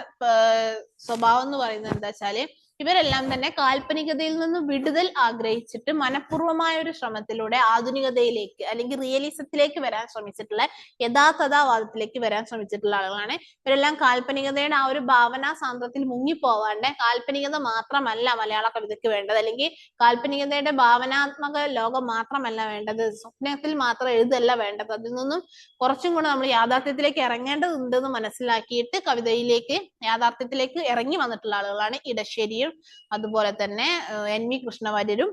സ്വഭാവം എന്ന് പറയുന്നത് എന്താ വെച്ചാല് ഇവരെല്ലാം തന്നെ കാൽപ്പനികതയിൽ നിന്ന് വിടുതൽ ആഗ്രഹിച്ചിട്ട് മനഃപൂർവമായ ഒരു ശ്രമത്തിലൂടെ ആധുനികതയിലേക്ക് അല്ലെങ്കിൽ റിയലിസത്തിലേക്ക് വരാൻ ശ്രമിച്ചിട്ടുള്ള, യഥാർത്ഥതാവാദത്തിലേക്ക് വരാൻ ശ്രമിച്ചിട്ടുള്ള ആളുകളാണ്. ഇവരെല്ലാം കാൽപ്പനികതയുടെ ആ ഒരു ഭാവനാ സാന്ദ്രത്തിൽ മുങ്ങിപ്പോവാണ്ട് കാൽപ്പനികത മാത്രമല്ല മലയാള കവിതയ്ക്ക് വേണ്ടത്, അല്ലെങ്കിൽ കാൽപ്പനികതയുടെ ഭാവനാത്മക ലോകം മാത്രമല്ല വേണ്ടത്, സ്വപ്നത്തിൽ മാത്രം എഴുതല്ല വേണ്ടത്, അതിൽ നിന്നും കുറച്ചും കൂടെ നമ്മൾ യാഥാർത്ഥ്യത്തിലേക്ക് ഇറങ്ങേണ്ടതുണ്ടെന്ന് മനസ്സിലാക്കിയിട്ട് കവിതയിലേക്ക് യാഥാർത്ഥ്യത്തിലേക്ക് ഇറങ്ങി വന്നിട്ടുള്ള ആളുകളാണ് ഇടശ്ശേരിയും അതുപോലെ തന്നെ NV കൃഷ്ണവാര്യരും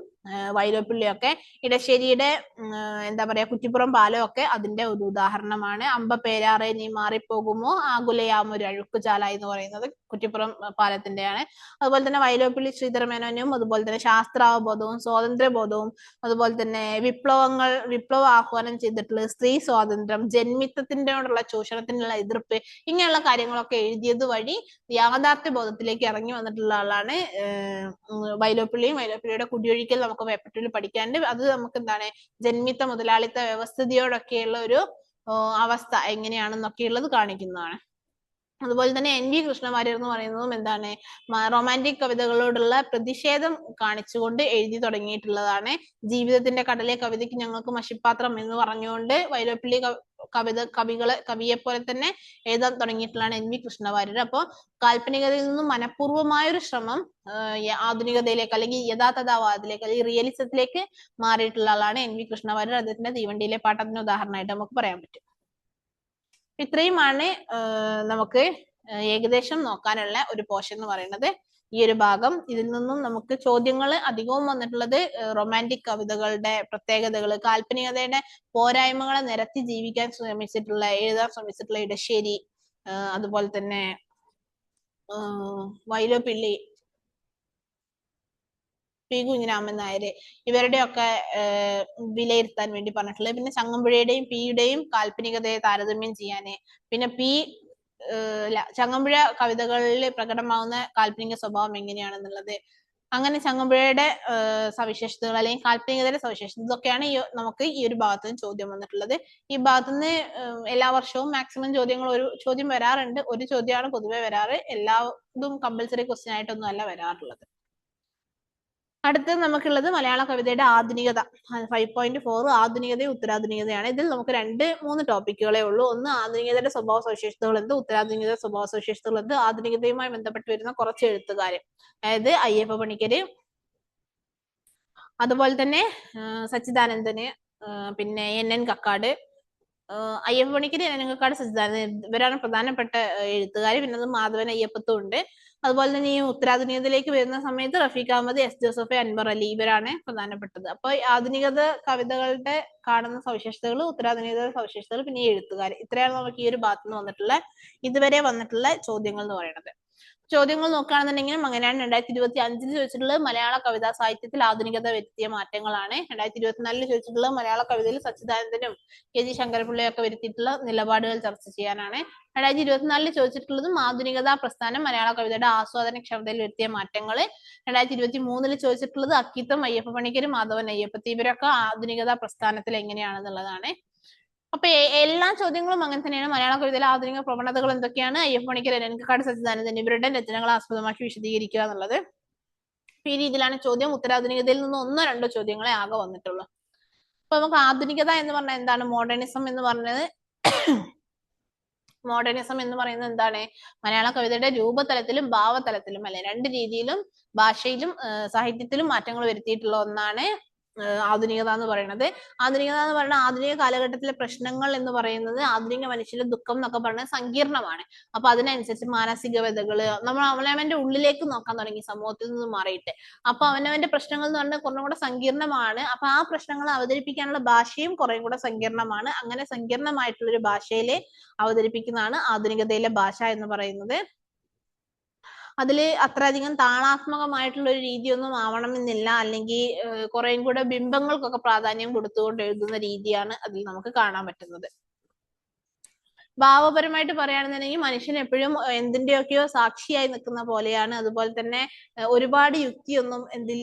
വൈലോപ്പിള്ളിയൊക്കെ. ഇടശ്ശേരിയുടെ എന്താ പറയാ കുറ്റിപ്പുറം പാലം ഒക്കെ അതിന്റെ ഒരു ഉദാഹരണമാണ്. അമ്പപേരാറെ നീ മാറിപ്പോകുമോ ആകുലയാമൊരു അഴുക്കുചാല എന്ന് പറയുന്നത് കുറ്റിപ്പുറം പാലത്തിന്റെയാണ്. അതുപോലെ തന്നെ വൈലോപ്പിള്ളി ശ്രീധരമേനോനും അതുപോലെ തന്നെ ശാസ്ത്രാവബോധവും സ്വാതന്ത്ര്യബോധവും അതുപോലെ തന്നെ വിപ്ലവ ആഹ്വാനം ചെയ്തിട്ടുള്ള സ്ത്രീ സ്വാതന്ത്ര്യം, ജന്മിത്വത്തിനോടുള്ള ചൂഷണത്തിനുള്ള എതിർപ്പ്, ഇങ്ങനെയുള്ള കാര്യങ്ങളൊക്കെ എഴുതിയത് വഴി യാഥാർത്ഥ്യ ബോധത്തിലേക്ക് ഇറങ്ങി വന്നിട്ടുള്ള ആളാണ് വൈലോപ്പിള്ളിയും. വൈലോപ്പിള്ളിയുടെ കുടിയൊഴിക്കൽ നമുക്ക് വേപ്പറ്റൂരിൽ പഠിക്കാനുണ്ട്. അത് നമുക്ക് എന്താണ് ജന്മിത്ത മുതലാളിത്ത വ്യവസ്ഥിതിയോടൊക്കെയുള്ള ഒരു അവസ്ഥ എങ്ങനെയാണെന്നൊക്കെയുള്ളത് കാണിക്കുന്നതാണ്. അതുപോലെ തന്നെ NV കൃഷ്ണവാര്യർ എന്ന് പറയുന്നതും എന്താണ് റൊമാൻറ്റിക് കവിതകളോടുള്ള പ്രതിഷേധം കാണിച്ചുകൊണ്ട് എഴുതി തുടങ്ങിയിട്ടുള്ളതാണ്. ജീവിതത്തിന്റെ കടലെ കവിതയ്ക്ക് ഞങ്ങൾക്ക് മഷിപ്പാത്രം എന്ന് പറഞ്ഞുകൊണ്ട് വൈലോപ്പിള്ളി കവിയെ പോലെ തന്നെ എഴുതാൻ തുടങ്ങിയിട്ടുള്ളതാണ് NV കൃഷ്ണവാര്യർ. അപ്പോൾ കാൽപ്പനികതയിൽ നിന്നും മനഃപൂർവ്വമായൊരു ശ്രമം ആധുനികതയിലേക്ക് അല്ലെങ്കിൽ യഥാർത്ഥതാവാദത്തിലേക്ക് അല്ലെങ്കിൽ റിയലിസത്തിലേക്ക് മാറിയിട്ടുള്ള ആളാണ് NV കൃഷ്ണവാര്യർ. അദ്ദേഹത്തിന്റെ തീവണ്ടിയിലെ പാട്ടത്തിന് ഉദാഹരണമായിട്ട് നമുക്ക് പറയാൻ പറ്റും. ഇത്രയുമാണ് നമുക്ക് ഏകദേശം നോക്കാനുള്ള ഒരു പോർഷൻ എന്ന് പറയുന്നത്. ഈ ഒരു ഭാഗം. ഇതിൽ നിന്നും നമുക്ക് ചോദ്യങ്ങൾ അധികവും വന്നിട്ടുള്ളത് റൊമാൻറ്റിക് കവിതകളുടെ പ്രത്യേകതകൾ, കാൽപ്പനികതയുടെ പോരായ്മകളെ നിരത്തി ജീവിക്കാൻ എഴുതാൻ ശ്രമിച്ചിട്ടുള്ള ഇടശ്ശേരി, അതുപോലെ തന്നെ വൈലോപ്പിള്ളി, പി കുഞ്ഞിരാമൻ നായർ, ഇവരുടെയൊക്കെ വിലയിരുത്താൻ വേണ്ടി പറഞ്ഞിട്ടുള്ളത്. പിന്നെ ചങ്ങമ്പുഴയുടെയും പിയുടെയും കാൽപ്പനികതയെ താരതമ്യം ചെയ്യാന്, പിന്നെ ചങ്ങമ്പുഴ കവിതകളിൽ പ്രകടമാവുന്ന കാൽപ്പനിക സ്വഭാവം എങ്ങനെയാണെന്നുള്ളത്, അങ്ങനെ ചങ്ങമ്പുഴയുടെ സവിശേഷതകൾ അല്ലെങ്കിൽ കാൽപ്പനികതയുടെ സവിശേഷത, ഇതൊക്കെയാണ് നമുക്ക് ഈ ഒരു ഭാഗത്ത് നിന്ന് ചോദ്യം വന്നിട്ടുള്ളത്. ഈ ഭാഗത്ത് നിന്ന് എല്ലാ വർഷവും മാക്സിമം ഒരു ചോദ്യം വരാറുണ്ട്. ഒരു ചോദ്യമാണ് പൊതുവെ വരാറ്. എല്ലാതും കമ്പൽസറി ക്വസ്റ്റ്യൻ ആയിട്ടൊന്നും അല്ല വരാറുള്ളത്. അടുത്തത് നമുക്കുള്ളത് മലയാള കവിതയുടെ ആധുനികത. 5.4 ആധുനികതയും ഉത്തരാധുനികതയാണ്. ഇതിൽ നമുക്ക് 2-3 ടോപ്പിക്കുകളേ ഉള്ളൂ. ഒന്ന് ആധുനികതയുടെ സ്വഭാവ സവിശേഷതകൾ എന്ത്, ഉത്തരാധുനികതയുടെ സ്വഭാവ സവിശേഷതകൾ എന്ത്, ആധുനികതയുമായി ബന്ധപ്പെട്ട് വരുന്ന കുറച്ച് എഴുത്തുകാര്, അതായത് അയ്യപ്പ പണിക്കര്, അതുപോലെ തന്നെ സച്ചിദാനന്ദന്, പിന്നെ NN കക്കാട്, അയ്യപ്പ പണിക്കര്, NN കക്കാട്, സച്ചിദാനന്ദൻ, ഇവരാണ് പ്രധാനപ്പെട്ട എഴുത്തുകാര്. പിന്നെ അത് മാധവൻ അയ്യപ്പത്തും ഉണ്ട്. അതുപോലെ തന്നെ ഈ ഉത്തരാധുനികതയിലേക്ക് വരുന്ന സമയത്ത് റഫീഖ് അഹമ്മദ്, S ജോസഫ്, അൻവർ അലി, ഇവരാണ് പ്രധാനപ്പെട്ടത്. അപ്പൊ ആധുനികത കവിതകളുടെ കാണുന്ന സവിശേഷതകൾ, ഉത്തരാധുനികത സവിശേഷതകൾ, പിന്നെ ഈ എഴുത്തുകാർ, ഇത്രയാണ് നമുക്ക് ഈ ഒരു ഭാഗത്ത് നിന്ന് വന്നിട്ടുള്ള ഇതുവരെ വന്നിട്ടുള്ള ചോദ്യങ്ങൾ എന്ന് പറയുന്നത്. ചോദ്യങ്ങൾ നോക്കുകയാണെന്നുണ്ടെങ്കിലും അങ്ങനെയാണ്. 2025 ചോദിച്ചിട്ടുള്ളത് മലയാള കവിതാ സാഹിത്യത്തിൽ ആധുനികത വരുത്തിയ മാറ്റങ്ങളാണ്. 2024 ചോദിച്ചിട്ടുള്ളത് മലയാള കവിതയിൽ സച്ചിദാനന്ദനും KG ശങ്കരപിള്ളയും ഒക്കെ വരുത്തിയിട്ടുള്ള നിലപാടുകൾ ചർച്ച ചെയ്യാനാണ്. 2024 ചോദിച്ചിട്ടുള്ളതും ആധുനികതാ പ്രസ്ഥാനം മലയാള കവിതയുടെ ആസ്വാദന ക്ഷമതയിൽ വരുത്തിയ മാറ്റങ്ങൾ. 2023 ചോദിച്ചിട്ടുള്ളത് അക്കിത്തം, അയ്യപ്പ പണിക്കര്, മാധവൻ അയ്യപ്പത്ത്, ഇവരൊക്കെ ആധുനികതാ പ്രസ്ഥാനത്തിൽ എങ്ങനെയാണെന്നുള്ളതാണ്. അപ്പൊ എല്ലാ ചോദ്യങ്ങളും അങ്ങനെ തന്നെയാണ്. മലയാള കവിതയിലെ ആധുനിക പ്രവണതകൾ എന്തൊക്കെയാണ്, അയ്യപ്പ പണിക്കർ, NN കക്കാട്, സച്ചിദാനന്ദൻ ഇവരുടെ രചനകൾ ആസ്പദമാക്കി വിശദീകരിക്കുക എന്നുള്ളത്. ഈ രീതിയിലാണ് ചോദ്യം. ഉത്തരാധുനികതയിൽ നിന്ന് 1-2 ചോദ്യങ്ങളെ ആകെ വന്നിട്ടുള്ളൂ. അപ്പൊ നമുക്ക് ആധുനികത എന്ന് പറഞ്ഞാൽ എന്താണ്, മോഡേണിസം എന്ന് പറയുന്നത് എന്താണ്, മലയാള കവിതയുടെ രൂപതലത്തിലും ഭാവതലത്തിലും അല്ലെ, 2 രീതിയിലും ഭാഷയിലും സാഹിത്യത്തിലും മാറ്റങ്ങൾ വരുത്തിയിട്ടുള്ള ഒന്നാണ് ആധുനികത എന്ന് പറയുന്നത്. ആധുനികത എന്ന് പറയുന്നത് ആധുനിക കാലഘട്ടത്തിലെ പ്രശ്നങ്ങൾ എന്ന് പറയുന്നത് ആധുനിക മനുഷ്യന്റെ ദുഃഖം എന്നൊക്കെ പറയുന്നത് സങ്കീർണമാണ്. അപ്പൊ അതിനനുസരിച്ച് മാനസിക വ്യതകള് നമ്മൾ അവനവന്റെ ഉള്ളിലേക്ക് നോക്കാൻ തുടങ്ങി, സമൂഹത്തിൽ നിന്ന് മാറിയിട്ട്. അപ്പൊ അവനവന്റെ പ്രശ്നങ്ങൾ എന്ന് പറഞ്ഞാൽ കുറച്ചും കൂടെ സങ്കീർണമാണ്. അപ്പൊ ആ പ്രശ്നങ്ങൾ അവതരിപ്പിക്കാനുള്ള ഭാഷയും കുറേ കൂടെ സങ്കീർണമാണ്. അങ്ങനെ സങ്കീർണമായിട്ടുള്ള ഒരു ഭാഷയില് അവതരിപ്പിക്കുന്നതാണ് ആധുനികതയിലെ ഭാഷ എന്ന് പറയുന്നത്. അതിൽ അത്രയധികം താളാത്മകമായിട്ടുള്ള ഒരു രീതിയൊന്നും ആവണമെന്നില്ല, അല്ലെങ്കിൽ കുറേയും കൂടെ ബിംബങ്ങൾക്കൊക്കെ പ്രാധാന്യം കൊടുത്തുകൊണ്ട് എഴുതുന്ന രീതിയാണ് അതിൽ നമുക്ക് കാണാൻ പറ്റുന്നത്. ഭാവപരമായിട്ട് പറയുകയാണെന്നുണ്ടെങ്കിൽ മനുഷ്യൻ എപ്പോഴും എന്തിന്റെയൊക്കെയോ സാക്ഷിയായി നിൽക്കുന്ന പോലെയാണ്. അതുപോലെ തന്നെ ഒരുപാട് യുക്തിയൊന്നും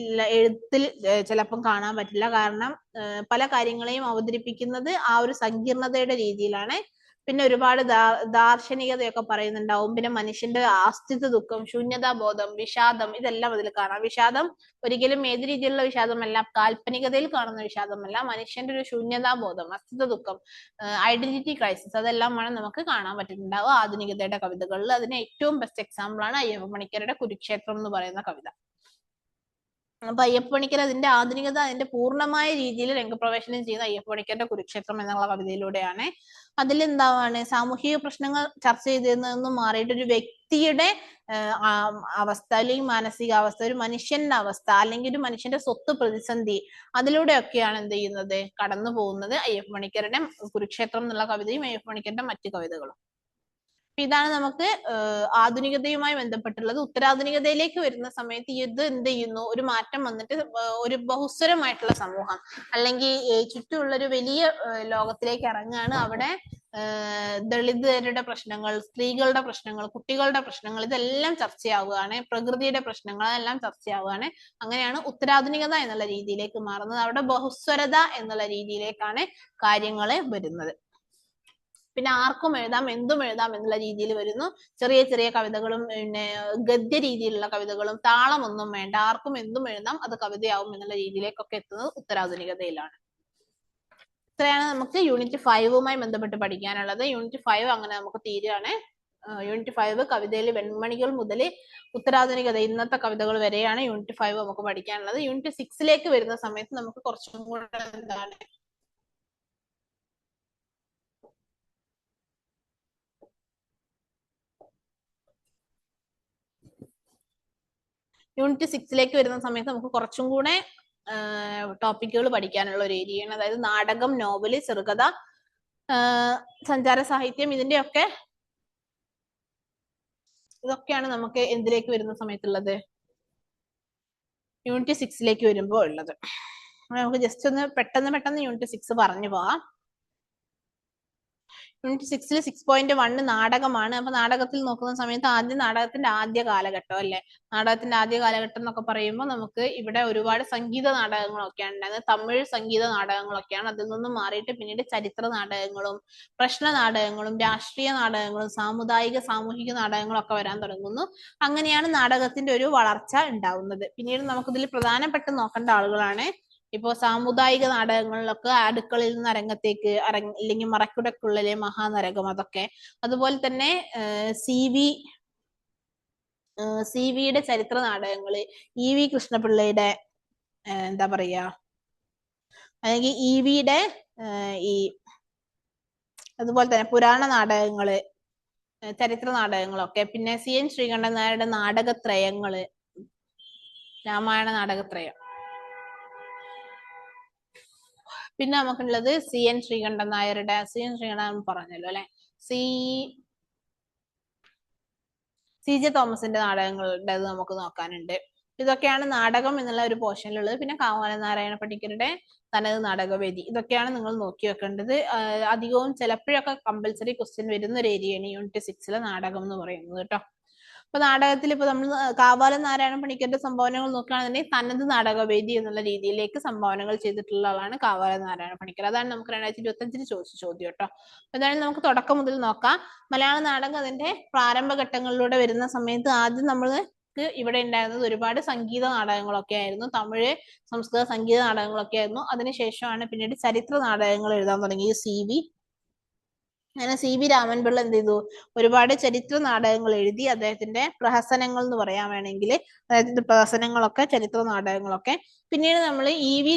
എഴുത്തിൽ ചിലപ്പം കാണാൻ പറ്റില്ല. കാരണം പല കാര്യങ്ങളെയും അവതരിപ്പിക്കുന്നത് ആ ഒരു സങ്കീർണതയുടെ രീതിയിലാണ്. പിന്നെ ഒരുപാട് ദാർശനികതയൊക്കെ പറയുന്നുണ്ടാവും. പിന്നെ മനുഷ്യന്റെ അസ്തിത്വ ദുഃഖം, ശൂന്യതാബോധം, വിഷാദം, ഇതെല്ലാം അതിൽ കാണാം. വിഷാദം ഒരിക്കലും ഏത് രീതിയിലുള്ള വിഷാദമല്ല, കാൽപ്പനികതയിൽ കാണുന്ന വിഷാദമല്ല, മനുഷ്യന്റെ ഒരു ശൂന്യതാബോധം, അസ്തിത്വ ദുഃഖം, ഐഡന്റിറ്റി ക്രൈസിസ്, അതെല്ലാമാണ് നമുക്ക് കാണാൻ പറ്റുന്നുണ്ടാവുക ആധുനികതയുടെ കവിതകളിൽ. അതിന് ഏറ്റവും ബെസ്റ്റ് എക്സാമ്പിൾ ആണ് അയ്യപ്പ പണിക്കരുടെ കുരുക്ഷേത്രം എന്ന് പറയുന്ന കവിത. അപ്പൊ അയ്യപ്പ പണിക്കർ അതിന്റെ ആധുനികത അതിന്റെ പൂർണ്ണമായ രീതിയിൽ രംഗപ്രവേശനം ചെയ്യുന്ന അയ്യപ്പ പണിക്കരുടെ കുരുക്ഷേത്രം എന്നുള്ള കവിതയിലൂടെയാണ്. അതിൽ എന്താണ്, സാമൂഹിക പ്രശ്നങ്ങൾ ചർച്ച ചെയ്തതെന്നും മാറിയിട്ട് ഒരു വ്യക്തിയുടെ അവസ്ഥ അല്ലെങ്കിൽ മാനസികാവസ്ഥ, ഒരു മനുഷ്യന്റെ അവസ്ഥ, അല്ലെങ്കിൽ ഒരു മനുഷ്യന്റെ സ്വത്ത് പ്രതിസന്ധി, അതിലൂടെയൊക്കെയാണ് എന്ത് ചെയ്യുന്നത്, കടന്നു പോകുന്നത് അയ്യപ്പ പണിക്കരുടെ കുരുക്ഷേത്രം എന്നുള്ള കവിതയും അയ്യപ്പ പണിക്കരുടെ മറ്റു കവിതകളും. ഇതാണ് നമുക്ക് ആധുനികതയുമായി ബന്ധപ്പെട്ടുള്ളത്. ഉത്തരാധുനികതയിലേക്ക് വരുന്ന സമയത്ത് ഇത് എന്ത് ചെയ്യുന്നു, ഒരു മാറ്റം വന്നിട്ട് ഒരു ബഹുസ്വരമായിട്ടുള്ള സമൂഹം അല്ലെങ്കിൽ ചുറ്റുമുള്ള ഒരു വലിയ ലോകത്തിലേക്ക് ഇറങ്ങുകയാണ്. അവിടെ ദളിതരുടെ പ്രശ്നങ്ങൾ, സ്ത്രീകളുടെ പ്രശ്നങ്ങൾ, കുട്ടികളുടെ പ്രശ്നങ്ങൾ, ഇതെല്ലാം ചർച്ചയാവുകയാണ്. പ്രകൃതിയുടെ പ്രശ്നങ്ങൾ അതെല്ലാം ചർച്ചയാവുകയാണ്. അങ്ങനെയാണ് ഉത്തരാധുനികത എന്നുള്ള രീതിയിലേക്ക് മാറുന്നത്. അവിടെ ബഹുസ്വരത എന്നുള്ള രീതിയിലേക്കാണ് കാര്യങ്ങൾ വരുന്നത്. പിന്നെ ആർക്കും എഴുതാം, എന്തും എഴുതാം എന്നുള്ള രീതിയിൽ വരുന്നു. ചെറിയ ചെറിയ കവിതകളും പിന്നെ ഗദ്യ രീതിയിലുള്ള കവിതകളും, താളമൊന്നും വേണ്ട, ആർക്കും എന്തും എഴുതാം, അത് കവിതയാവും എന്നുള്ള രീതിയിലേക്കൊക്കെ എത്തുന്നത് ഉത്തരാധുനികതയിലാണ്. ഇത്രയാണ് നമുക്ക് യൂണിറ്റ് 5മായി ബന്ധപ്പെട്ട് പഠിക്കാനുള്ളത്. യൂണിറ്റ് 5 അങ്ങനെ നമുക്ക് തീരുകയാണ്. യൂണിറ്റ് 5 കവിതയിൽ വെൺമണികൾ മുതൽ ഉത്തരാധുനികത ഇന്നത്തെ കവിതകൾ വരെയാണ് യൂണിറ്റ് 5 നമുക്ക് പഠിക്കാനുള്ളത്. യൂണിറ്റ് 6ലേക്ക് വരുന്ന സമയത്ത് നമുക്ക് കുറച്ചും കൂടെ എന്താണ് യൂണിറ്റ് 6ലേക്ക് വരുന്ന സമയത്ത് നമുക്ക് കുറച്ചും കൂടെ ടോപ്പിക്കുകൾ പഠിക്കാനുള്ള ഒരു ഏരിയയാണ്. അതായത് നാടകം, നോവല്, ചെറുകഥ, സഞ്ചാര സാഹിത്യം, ഇതൊക്കെയാണ് നമുക്ക് എന്തിലേക്ക് വരുന്ന സമയത്തുള്ളത്, യൂണിറ്റ് 6ലേക്ക് വരുമ്പോൾ ഉള്ളത്. നമുക്ക് ജസ്റ്റ് ഒന്ന് പെട്ടെന്ന് യൂണിറ്റ് 6 പറഞ്ഞു പോവാം. യൂണിറ്റ് 6ൽ 6.1 നാടകമാണ്. അപ്പൊ നാടകത്തിൽ നോക്കുന്ന സമയത്ത് ആദ്യം നാടകത്തിന്റെ ആദ്യ കാലഘട്ടം അല്ലെ. നാടകത്തിന്റെ ആദ്യ കാലഘട്ടം എന്നൊക്കെ പറയുമ്പോൾ നമുക്ക് ഇവിടെ ഒരുപാട് സംഗീത നാടകങ്ങളൊക്കെയാണ് ഉണ്ടായിരുന്നത്. തമിഴ് സംഗീത നാടകങ്ങളൊക്കെയാണ്. അതിൽ നിന്നും മാറിയിട്ട് പിന്നീട് ചരിത്ര നാടകങ്ങളും പ്രശ്ന നാടകങ്ങളും രാഷ്ട്രീയ നാടകങ്ങളും സാമൂഹിക നാടകങ്ങളും ഒക്കെ വരാൻ തുടങ്ങുന്നു. അങ്ങനെയാണ് നാടകത്തിന്റെ ഒരു വളർച്ച ഉണ്ടാവുന്നത്. പിന്നീട് നമുക്കിതിൽ പ്രധാനപ്പെട്ട് നോക്കേണ്ട ആളുകളാണ് ഇപ്പോ സാമുദായിക നാടകങ്ങളിലൊക്കെ അടുക്കളയിൽ നിന്ന് അരങ്ങത്തേക്ക്, അല്ലെങ്കിൽ മറക്കുടക്കുള്ളിലെ മഹാനരകം, അതൊക്കെ. അതുപോലെ തന്നെ സി വിയുടെ ചരിത്ര നാടകങ്ങള്, EV കൃഷ്ണപിള്ളയുടെ എന്താ പറയാ, അല്ലെങ്കിൽ EVയുടെ അതുപോലെ തന്നെ പുരാണ നാടകങ്ങള്, ചരിത്ര നാടകങ്ങളൊക്കെ. പിന്നെ CN ശ്രീകണ്ഠൻ നായരുടെ നാടകത്രയങ്ങള്, രാമായണ നാടകത്രയം. പിന്നെ നമുക്കുള്ളത് CN ശ്രീകണ്ഠൻ നായരുടെ, CN ശ്രീകണ്ഠൻ പറഞ്ഞല്ലോ അല്ലെ, CJ തോമസിന്റെ നാടകങ്ങളുടെ നമുക്ക് നോക്കാനുണ്ട്. ഇതൊക്കെയാണ് നാടകം എന്നുള്ള ഒരു പോർഷനിലുള്ളത്. പിന്നെ കാവാലൻ നാരായണ പണിക്കരുടെ തനത് നാടകവേദി, ഇതൊക്കെയാണ് നിങ്ങൾ നോക്കി വെക്കേണ്ടത്. അധികവും ചിലപ്പോഴൊക്കെ കമ്പൽസറി ക്വസ്റ്റ്യൻ വരുന്ന ഒരു ഏരിയയാണ് യൂണിറ്റ് 6ലെ നാടകം എന്ന് പറയുന്നത് കേട്ടോ. അപ്പൊ നാടകത്തിൽ ഇപ്പൊ നമ്മൾ കാവാലൻ നാരായണ പണിക്കരുടെ സംഭാവനകൾ നോക്കുകയാണെന്നുണ്ടെങ്കിൽ തനത് നാടകവേദി എന്നുള്ള രീതിയിലേക്ക് സംഭാവനകൾ ചെയ്തിട്ടുള്ള ആളാണ് കാവാലൻ നാരായണ പണിക്കർ. അതാണ് നമുക്ക് 2025 ചോദിച്ച ചോദ്യം കേട്ടോ. എന്തായാലും നമുക്ക് തുടക്കം മുതൽ നോക്കാം. മലയാള നാടകം അതിന്റെ പ്രാരംഭഘട്ടങ്ങളിലൂടെ വരുന്ന സമയത്ത് ആദ്യം നമ്മൾക്ക് ഇവിടെ ഉണ്ടായിരുന്നത് ഒരുപാട് സംഗീത നാടകങ്ങളൊക്കെ ആയിരുന്നു. തമിഴ്, സംസ്കൃത സംഗീത നാടകങ്ങളൊക്കെ ആയിരുന്നു. അതിനുശേഷമാണ് പിന്നീട് ചരിത്ര നാടകങ്ങൾ എഴുതാൻ തുടങ്ങിയത് അങ്ങനെ CB രാമൻപിള്ള എന്ത് ചെയ്തു, ഒരുപാട് ചരിത്ര നാടകങ്ങൾ എഴുതി. അദ്ദേഹത്തിന്റെ പ്രഹസനങ്ങൾ എന്ന് പറയാൻ വേണമെങ്കിൽ, അദ്ദേഹത്തിന്റെ പ്രഹസനങ്ങളൊക്കെ ചരിത്ര നാടകങ്ങളൊക്കെ. പിന്നീട് നമ്മൾ EV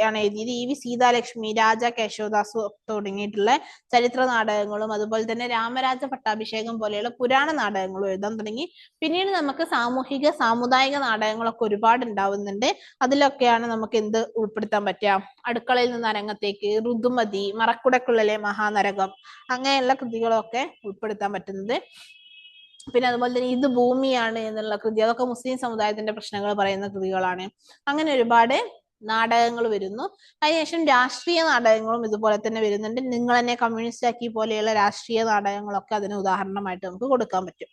ആണ് എഴുതിയത്. EV സീതാലക്ഷ്മി, രാജ കേശവദാസ് തുടങ്ങിയിട്ടുള്ള ചരിത്ര നാടകങ്ങളും അതുപോലെ തന്നെ രാമരാജ പട്ടാഭിഷേകം പോലെയുള്ള പുരാണ നാടകങ്ങളും എഴുതാൻ തുടങ്ങി. പിന്നീട് നമുക്ക് സാമുദായിക നാടകങ്ങളൊക്കെ ഒരുപാട് ഉണ്ടാവുന്നുണ്ട്. അതിലൊക്കെയാണ് നമുക്ക് എന്ത് ഉൾപ്പെടുത്താൻ പറ്റുക, അടുക്കളയിൽ നിന്ന് അരങ്ങത്തേക്ക്, ഋതുമതി, മറക്കുടക്കുള്ളിലെ മഹാനരകം, അങ്ങനെയുള്ള കൃതികളൊക്കെ ഉൾപ്പെടുത്താൻ പറ്റുന്നത്. പിന്നെ അതുപോലെ തന്നെ ഇത് ഭൂമിയാണ് എന്നുള്ള കൃതി, അതൊക്കെ മുസ്ലിം സമുദായത്തിന്റെ പ്രശ്നങ്ങൾ പറയുന്ന കൃതികളാണ്. അങ്ങനെ ഒരുപാട് നാടകങ്ങൾ വരുന്നു. അതിനുശേഷം രാഷ്ട്രീയ നാടകങ്ങളും ഇതുപോലെ തന്നെ വരുന്നുണ്ട്. നിങ്ങൾ തന്നെ കമ്മ്യൂണിസ്റ്റ് ആക്കി പോലെയുള്ള രാഷ്ട്രീയ നാടകങ്ങളൊക്കെ അതിന് ഉദാഹരണമായിട്ട് നമുക്ക് കൊടുക്കാൻ പറ്റും.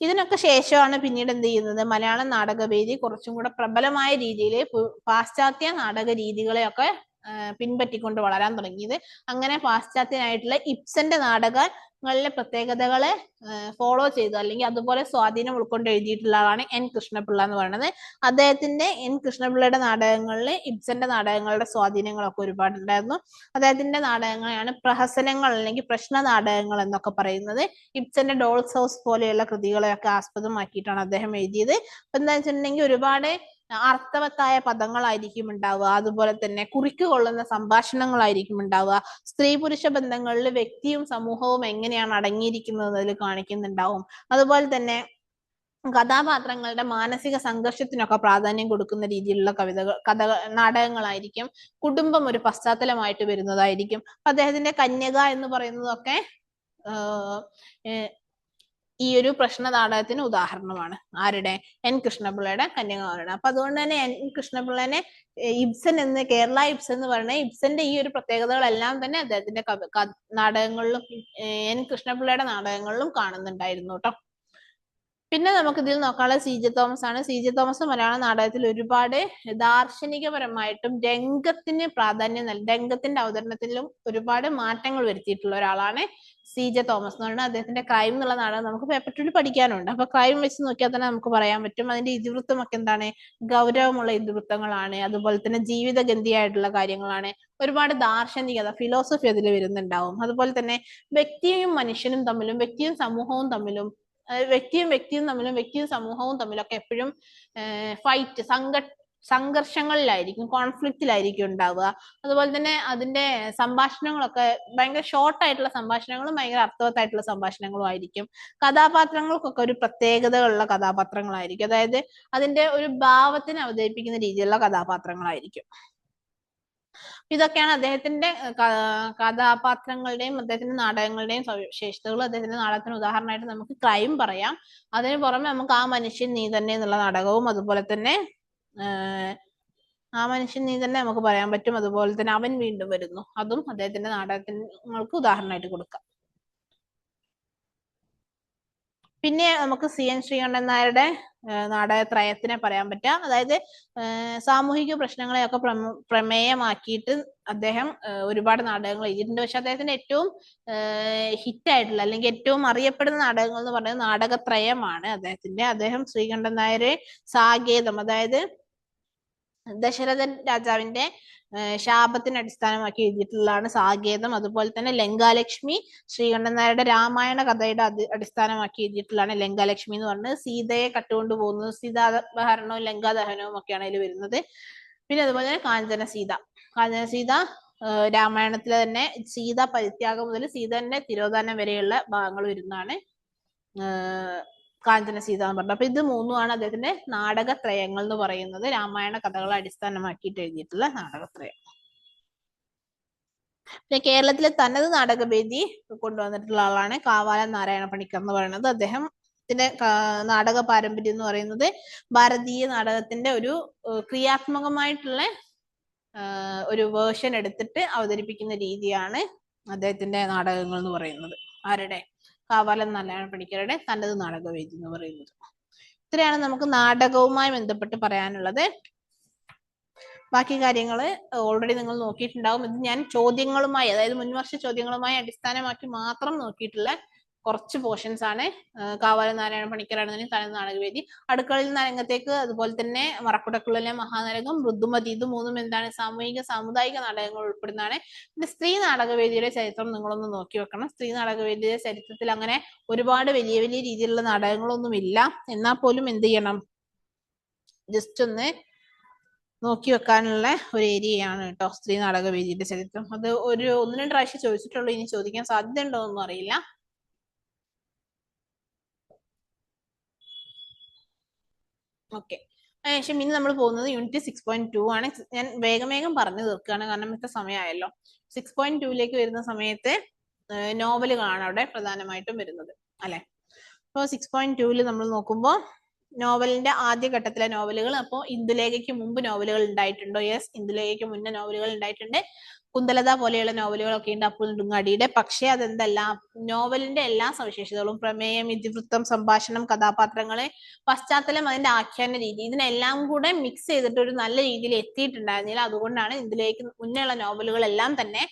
ഇതിനൊക്കെ ശേഷമാണ് പിന്നീട് എന്ത് ചെയ്യുന്നത്, മലയാള നാടകവേദി കുറച്ചും കൂടെ പ്രബലമായ രീതിയിൽ പാശ്ചാത്യ നാടക രീതികളെയൊക്കെ പിൻപറ്റിക്കൊണ്ട് വളരാൻ തുടങ്ങിയത്. അങ്ങനെ പാശ്ചാത്യനായിട്ടുള്ള ഇബ്സന്റെ നാടകങ്ങളിലെ പ്രത്യേകതകളെ ഫോളോ ചെയ്തു, അല്ലെങ്കിൽ അതുപോലെ സ്വാധീനം ഉൾക്കൊണ്ട് എഴുതിയിട്ടുള്ള ആളാണ് N കൃഷ്ണപിള്ള എന്ന് പറയുന്നത്. അദ്ദേഹത്തിന്റെ N കൃഷ്ണപിള്ളയുടെ നാടകങ്ങളിൽ ഇബ്സന്റെ നാടകങ്ങളുടെ സ്വാധീനങ്ങളൊക്കെ ഒരുപാടുണ്ടായിരുന്നു. അദ്ദേഹത്തിന്റെ നാടകങ്ങളെയാണ് പ്രഹസനങ്ങൾ അല്ലെങ്കിൽ പ്രശ്ന നാടകങ്ങൾ എന്നൊക്കെ പറയുന്നത്. ഇബ്സന്റെ ഡോൾസ് ഹൗസ് പോലെയുള്ള കൃതികളെയൊക്കെ ആസ്പദമാക്കിയിട്ടാണ് അദ്ദേഹം എഴുതിയത്. എന്താ വെച്ചിട്ടുണ്ടെങ്കിൽ ഒരുപാട് അർത്ഥവത്തായ പദങ്ങളായിരിക്കും ഉണ്ടാവുക. അതുപോലെ തന്നെ കുറിക്ക് കൊള്ളുന്ന സംഭാഷണങ്ങളായിരിക്കും ഉണ്ടാവുക. സ്ത്രീ പുരുഷ ബന്ധങ്ങളിൽ വ്യക്തിയും സമൂഹവും എങ്ങനെയാണ് അടങ്ങിയിരിക്കുന്നത് അതിൽ കാണിക്കുന്നുണ്ടാവും. അതുപോലെ തന്നെ കഥാപാത്രങ്ങളുടെ മാനസിക സംഘർഷത്തിനൊക്കെ പ്രാധാന്യം കൊടുക്കുന്ന രീതിയിലുള്ള നാടകങ്ങളായിരിക്കും. കുടുംബം ഒരു പശ്ചാത്തലമായിട്ട് വരുന്നതായിരിക്കും. അദ്ദേഹത്തിന്റെ കന്യക എന്ന് പറയുന്നതൊക്കെ ഈ ഒരു പ്രശ്ന നാടകത്തിന് ഉദാഹരണമാണ്. ആരുടെ? N കൃഷ്ണപിള്ളയുടെ കന്യകാവരണം. അപ്പൊ അതുകൊണ്ട് തന്നെ N കൃഷ്ണപിള്ളനെ ഇബ്സൻ എന്ന്, കേരള ഇബ്സൻ എന്ന് പറയുന്ന ഇബ്സന്റെ ഈ ഒരു പ്രത്യേകതകളെല്ലാം തന്നെ അദ്ദേഹത്തിന്റെ നാടകങ്ങളിലും N കൃഷ്ണപിള്ളയുടെ നാടകങ്ങളിലും കാണുന്നുണ്ടായിരുന്നു കേട്ടോ. പിന്നെ നമുക്ക് ഇതിൽ നോക്കാനുള്ളത് CJ തോമസ് ആണ്. CJ തോമസ് മലയാള നാടകത്തിൽ ഒരുപാട് ദാർശനികപരമായിട്ടും രംഗത്തിന് പ്രാധാന്യം രംഗത്തിന്റെ അവതരണത്തിലും ഒരുപാട് മാറ്റങ്ങൾ വരുത്തിയിട്ടുള്ള ഒരാളാണ് CJ തോമസ് എന്ന് പറയുന്നത്. അദ്ദേഹത്തിന്റെ ക്രൈം എന്നുള്ള നാടകം നമുക്ക് പേപ്പർ 2 പഠിക്കാനുണ്ട്. അപ്പൊ ക്രൈം വെച്ച് നോക്കിയാൽ തന്നെ നമുക്ക് പറയാൻ പറ്റും അതിന്റെ ഇതിവൃത്തം ഒക്കെ എന്താണ്, ഗൗരവമുള്ള ഇതിവൃത്തങ്ങളാണ്. അതുപോലെ തന്നെ ജീവിതഗന്ധിയായിട്ടുള്ള കാര്യങ്ങളാണ്. ഒരുപാട് ദാർശനികത, ഫിലോസഫി അതിൽ വരുന്നുണ്ടാവും. അതുപോലെ തന്നെ വ്യക്തിയും മനുഷ്യനും തമ്മിലും വ്യക്തിയും സമൂഹവും തമ്മിലും വ്യക്തിയും സമൂഹവും തമ്മിലൊക്കെ എപ്പോഴും ഫൈറ്റ്, സംഘർഷങ്ങളിലായിരിക്കും, കോൺഫ്ലിക്റ്റിലായിരിക്കും ഉണ്ടാവുക. അതുപോലെ തന്നെ അതിന്റെ സംഭാഷണങ്ങളൊക്കെ ഭയങ്കര ഷോർട്ടായിട്ടുള്ള സംഭാഷണങ്ങളും ഭയങ്കര അർത്ഥവത്തായിട്ടുള്ള സംഭാഷണങ്ങളും ആയിരിക്കും. കഥാപാത്രങ്ങൾക്കൊക്കെ ഒരു പ്രത്യേകതകളുള്ള കഥാപാത്രങ്ങളായിരിക്കും. അതായത് അതിന്റെ ഒരു ഭാവത്തിനെ അവതരിപ്പിക്കുന്ന രീതിയിലുള്ള കഥാപാത്രങ്ങളായിരിക്കും. ഇതൊക്കെയാണ് അദ്ദേഹത്തിന്റെ കഥാപാത്രങ്ങളുടെയും അദ്ദേഹത്തിന്റെ നാടകങ്ങളുടെയും സവിശേഷതകൾ. അദ്ദേഹത്തിന്റെ നാടകത്തിന് ഉദാഹരണമായിട്ട് നമുക്ക് ക്രൈം പറയാം. അതിന് പുറമെ നമുക്ക് ആ മനുഷ്യൻ നീ തന്നെ എന്നുള്ള നാടകവും, അതുപോലെ തന്നെ ആ മനുഷ്യൻ നീ തന്നെ നമുക്ക് പറയാൻ പറ്റും. അതുപോലെ തന്നെ അവൻ വീണ്ടും വരുന്നു, അതും അദ്ദേഹത്തിന്റെ നാടകങ്ങൾക്ക് ഉദാഹരണമായിട്ട് കൊടുക്കാം. പിന്നെ നമുക്ക് CN ശ്രീകണ്ഠൻ നായരുടെ നാടകത്രയത്തിനെ പറയാൻ പറ്റുക. അതായത് സാമൂഹിക പ്രശ്നങ്ങളെയൊക്കെ പ്രമേയമാക്കിയിട്ട് അദ്ദേഹം ഒരുപാട് നാടകങ്ങൾ എഴുതിയിട്ടുണ്ട്. പക്ഷെ അദ്ദേഹത്തിന്റെ ഏറ്റവും ഹിറ്റായിട്ടുള്ള അല്ലെങ്കിൽ ഏറ്റവും അറിയപ്പെടുന്ന നാടകങ്ങൾ എന്ന് പറയുന്നത് നാടകത്രയമാണ് അദ്ദേഹത്തിന്റെ. അദ്ദേഹം ശ്രീകണ്ഠൻ നായരെ സാകേതം, അതായത് ദശരഥൻ രാജാവിന്റെ ശാപത്തിന് അടിസ്ഥാനമാക്കി എഴുതിയിട്ടുള്ളതാണ് സാകേതം. അതുപോലെ തന്നെ ലങ്കാലക്ഷ്മി ശ്രീകണ്ഠൻ നായരുടെ രാമായണ കഥയുടെ അടിസ്ഥാനമാക്കി എഴുതിയിട്ടുള്ളതാണ് ലങ്കാലക്ഷ്മി എന്ന് പറഞ്ഞത്. സീതയെ കട്ടുകൊണ്ടു പോകുന്നത്, സീതാപഹരണവും ലങ്കാദഹനവും ഒക്കെയാണ് അതിൽ വരുന്നത്. പിന്നെ അതുപോലെ തന്നെ കാഞ്ചന സീത രാമായണത്തിലെ തന്നെ സീത പരിത്യാഗം മുതൽ സീതന്റെ തിരോധാനം വരെയുള്ള ഭാഗങ്ങൾ വരുന്നതാണ് കാഞ്ചന സീത എന്ന് പറഞ്ഞത്. അപ്പൊ ഇത് മൂന്നുമാണ് അദ്ദേഹത്തിന്റെ നാടകത്രയങ്ങൾ എന്ന് പറയുന്നത്, രാമായണ കഥകളെ അടിസ്ഥാനമാക്കിയിട്ട് എഴുതിയിട്ടുള്ള നാടകത്രയം. പിന്നെ കേരളത്തിലെ തനത് നാടകവേദി കൊണ്ടുവന്നിട്ടുള്ള ആളാണ് കാവാലം നാരായണ പണിക്കർ എന്ന് പറയുന്നത്. അദ്ദേഹത്തിന്റെ നാടക പാരമ്പര്യം എന്ന് പറയുന്നത് ഭാരതീയ നാടകത്തിന്റെ ഒരു ക്രിയാത്മകമായിട്ടുള്ള ഒരു വേർഷൻ എടുത്തിട്ട് അവതരിപ്പിക്കുന്ന രീതിയാണ് അദ്ദേഹത്തിന്റെ നാടകങ്ങൾ എന്ന് പറയുന്നത്. ആരുടെ? കാവാലം നാരായണ പണിക്കരുടെ തനത് നാടകവേദി എന്ന് പറയുന്നത്. ഇത്രയാണ് നമുക്ക് നാടകവുമായി ബന്ധപ്പെട്ട് പറയാനുള്ളത്. ബാക്കി കാര്യങ്ങൾ ഓൾറെഡി നിങ്ങൾ നോക്കിയിട്ടുണ്ടാവും. ഇത് ഞാൻ ചോദ്യങ്ങളുമായി, അതായത് മുൻവർഷ ചോദ്യങ്ങളുമായി അടിസ്ഥാനമാക്കി മാത്രം നോക്കിയിട്ടുള്ള കുറച്ച് പോർഷൻസ് ആണ്. കാവാലം നാരായണ പണിക്കരാണെന്നുണ്ടെങ്കിൽ തനത് നാടകവേദി, അടുക്കളയിൽ നാരങ്ങത്തേക്ക്, അതുപോലെ തന്നെ മറക്കുടക്കുള്ളിലെ മഹാനരകം, ഋതുമതി, ഇത് മൂന്നും എന്താണ്? സാമുദായിക നാടകങ്ങൾ ഉൾപ്പെടുന്നതാണ്. പിന്നെ സ്ത്രീ നാടകവേദിയുടെ ചരിത്രം നിങ്ങളൊന്ന് നോക്കി വെക്കണം. സ്ത്രീ നാടകവേദിയുടെ ചരിത്രത്തിൽ അങ്ങനെ ഒരുപാട് വലിയ വലിയ രീതിയിലുള്ള നാടകങ്ങളൊന്നും ഇല്ല. എന്നാൽ പോലും എന്ത് ചെയ്യണം? ജസ്റ്റ് ഒന്ന് നോക്കി വെക്കാനുള്ള ഒരു ഏരിയയാണ് കേട്ടോ സ്ത്രീ നാടകവേദിയുടെ ചരിത്രം. അത് ഒരു 1-2 പ്രാവശ്യം ചോദിച്ചിട്ടുള്ളൂ. ഇനി ചോദിക്കാൻ സാധ്യത ഉണ്ടോ എന്നൊന്നും അറിയില്ല. ഓക്കെ, അതിനുശേഷം ഇനി നമ്മൾ പോകുന്നത് യൂണിറ്റ് 6.2 ആണ്. ഞാൻ വേഗം പറഞ്ഞു തീർക്കുകയാണ്, കാരണം ഇത്ര സമയമായല്ലോ. 6.2ലേക്ക് വരുന്ന സമയത്ത് നോവലുകളാണ് അവിടെ പ്രധാനമായിട്ടും വരുന്നത്, അല്ലെ? അപ്പോൾ 6.2 നമ്മൾ നോക്കുമ്പോൾ നോവലിന്റെ ആദ്യഘട്ടത്തിലെ നോവലുകൾ. അപ്പോൾ ഇന്ദുലേഖയ്ക്ക് മുമ്പ് നോവലുകൾ ഉണ്ടായിട്ടുണ്ടോ? യെസ്, ഇന്ദുലേഖയ്ക്ക് മുന്നേ നോവലുകൾ ഉണ്ടായിട്ടുണ്ട്. കുന്തലത പോലെയുള്ള നോവലുകളൊക്കെ ഉണ്ട് അപ്പുൽ നെടുങ്ങാടിയുടെ. പക്ഷെ അതെന്തല്ല, നോവലിന്റെ എല്ലാ സവിശേഷതകളും, പ്രമേയം, ഇതിവൃത്തം, സംഭാഷണം, കഥാപാത്രങ്ങള്, പശ്ചാത്തലം, അതിന്റെ ആഖ്യാന രീതി, ഇതിനെല്ലാം കൂടെ മിക്സ് ചെയ്തിട്ട് ഒരു നല്ല രീതിയിൽ എത്തിയിട്ടുണ്ടായിരുന്നില്ല. അതുകൊണ്ടാണ് ഇന്ദുലേഖയ്ക്ക് മുന്നേയുള്ള നോവലുകളെല്ലാം തന്നെ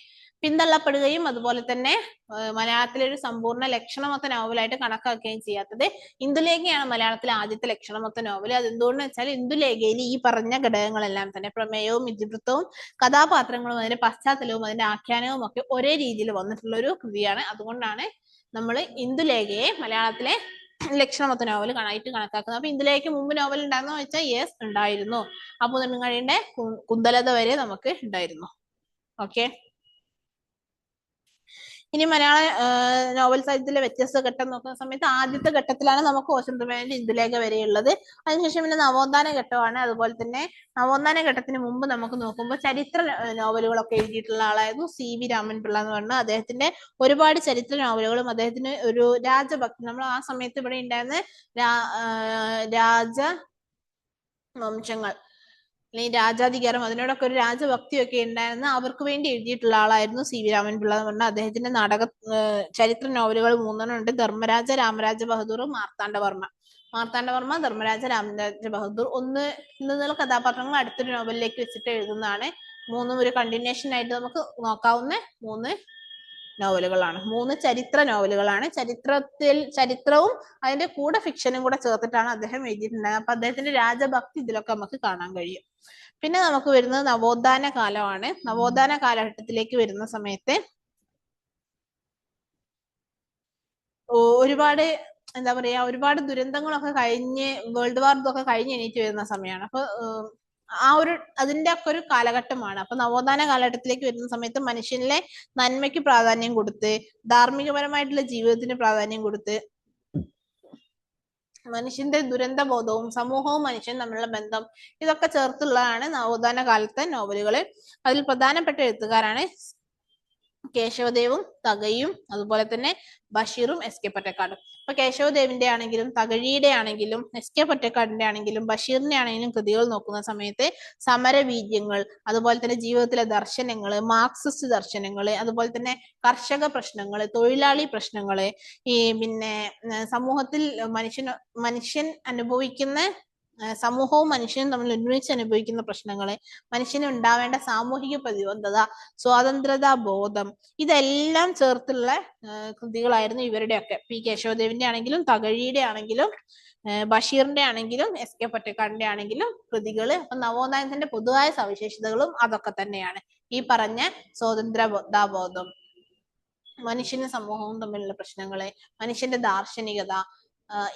പിന്തള്ളപ്പെടുകയും അതുപോലെ തന്നെ മലയാളത്തിലെ ഒരു സമ്പൂർണ്ണ ലക്ഷണമൊത്ത നോവലായിട്ട് കണക്കാക്കുകയും ചെയ്യാത്തത്. ഇന്ദുലേഖയാണ് മലയാളത്തിലെ ആദ്യത്തെ ലക്ഷണമൊത്ത നോവൽ. അതെന്തുകൊണ്ടെന്ന് വെച്ചാൽ ഇന്ദുലേഖയിൽ ഈ പറഞ്ഞ ഘടകങ്ങളെല്ലാം തന്നെ, പ്രമേയവും ഇതിവൃത്തവും കഥാപാത്രങ്ങളും അതിന്റെ പശ്ചാത്തലവും അതിന്റെ ആഖ്യാനവും ഒക്കെ ഒരേ രീതിയിൽ വന്നിട്ടുള്ള ഒരു കൃതിയാണ്. അതുകൊണ്ടാണ് നമ്മൾ ഇന്ദുലേഖയെ മലയാളത്തിലെ ലക്ഷണമൊത്ത നോവൽ ആയിട്ട് കണക്കാക്കുന്നത്. അപ്പൊ ഇന്ദുലേഖയ്ക്ക് മുമ്പ് നോവൽ ഉണ്ടായിരുന്നോ വെച്ചാൽ യെസ്, ഉണ്ടായിരുന്നു. അപ്പുൽ നെടുങ്ങാടിയുടെ കുന്തലത വരെ നമുക്ക് ഉണ്ടായിരുന്നു. ഓക്കെ, ഇനി മലയാള നോവൽ സാഹിത്യത്തിലെ വ്യത്യസ്ത ഘട്ടം നോക്കുന്ന സമയത്ത് ആദ്യത്തെ ഘട്ടത്തിലാണ് നമുക്ക് വസന്തമേനോന്റെ ഇന്ദുലേഖ വരെയുള്ളത്. അതിനുശേഷം പിന്നെ നവോത്ഥാന ഘട്ടമാണ്. അതുപോലെ തന്നെ നവോത്ഥാന ഘട്ടത്തിന് മുമ്പ് നമുക്ക് നോക്കുമ്പോൾ ചരിത്ര നോവലുകളൊക്കെ എഴുതിയിട്ടുള്ള ആളായിരുന്നു CV രാമൻപിള്ള എന്ന് പറഞ്ഞത്. അദ്ദേഹത്തിന്റെ ഒരുപാട് ചരിത്ര നോവലുകളും, അദ്ദേഹത്തിന് ഒരു രാജഭക്തി, നമ്മൾ ആ സമയത്ത് ഇവിടെ ഉണ്ടായിരുന്ന രാജവംശങ്ങൾ അല്ലെങ്കിൽ രാജാധികാരം, അതിനോടൊക്കെ ഒരു രാജഭക്തിയൊക്കെ ഉണ്ടായിരുന്ന അവർക്ക് വേണ്ടി എഴുതിയിട്ടുള്ള ആളായിരുന്നു CV രാമൻപിള്ള എന്ന് പറഞ്ഞാൽ. അദ്ദേഹത്തിന്റെ ചരിത്ര നോവലുകൾ 3 ഉണ്ട്. ധർമ്മരാജ, രാമരാജ ബഹദൂർ, മാർത്താണ്ഡവർമ്മ, ധർമ്മരാജ, രാമരാജ ബഹദൂർ. എന്നുള്ള കഥാപാത്രങ്ങൾ അടുത്തൊരു നോവലിലേക്ക് വെച്ചിട്ട് എഴുതുന്നതാണ്. മൂന്നും ഒരു കണ്ടിന്യൂഷൻ ആയിട്ട് നമുക്ക് നോക്കാവുന്ന 3 നോവലുകളാണ്, 3 ചരിത്ര നോവലുകളാണ്. ചരിത്രവും അതിന്റെ കൂടെ ഫിക്ഷനും കൂടെ ചേർത്തിട്ടാണ് അദ്ദേഹം എഴുതിയിട്ടുണ്ടായത്. അപ്പൊ അദ്ദേഹത്തിന്റെ രാജഭക്തി ഇതിലൊക്കെ നമുക്ക് കാണാൻ കഴിയും. പിന്നെ നമുക്ക് വരുന്നത് നവോത്ഥാന കാലമാണ്. നവോത്ഥാന കാലഘട്ടത്തിലേക്ക് വരുന്ന സമയത്ത് ഒരുപാട് എന്താ പറയാ, ഒരുപാട് ദുരന്തങ്ങളൊക്കെ കഴിഞ്ഞ് വേൾഡ് വാർ ഇതൊക്കെ കഴിഞ്ഞ് എണീറ്റ് വരുന്ന സമയമാണ്. അപ്പൊ ആ ഒരു അതിന്റെ ഒക്കെ ഒരു കാലഘട്ടമാണ്. അപ്പൊ നവോത്ഥാന കാലഘട്ടത്തിലേക്ക് വരുന്ന സമയത്ത് മനുഷ്യനിലെ നന്മയ്ക്ക് പ്രാധാന്യം കൊടുത്ത്, ധാർമ്മികപരമായിട്ടുള്ള ജീവിതത്തിന് പ്രാധാന്യം കൊടുത്ത്, മനുഷ്യന്റെ ദുരന്തബോധവും സമൂഹവും മനുഷ്യനും തമ്മിലുള്ള ബന്ധം ഇതൊക്കെ ചേർത്തുള്ളതാണ് നവോത്ഥാന കാലത്തെ നോവലുകൾ. അതിൽ പ്രധാനപ്പെട്ട എഴുത്തുകാരാണ് കേശവദേവും തകഴിയും അതുപോലെ തന്നെ ബഷീറും എസ് കെ പൊറ്റക്കാടും. ഇപ്പൊ കേശവദേവിന്റെ ആണെങ്കിലും തകഴിയുടെ ആണെങ്കിലും എസ് കെ പൊറ്റക്കാടിന്റെ ആണെങ്കിലും ബഷീറിന്റെ ആണെങ്കിലും കൃതികൾ നോക്കുന്ന സമയത്ത് സമരവീര്യങ്ങൾ, അതുപോലെ തന്നെ ജീവിതത്തിലെ ദർശനങ്ങള്, മാർക്സിസ്റ്റ് ദർശനങ്ങള്, അതുപോലെ തന്നെ കർഷക പ്രശ്നങ്ങള്, തൊഴിലാളി പ്രശ്നങ്ങള്, ഈ പിന്നെ സമൂഹത്തിൽ മനുഷ്യൻ അനുഭവിക്കുന്ന സമൂഹവും മനുഷ്യനും തമ്മിൽ ഒരുമിച്ച് അനുഭവിക്കുന്ന പ്രശ്നങ്ങള്, മനുഷ്യന് ഉണ്ടാവേണ്ട സാമൂഹിക പ്രതിബദ്ധത, സ്വാതന്ത്ര്യതാ ബോധം, ഇതെല്ലാം ചേർത്തുള്ള കൃതികളായിരുന്നു ഇവരുടെയൊക്കെ. പി കേശവദേവിന്റെ ആണെങ്കിലും തകഴിയുടെ ആണെങ്കിലും ബഷീറിന്റെ ആണെങ്കിലും എസ് കെ പൊറ്റക്കാടിന്റെ ആണെങ്കിലും കൃതികള്. അപ്പൊ നവോത്ഥാനത്തിന്റെ പൊതുവായ സവിശേഷതകളും അതൊക്കെ തന്നെയാണ്. ഈ പറഞ്ഞ സ്വാതന്ത്ര്യതാബോധം, മനുഷ്യനും സമൂഹവും തമ്മിലുള്ള പ്രശ്നങ്ങള്, മനുഷ്യന്റെ ദാർശനികത,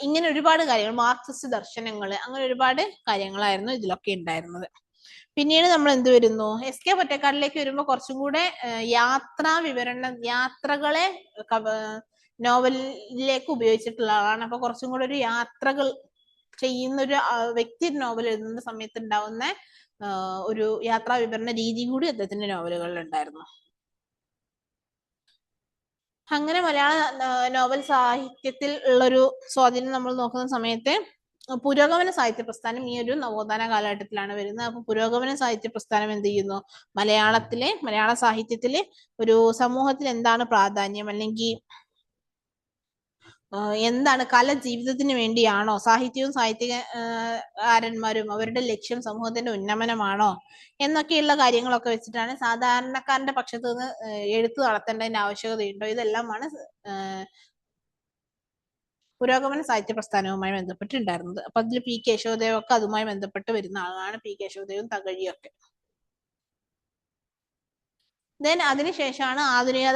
ഇങ്ങനെ ഒരുപാട് കാര്യങ്ങൾ, മാർക്സിസ്റ്റ് ദർശനങ്ങള്, അങ്ങനെ ഒരുപാട് കാര്യങ്ങളായിരുന്നു ഇതിലൊക്കെ ഉണ്ടായിരുന്നത്. പിന്നീട് നമ്മൾ എന്ത് വരുന്നു, എസ് കെ പൊറ്റക്കാടിലേക്ക് വരുമ്പോൾ കുറച്ചും കൂടെ യാത്രകളെ നോവലിലേക്ക് ഉപയോഗിച്ചിട്ടുള്ള ആളാണ്. അപ്പൊ കുറച്ചും കൂടെ ഒരു യാത്രകൾ ചെയ്യുന്ന ഒരു വ്യക്തി നോവൽ എഴുതുന്ന സമയത്ത് ഉണ്ടാവുന്ന ഒരു യാത്രാ വിവരണ രീതി കൂടി അദ്ദേഹത്തിന്റെ നോവലുകളിൽ ഉണ്ടായിരുന്നു. അങ്ങനെ മലയാള നോവൽ സാഹിത്യത്തിൽ ഉള്ളൊരു സ്വാധീനം നമ്മൾ നോക്കുന്ന സമയത്ത് പുരോഗമന സാഹിത്യ പ്രസ്ഥാനം ഈ ഒരു നവോത്ഥാന കാലഘട്ടത്തിലാണ് വരുന്നത്. അപ്പൊ പുരോഗമന സാഹിത്യ പ്രസ്ഥാനം എന്ത് ചെയ്യുന്നു, മലയാള സാഹിത്യത്തില് ഒരു സമൂഹത്തിൽ എന്താണ് പ്രാധാന്യം, അല്ലെങ്കിൽ എന്താണ് കല ജീവിതത്തിന് വേണ്ടിയാണോ, സാഹിത്യവും സാഹിത്യകാരന്മാരും അവരുടെ ലക്ഷ്യം സമൂഹത്തിന്റെ ഉന്നമനമാണോ എന്നൊക്കെയുള്ള കാര്യങ്ങളൊക്കെ വെച്ചിട്ടാണ് സാധാരണക്കാരന്റെ പക്ഷത്ത് നിന്ന് എഴുത്ത് നടത്തേണ്ടതിന്റെ ആവശ്യകതയുണ്ടോ, ഇതെല്ലാമാണ് പുരോഗമന സാഹിത്യ പ്രസ്ഥാനവുമായി ബന്ധപ്പെട്ടുണ്ടായിരുന്നത്. അപ്പൊ അതിൽ പി കേശവദേവ് ഒക്കെ അതുമായി ബന്ധപ്പെട്ട് വരുന്ന ആളാണ്, പി കേശവദേവും തകഴിയൊക്കെ. ദെൻ അതിനുശേഷമാണ് ആധുനിക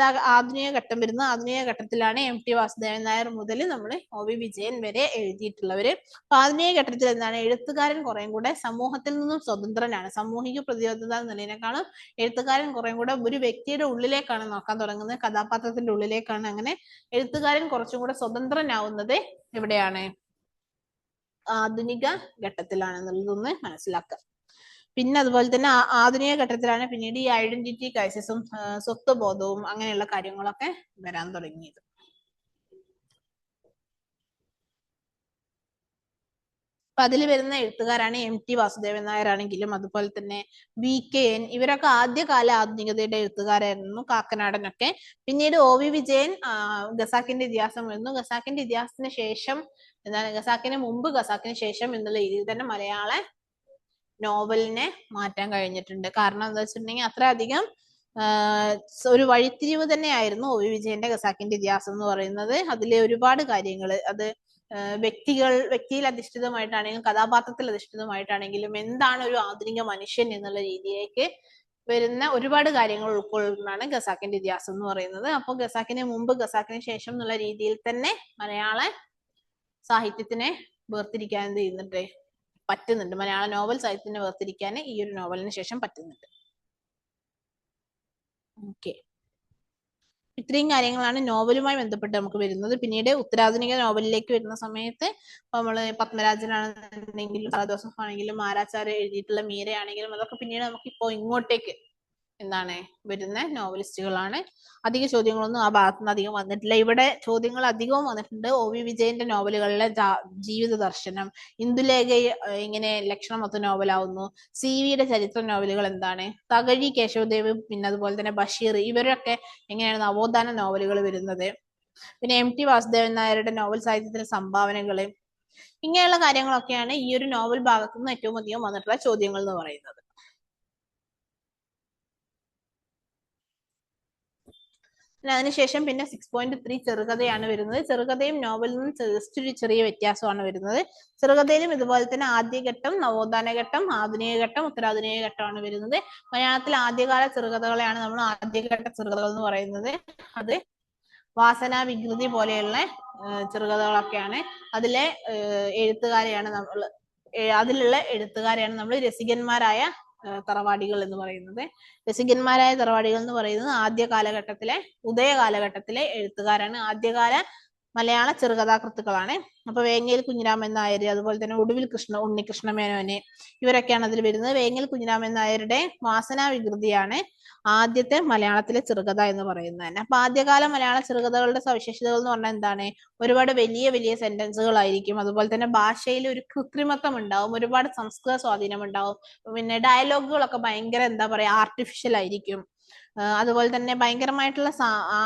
ഘട്ടം വരുന്നത്. ആധുനിക ഘട്ടത്തിലാണ് എം ടി വാസുദേവൻ നായർ മുതൽ നമ്മൾ ഒ വി വിജയൻ വരെ എഴുതിയിട്ടുള്ളവര്. അപ്പൊ ആധുനിക ഘട്ടത്തിൽ എന്താണ്, എഴുത്തുകാരൻ കുറേം കൂടെ സമൂഹത്തിൽ നിന്നും സ്വതന്ത്രനാണ്. സാമൂഹിക പ്രതിബദ്ധത എന്നതിനേക്കാളും എഴുത്തുകാരൻ കുറേം കൂടെ ഒരു വ്യക്തിയുടെ ഉള്ളിലേക്കാണ് നോക്കാൻ തുടങ്ങുന്നത്, കഥാപാത്രത്തിന്റെ ഉള്ളിലേക്കാണ്. അങ്ങനെ എഴുത്തുകാരൻ കുറച്ചും കൂടെ സ്വതന്ത്രനാവുന്നത് എവിടെയാണ്, ആധുനിക ഘട്ടത്തിലാണെന്നുള്ളതൊന്ന് മനസ്സിലാക്കുക. പിന്നെ അതുപോലെ തന്നെ ആധുനിക ഘട്ടത്തിലാണ് പിന്നീട് ഈ ഐഡന്റിറ്റി ക്രൈസിസും സ്വത്വബോധവും അങ്ങനെയുള്ള കാര്യങ്ങളൊക്കെ വരാൻ തുടങ്ങിയത്. അപ്പൊ അതിൽ വരുന്ന എഴുത്തുകാരാണ് എം ടി വാസുദേവൻ നായർ ആണെങ്കിലും അതുപോലെ തന്നെ VKN, ഇവരൊക്കെ ആദ്യകാല ആധുനികതയുടെ എഴുത്തുകാരായിരുന്നു, കാക്കനാടനൊക്കെ. പിന്നീട് ഒ വി വിജയൻ ഖസാക്കിന്റെ ഇതിഹാസം വരുന്നു. ഖസാക്കിന്റെ ഇതിഹാസത്തിന് ശേഷം എന്താണ്, ഖസാക്കിന് മുമ്പ് ഖസാക്കിന് ശേഷം എന്നുള്ള രീതിയിൽ തന്നെ മലയാള നോവലിനെ മാറ്റാൻ കഴിഞ്ഞിട്ടുണ്ട്. കാരണം എന്താ വെച്ചിട്ടുണ്ടെങ്കിൽ അത്രയധികം ഒരു വഴിത്തിരിവ് തന്നെയായിരുന്നു ഒ വി വിജയന്റെ ഖസാക്കിന്റെ ഇതിഹാസം എന്ന് പറയുന്നത്. അതിലെ ഒരുപാട് കാര്യങ്ങൾ, അത് വ്യക്തിയിൽ അധിഷ്ഠിതമായിട്ടാണെങ്കിലും കഥാപാത്രത്തിൽ അധിഷ്ഠിതമായിട്ടാണെങ്കിലും എന്താണ് ഒരു ആധുനിക മനുഷ്യൻ എന്നുള്ള രീതിയിലേക്ക് വരുന്ന ഒരുപാട് കാര്യങ്ങൾ ഉൾക്കൊള്ളുന്നതാണ് ഖസാക്കിന്റെ ഇതിഹാസം എന്ന് പറയുന്നത്. അപ്പൊ ഖസാക്കിന് മുമ്പ് ഖസാക്കിന് ശേഷം എന്നുള്ള രീതിയിൽ തന്നെ മലയാള സാഹിത്യത്തിനെ വേർതിരിക്കാൻ എന്ത് ചെയ്യുന്നുണ്ട്, പറ്റുന്നുണ്ട്. മലയാള നോവൽ സാഹിത്യത്തിനെ വേർതിരിക്കാൻ ഈ ഒരു നോവലിന് ശേഷം പറ്റുന്നുണ്ട്. ഓക്കെ, ഇത്രയും കാര്യങ്ങളാണ് നോവലുമായി ബന്ധപ്പെട്ട് നമുക്ക് വരുന്നത്. പിന്നീട് ഉത്തരാധുനിക നോവലിലേക്ക് വരുന്ന സമയത്ത് നമ്മള് പത്മരാജനാണെന്നുണ്ടെങ്കിലും ജോസഫ് ആണെങ്കിലും ആരാച്ചാര് എഴുതിയിട്ടുള്ള മീരയാണെങ്കിലും അതൊക്കെ പിന്നീട് നമുക്ക് ഇപ്പോ ഇങ്ങോട്ടേക്ക് എന്താണ് വരുന്ന നോവലിസ്റ്റുകളാണ്. അധിക ചോദ്യങ്ങളൊന്നും ആ ഭാഗത്തു നിന്ന് അധികം വന്നിട്ടില്ല. ഇവിടെ ചോദ്യങ്ങൾ അധികവും വന്നിട്ടുണ്ട് ഒ വി വിജയന്റെ നോവലുകളിലെ ജീവിത ദർശനം, ഇന്ദുലേഖ ഇങ്ങനെ ലക്ഷണമൊത്ത നോവലാവുന്നു, CV-യുടെ ചരിത്ര നോവലുകൾ എന്താണ്, തകഴി, കേശവദേവ്, പിന്നെ അതുപോലെ തന്നെ ബഷീർ, ഇവരൊക്കെ എങ്ങനെയാണ് നവോത്ഥാന നോവലുകൾ വരുന്നത്, പിന്നെ എം ടി വാസുദേവൻ നായരുടെ നോവൽ സാഹിത്യത്തിലെ സംഭാവനകള്, ഇങ്ങനെയുള്ള കാര്യങ്ങളൊക്കെയാണ് ഈ ഒരു നോവൽ ഭാഗത്തു നിന്ന് ഏറ്റവും അധികം വന്നിട്ടുള്ള ചോദ്യങ്ങൾ എന്ന് പറയുന്നത്. പിന്നെ അതിനുശേഷം പിന്നെ 6.3 ചെറുകഥയാണ് വരുന്നത്. ചെറുകഥയും നോവലിൽ നിന്നും ജസ്റ്റ് ഒരു ചെറിയ വ്യത്യാസമാണ് വരുന്നത്. ചെറുകഥയിലും ഇതുപോലെ തന്നെ ആദ്യഘട്ടം, നവോത്ഥാന ഘട്ടം, ആധുനിക ഘട്ടം, ഉത്തരാധുനിക ഘട്ടമാണ് വരുന്നത്. മലയാളത്തിൽ ആദ്യകാല ചെറുകഥകളെയാണ് നമ്മൾ ആദ്യഘട്ട ചെറുകഥകൾ എന്ന് പറയുന്നത്. അത് വാസന വികൃതി പോലെയുള്ള ചെറുകഥകളൊക്കെയാണ്. അതിലെ എഴുത്തുകാരെയാണ് നമ്മൾ രസികന്മാരായ തറവാടികൾ എന്ന് പറയുന്നത്. രസികന്മാരായ തറവാടികൾ എന്ന് പറയുന്നത് ആദ്യ കാലഘട്ടത്തിലെ ഉദയ കാലഘട്ടത്തിലെ എഴുത്തുകാരാണ്. ആദ്യകാല മലയാള ചെറുകഥാകൃത്തുക്കളാണ്. അപ്പൊ വേങ്ങേൽ കുഞ്ഞിരാമൻ നായർ, അതുപോലെ തന്നെ ഒടുവിൽ ഉണ്ണികൃഷ്ണ മേനോന്, ഇവരൊക്കെയാണ് അതിൽ വരുന്നത്. വേങ്ങേൽ കുഞ്ഞിരാമൻ നായരുടെ വാസന വികൃതിയാണ് ആദ്യത്തെ മലയാളത്തിലെ ചെറുകഥ എന്ന് പറയുന്നത് തന്നെ. അപ്പൊ ആദ്യകാല മലയാള ചെറുകഥകളുടെ സവിശേഷതകൾ എന്ന് പറഞ്ഞാൽ എന്താണ്? ഒരുപാട് വലിയ വലിയ സെന്റൻസുകളായിരിക്കും. അതുപോലെ തന്നെ ഭാഷയിൽ ഒരു കൃത്രിമത്വം ഉണ്ടാവും, ഒരുപാട് സംസ്കൃത സ്വാധീനം ഉണ്ടാവും. പിന്നെ ഡയലോഗുകളൊക്കെ ഭയങ്കര എന്താ പറയാ ആർട്ടിഫിഷ്യൽ ആയിരിക്കും. അതുപോലെ തന്നെ ഭയങ്കരമായിട്ടുള്ള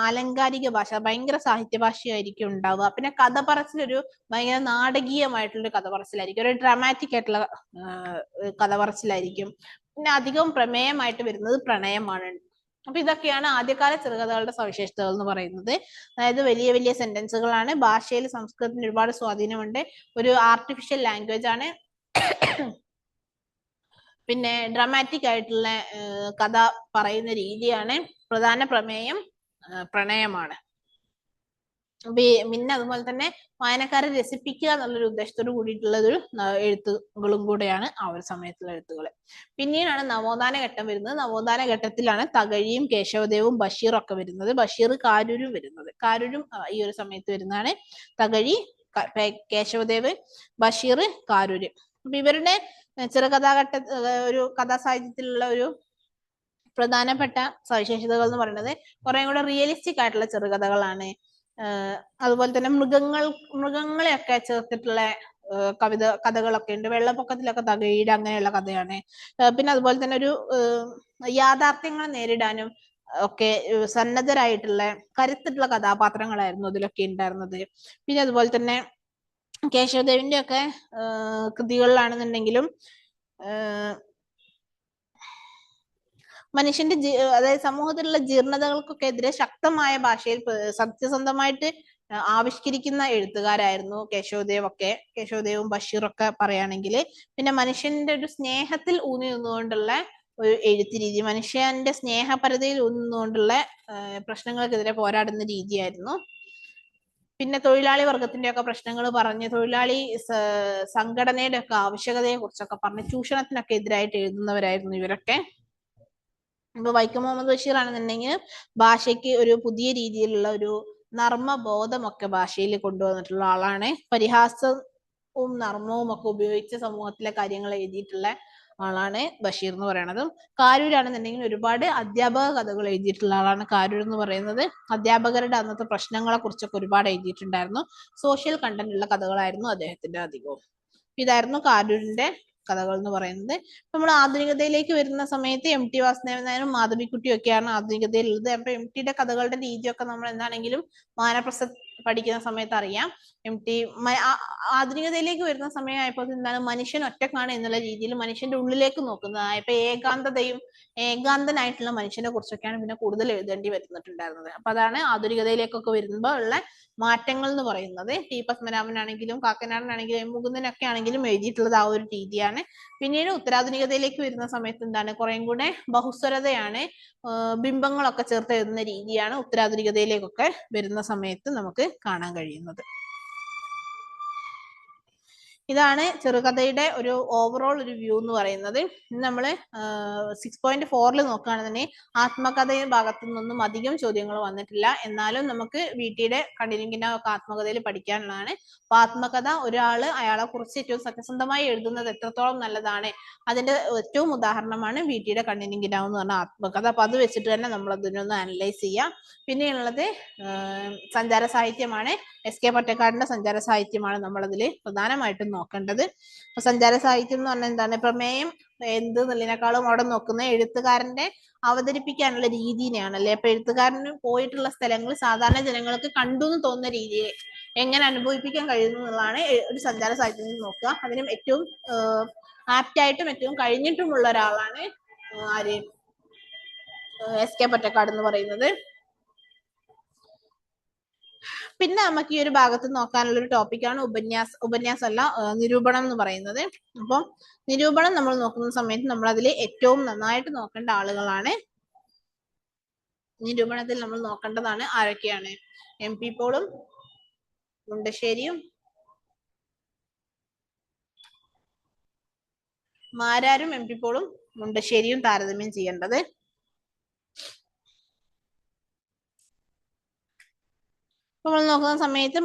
ആലങ്കാരിക ഭാഷ, ഭയങ്കര സാഹിത്യ ഭാഷയായിരിക്കും ഉണ്ടാവുക. പിന്നെ കഥ പറച്ചിലൊരു ഭയങ്കര നാടകീയമായിട്ടുള്ളൊരു കഥ പറച്ചിലായിരിക്കും, ഒരു ഡ്രാമാറ്റിക് ആയിട്ടുള്ള കഥ പറച്ചിലായിരിക്കും. പിന്നെ അധികം പ്രമേയമായിട്ട് വരുന്നത് പ്രണയമാണ്. അപ്പൊ ഇതൊക്കെയാണ് ആദ്യകാല ചെറുകഥകളുടെ സവിശേഷതകൾ എന്ന് പറയുന്നത്. അതായത് വലിയ വലിയ സെന്റൻസുകളാണ്, ഭാഷയിൽ സംസ്കൃതത്തിന് ഒരുപാട് സ്വാധീനമുണ്ട്, ഒരു ആർട്ടിഫിഷ്യൽ ലാംഗ്വേജ് ആണ്, പിന്നെ ഡ്രാമാറ്റിക് ആയിട്ടുള്ള കഥ പറയുന്ന രീതിയാണ്, പ്രധാന പ്രമേയം പ്രണയമാണ്. പിന്നെ അതുപോലെ തന്നെ വായനക്കാരെ രസിപ്പിക്കുക എന്നുള്ളൊരു ഉദ്ദേശത്തോട് കൂടിയിട്ടുള്ളൊരു എഴുത്തുകളും കൂടെയാണ് ആ ഒരു സമയത്തുള്ള എഴുത്തുകൾ. പിന്നീടാണ് നവോത്ഥാന ഘട്ടം വരുന്നത്. നവോത്ഥാന ഘട്ടത്തിലാണ് തകഴിയും കേശവദേവും ബഷീറും ഒക്കെ വരുന്നത്. ബഷീർ കാരൂരും വരുന്നത്. കാരൂരും ഈ ഒരു സമയത്ത് വരുന്നതാണ്. തകഴി, കേശവദേവ്, ബഷീർ, കാരൂര്. അപ്പൊ ഇവരുടെ ചെറുകഥാഘട്ട ഒരു കഥാസാഹിത്യത്തിലുള്ള ഒരു പ്രധാനപ്പെട്ട സവിശേഷതകൾ എന്ന് പറയുന്നത് കുറെ കൂടെ റിയലിസ്റ്റിക് ആയിട്ടുള്ള ചെറുകഥകളാണ്. അതുപോലെ തന്നെ മൃഗങ്ങളെയൊക്കെ ചേർത്തിട്ടുള്ള കഥകളൊക്കെ ഉണ്ട്. വെള്ളപ്പൊക്കത്തിലൊക്കെ തകഴിയുടെ അങ്ങനെയുള്ള കഥയാണ്. പിന്നെ അതുപോലെ തന്നെ ഒരു യാഥാർത്ഥ്യങ്ങളെ നേരിടാനും ഒക്കെ സന്നദ്ധരായിട്ടുള്ള കരുത്തുള്ള കഥാപാത്രങ്ങളായിരുന്നു അതിലൊക്കെ ഉണ്ടായിരുന്നത്. പിന്നെ അതുപോലെ തന്നെ കേശവദേവിന്റെ ഒക്കെ കൃതികളിലാണെന്നുണ്ടെങ്കിലും മനുഷ്യന്റെ അതായത് സമൂഹത്തിലുള്ള ജീർണതകൾക്കൊക്കെ എതിരെ ശക്തമായ ഭാഷയിൽ സത്യസന്ധമായിട്ട് ആവിഷ്കരിക്കുന്ന എഴുത്തുകാരായിരുന്നു കേശവദേവും ബഷീറൊക്കെ പറയുകയാണെങ്കിൽ. പിന്നെ മനുഷ്യന്റെ ഒരു സ്നേഹത്തിൽ ഊന്നി നിന്നുകൊണ്ടുള്ള ഒരു എഴുത്ത് രീതി, മനുഷ്യന്റെ സ്നേഹപരതയിൽ ഊന്നി നിന്നുകൊണ്ടുള്ള പ്രശ്നങ്ങൾക്കെതിരെ പോരാടുന്ന രീതിയായിരുന്നു. പിന്നെ തൊഴിലാളി വർഗത്തിന്റെ ഒക്കെ പ്രശ്നങ്ങൾ പറഞ്ഞ്, തൊഴിലാളി സംഘടനയുടെ ഒക്കെ ആവശ്യകതയെ കുറിച്ചൊക്കെ പറഞ്ഞ് ചൂഷണത്തിനൊക്കെ എതിരായിട്ട് എഴുതുന്നവരായിരുന്നു ഇവരൊക്കെ. ഇപ്പൊ വൈക്കം മുഹമ്മദ് ബഷീർ ആണെന്നുണ്ടെങ്കിൽ ഭാഷയ്ക്ക് ഒരു പുതിയ രീതിയിലുള്ള ഒരു നർമ്മബോധമൊക്കെ ഭാഷയിൽ കൊണ്ടുവന്നിട്ടുള്ള ആളാണ്. പരിഹാസവും നർമ്മവും ഒക്കെ ഉപയോഗിച്ച് സമൂഹത്തിലെ കാര്യങ്ങൾ എഴുതിയിട്ടുള്ള ആളാണ് ബഷീർ എന്ന് പറയുന്നത്. കാരൂരാണെന്നുണ്ടെങ്കിൽ ഒരുപാട് അധ്യാപക കഥകൾ എഴുതിയിട്ടുള്ള ആളാണ് കാരൂർ എന്ന് പറയുന്നത്. അധ്യാപകരുടെ അന്നത്തെ പ്രശ്നങ്ങളെ കുറിച്ചൊക്കെ ഒരുപാട് എഴുതിയിട്ടുണ്ടായിരുന്നു. സോഷ്യൽ കണ്ടന്റ് ഉള്ള കഥകളായിരുന്നു അദ്ദേഹത്തിന്റെ അധികവും. ഇതായിരുന്നു കാരൂരിന്റെ കഥകൾ എന്ന് പറയുന്നത്. നമ്മൾ ആധുനികതയിലേക്ക് വരുന്ന സമയത്ത് MT വാസുദേവൻ നായരും മാധവിക്കുട്ടിയും ഒക്കെയാണ് ആധുനികതയിലുള്ളത്. അപ്പൊ MTയുടെ കഥകളുടെ രീതിയൊക്കെ നമ്മൾ എന്താണെങ്കിലും വാനപ്രസ്ഥ പഠിക്കുന്ന സമയത്ത് അറിയാം. MT ആധുനികതയിലേക്ക് വരുന്ന സമയമായപ്പോൾ എന്താണ്, മനുഷ്യൻ ഒറ്റക്കാണ് എന്നുള്ള രീതിയിൽ മനുഷ്യന്റെ ഉള്ളിലേക്ക് നോക്കുന്നത്. ഇപ്പൊ ഏകാന്തനായിട്ടുള്ള മനുഷ്യനെ കുറിച്ചൊക്കെയാണ് പിന്നെ കൂടുതൽ എഴുതേണ്ടി വരുന്നിട്ടുണ്ടായിരുന്നത്. അപ്പൊ അതാണ് ആധുനികതയിലേക്കൊക്കെ വരുമ്പോൾ ഉള്ള മാറ്റങ്ങൾ എന്ന് പറയുന്നത്. ടി പത്മനാഭനാണെങ്കിലും കാക്കനാടനാണെങ്കിലും മുകുന്ദനൊക്കെ ആണെങ്കിലും എഴുതിയിട്ടുള്ളത് ആ ഒരു രീതിയാണ്. പിന്നീട് ഉത്തരാധുനികതയിലേക്ക് വരുന്ന സമയത്ത് എന്താണ്, കുറേം കൂടെ ബഹുസ്വരതയാണ്, ബിംബങ്ങളൊക്കെ ചേർത്ത് എഴുതുന്ന രീതിയാണ് ഉത്തരാധുനികതയിലേക്കൊക്കെ വരുന്ന സമയത്ത് നമുക്ക് കാണാൻ കഴിയുന്നത്. ഇതാണ് ചെറുകഥയുടെ ഒരു ഓവറോൾ ഒരു വ്യൂ എന്ന് പറയുന്നത്. നമ്മൾ 6.4 നോക്കുകയാണെന്നുണ്ടെങ്കിൽ ആത്മകഥയുടെ ഭാഗത്തു നിന്നൊന്നും അധികം ചോദ്യങ്ങൾ വന്നിട്ടില്ല. എന്നാലും നമുക്ക് വീട്ടിയുടെ കണ്ണിലിങ്ങനെ ഒക്കെ ആത്മകഥയിൽ പഠിക്കാനുള്ളതാണ്. അപ്പൊ ആത്മകഥ ഒരാള് അയാളെ കുറിച്ച് ഏറ്റവും സത്യസന്ധമായി എഴുതുന്നത് എത്രത്തോളം നല്ലതാണ്, അതിന്റെ ഏറ്റവും ഉദാഹരണമാണ് വീട്ടിയുടെ കണ്ണിലിങ്കിനാവ് എന്ന് പറഞ്ഞ ആത്മകഥ. അപ്പൊ അത് വെച്ചിട്ട് തന്നെ നമ്മൾ അതിനൊന്ന് അനലൈസ് ചെയ്യാം. പിന്നെയുള്ളത് സഞ്ചാര സാഹിത്യമാണ്. SK പൊറ്റക്കാടിന്റെ സഞ്ചാര സാഹിത്യമാണ് നമ്മളതിൽ പ്രധാനമായിട്ടും നോക്കേണ്ടത്. അപ്പൊ സഞ്ചാര സാഹിത്യം എന്ന് പറഞ്ഞാൽ എന്താണ്, പ്രമേയം എന്ത് എന്നുള്ളതിനേക്കാളും അവിടെ നോക്കുന്ന എഴുത്തുകാരന്റെ അവതരിപ്പിക്കാനുള്ള രീതിനെയാണ് അല്ലെ. അപ്പൊ എഴുത്തുകാരന് പോയിട്ടുള്ള സ്ഥലങ്ങൾ സാധാരണ ജനങ്ങൾക്ക് കണ്ടു എന്ന് തോന്നുന്ന രീതിയിൽ എങ്ങനെ അനുഭവിപ്പിക്കാൻ കഴിയുന്നു എന്നുള്ളതാണ് ഒരു സഞ്ചാര സാഹിത്യത്തിൽ നോക്കുക. അതിനും ഏറ്റവും ആപ്റ്റായിട്ടും ഏറ്റവും കഴിഞ്ഞിട്ടുമുള്ള ഒരാളാണ് ആര്, SK പൊറ്റക്കാട് എന്ന് പറയുന്നത്. പിന്നെ നമുക്ക് ഈ ഒരു ഭാഗത്ത് നോക്കാനുള്ള ഒരു ടോപ്പിക്കാണ് ഉപന്യാസം അല്ല നിരൂപണം എന്ന് പറയുന്നത്. അപ്പം നിരൂപണം നമ്മൾ നോക്കുന്ന സമയത്ത് നമ്മൾ അതിൽ ഏറ്റവും നന്നായിട്ട് നോക്കേണ്ട ആളുകളാണ്. നിരൂപണത്തിൽ നമ്മൾ നോക്കേണ്ടതാണ് ആരൊക്കെയാണ്? MP പോളും മുണ്ടശ്ശേരിയും മാരാരും MP പോളും മുണ്ടശ്ശേരിയും താരതമ്യം ചെയ്യേണ്ടത്. നമ്മൾ നോക്കുന്ന സമയത്ത്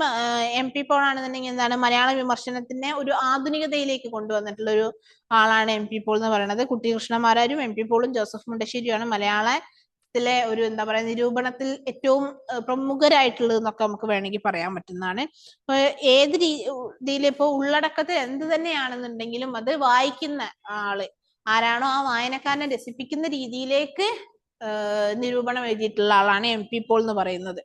MP പോൾ ആണെന്നുണ്ടെങ്കിൽ എന്താണ്, മലയാള വിമർശനത്തിനെ ഒരു ആധുനികതയിലേക്ക് കൊണ്ടുവന്നിട്ടുള്ള ഒരു ആളാണ് MP പോൾ എന്ന് പറയുന്നത്. കുട്ടികൃഷ്ണമാരാരും MP പോളും ജോസഫ് മുണ്ടശ്ശേരിയുമാണ് മലയാളത്തിലെ ഒരു എന്താ പറയുക നിരൂപണത്തിൽ ഏറ്റവും പ്രമുഖരായിട്ടുള്ളത് എന്നൊക്കെ നമുക്ക് വേണമെങ്കിൽ പറയാൻ പറ്റുന്നതാണ്. ഏത് രീതിയിൽ ഇപ്പോൾ ഉള്ളടക്കത്തിൽ എന്ത് തന്നെയാണെന്നുണ്ടെങ്കിലും അത് വായിക്കുന്ന ആള് ആരാണോ ആ വായനക്കാരനെ രസിപ്പിക്കുന്ന രീതിയിലേക്ക് നിരൂപണം എഴുതിയിട്ടുള്ള ആളാണ് MP പോൾ എന്ന് പറയുന്നത്.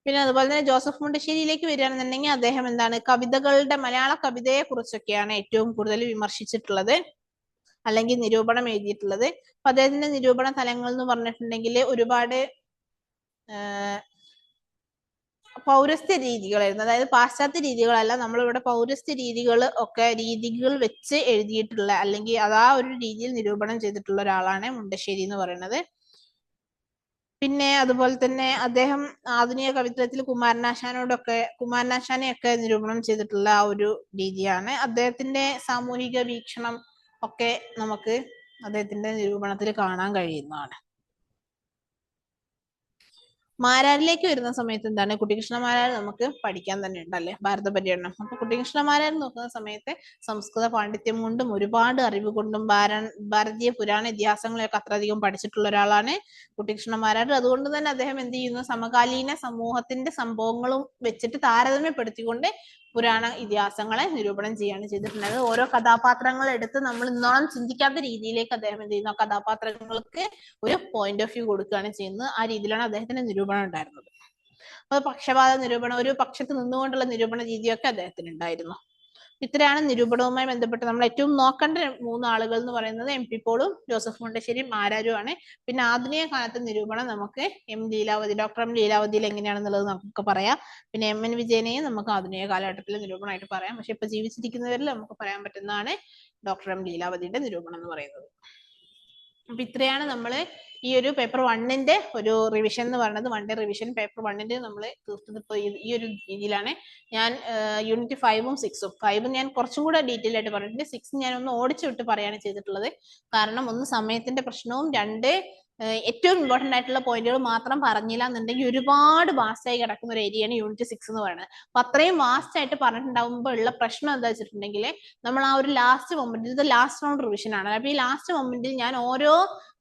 പിന്നെ അതുപോലെ തന്നെ ജോസഫ് മുണ്ടശ്ശേരിയിലേക്ക് വരികയാണെന്നുണ്ടെങ്കിൽ അദ്ദേഹം എന്താണ്, കവിതകളുടെ മലയാള കവിതയെ കുറിച്ചൊക്കെയാണ് ഏറ്റവും കൂടുതൽ വിമർശിച്ചിട്ടുള്ളത് അല്ലെങ്കിൽ നിരൂപണം എഴുതിയിട്ടുള്ളത്. അപ്പൊ അദ്ദേഹത്തിന്റെ നിരൂപണ തലങ്ങൾ എന്ന് പറഞ്ഞിട്ടുണ്ടെങ്കിൽ ഒരുപാട് പൗരസ്ത്യ രീതികളായിരുന്നു. അതായത് പാശ്ചാത്യ രീതികളല്ല, നമ്മളിവിടെ പൗരസ്ത്യ രീതികൾ വെച്ച് എഴുതിയിട്ടുള്ള അല്ലെങ്കിൽ അതാ ഒരു രീതിയിൽ നിരൂപണം ചെയ്തിട്ടുള്ള ഒരാളാണ് മുണ്ടശ്ശേരി എന്ന് പറയുന്നത്. പിന്നെ അതുപോലെ തന്നെ അദ്ദേഹം ആധുനിക കവിത്വത്തിൽ കുമാരനാശാനെയൊക്കെ നിരൂപണം ചെയ്തിട്ടുള്ള ആ ഒരു രീതിയാണ്. അദ്ദേഹത്തിന്റെ സാമൂഹിക വീക്ഷണം ഒക്കെ നമുക്ക് അദ്ദേഹത്തിന്റെ നിരൂപണത്തിൽ കാണാൻ കഴിയുന്നതാണ്. മാരാരിലേക്ക് വരുന്ന സമയത്ത് എന്താണ്, കുട്ടികൃഷ്ണമാരാർ നമുക്ക് പഠിക്കാൻ തന്നെ ഉണ്ടല്ലേ, ഭാരത പര്യടനം. അപ്പൊ കുട്ടികൃഷ്ണമാരാർ നോക്കുന്ന സമയത്ത് സംസ്കൃത പാണ്ഡിത്യം കൊണ്ടും ഒരുപാട് അറിവ് കൊണ്ടും ഭാരതീയ പുരാണ ഇതിഹാസങ്ങളെയൊക്കെ അത്രയധികം പഠിച്ചിട്ടുള്ള ഒരാളാണ് കുട്ടികൃഷ്ണമാരാർ. അതുകൊണ്ട് തന്നെ അദ്ദേഹം എന്ത് ചെയ്യുന്നു, സമകാലീന സമൂഹത്തിന്റെ സംഭവങ്ങളും വെച്ചിട്ട് താരതമ്യപ്പെടുത്തിക്കൊണ്ട് പുരാണ ഇതിഹാസങ്ങളെ നിരൂപണം ചെയ്യാണ് ചെയ്തിട്ടുള്ളത്. ഓരോ കഥാപാത്രങ്ങൾ എടുത്ത് നമ്മൾ ഇന്നോളം ചിന്തിക്കാത്ത രീതിയിലേക്ക് അദ്ദേഹം എന്ത് ചെയ്യുന്നു, കഥാപാത്രങ്ങൾക്ക് ഒരു പോയിന്റ് ഓഫ് വ്യൂ കൊടുക്കുകയാണ് ചെയ്യുന്നത്. ആ രീതിയിലാണ് അദ്ദേഹത്തിന്റെ നിരൂപണം ഉണ്ടായിരുന്നത്. അത് പക്ഷപാത നിരൂപണം, ഒരു പക്ഷത്ത് നിന്നുകൊണ്ടുള്ള നിരൂപണ രീതിയൊക്കെ അദ്ദേഹത്തിന് ഉണ്ടായിരുന്നു. ഇത്രയാണ് നിരൂപണവുമായി ബന്ധപ്പെട്ട് നമ്മൾ ഏറ്റവും നോക്കേണ്ട 3 ആളുകൾ എന്ന് പറയുന്നത് MP പോളും ജോസഫ് മുണ്ടശ്ശേരിയും മാരാരുമാണ്. പിന്നെ ആധുനിക കാലത്തെ നിരൂപണം നമുക്ക് ഡോക്ടർ എം ലീലാവതിയിൽ എങ്ങനെയാണെന്നുള്ളത് നമുക്ക് പറയാം. പിന്നെ MN വിജയനെയും നമുക്ക് ആധുനിക കാലഘട്ടത്തിലെ നിരൂപണമായിട്ട് പറയാം. പക്ഷെ ഇപ്പൊ ജീവിച്ചിരിക്കുന്നവരിൽ നമുക്ക് പറയാൻ പറ്റുന്നതാണ് ഡോക്ടർ എം ലീലാവതിയുടെ നിരൂപണം എന്ന് പറയുന്നത്. അപ്പൊ ഇത്രയാണ് നമ്മൾ ഈ ഒരു പേപ്പർ 1ന്റെ ഒരു റിവിഷൻ എന്ന് പറയുന്നത്. 1 ഡേ റിവിഷൻ പേപ്പർ 1ന്റെ നമ്മൾ തീർത്തത് ഇപ്പോൾ ഈ ഒരു രീതിയിലാണ്. ഞാൻ യൂണിറ്റ് 5ഉം 6ഉം 5 ഞാൻ കുറച്ചും കൂടെ ഡീറ്റെയിൽ ആയിട്ട് പറഞ്ഞിട്ടുണ്ട്. 6 ഞാൻ ഒന്ന് ഓടിച്ചു വിട്ട് പറയാണ് ചെയ്തിട്ടുള്ളത്. കാരണം ഒന്ന് സമയത്തിന്റെ പ്രശ്നവും, 2 ഏറ്റവും ഇമ്പോർട്ടന്റ് ആയിട്ടുള്ള പോയിന്റുകൾ മാത്രം പറഞ്ഞില്ല എന്നുണ്ടെങ്കിൽ ഒരുപാട് വാസ്റ്റ് ആയി കിടക്കുന്ന ഒരു ഏരിയയാണ് യൂണിറ്റ് 6 എന്ന് പറയുന്നത്. അപ്പൊ അത്രയും വാസ്റ്റ് ആയിട്ട് പറഞ്ഞിട്ടുണ്ടാകുമ്പോൾ ഉള്ള പ്രശ്നം എന്താ വെച്ചിട്ടുണ്ടെങ്കിൽ നമ്മൾ ആ ഒരു ലാസ്റ്റ് മൊമെന്റിൽ, ഇത് ലാസ്റ്റ് റൗണ്ട് റിവിഷൻ ആണ്. അപ്പൊ ഈ ലാസ്റ്റ് മൊമെന്റിൽ ഞാൻ ഓരോ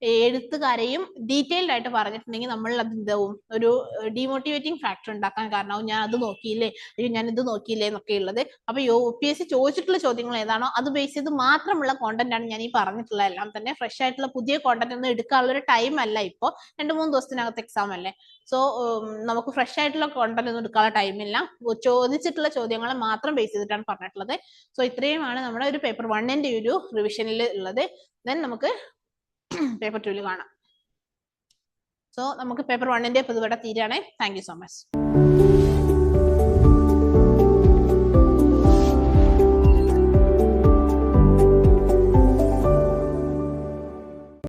എഴുത്തുകാരെയും ഡീറ്റെയിൽഡ് ആയിട്ട് പറഞ്ഞിട്ടുണ്ടെങ്കിൽ നമ്മൾ അത് എന്താവും, ഒരു ഡീമോട്ടിവേറ്റിംഗ് ഫാക്ടർ ഉണ്ടാക്കാൻ കാരണമാവും. ഞാൻ അത് നോക്കിയില്ലേ, അയ്യോ ഞാൻ ഇത് നോക്കിയില്ലേ എന്നൊക്കെ ഉള്ളത്. അപ്പൊ UPSC ചോദിച്ചിട്ടുള്ള ചോദ്യങ്ങൾ ഏതാണോ അത് ബേസ് ചെയ്ത് മാത്രമുള്ള കോണ്ടന്റ് ആണ് ഞാൻ ഈ പറഞ്ഞിട്ടുള്ള എല്ലാം തന്നെ. ഫ്രഷ് ആയിട്ടുള്ള പുതിയ കോണ്ടന്റ് ഒന്നും എടുക്കാനുള്ള ഒരു ടൈം അല്ല, ഇപ്പോൾ 2-3 ദിവസത്തിനകത്ത് എക്സാം അല്ലേ. സോ നമുക്ക് ഫ്രഷ് ആയിട്ടുള്ള കോണ്ടന്റ് ഒന്നും എടുക്കാനുള്ള ടൈമില്ല. ചോദിച്ചിട്ടുള്ള ചോദ്യങ്ങൾ മാത്രം ബേസ് ചെയ്തിട്ടാണ് പറഞ്ഞിട്ടുള്ളത്. സോ ഇത്രയുമാണ് നമ്മുടെ ഒരു പേപ്പർ 1ന്റെ ഒരു റിവിഷനിൽ ഉള്ളത്. ദെൻ നമുക്ക് പേപ്പർ 2 കാണാം. സോ നമുക്ക് പേപ്പർ 1ന്റെ പൊതുവട തീരാണ്. Thank you so much.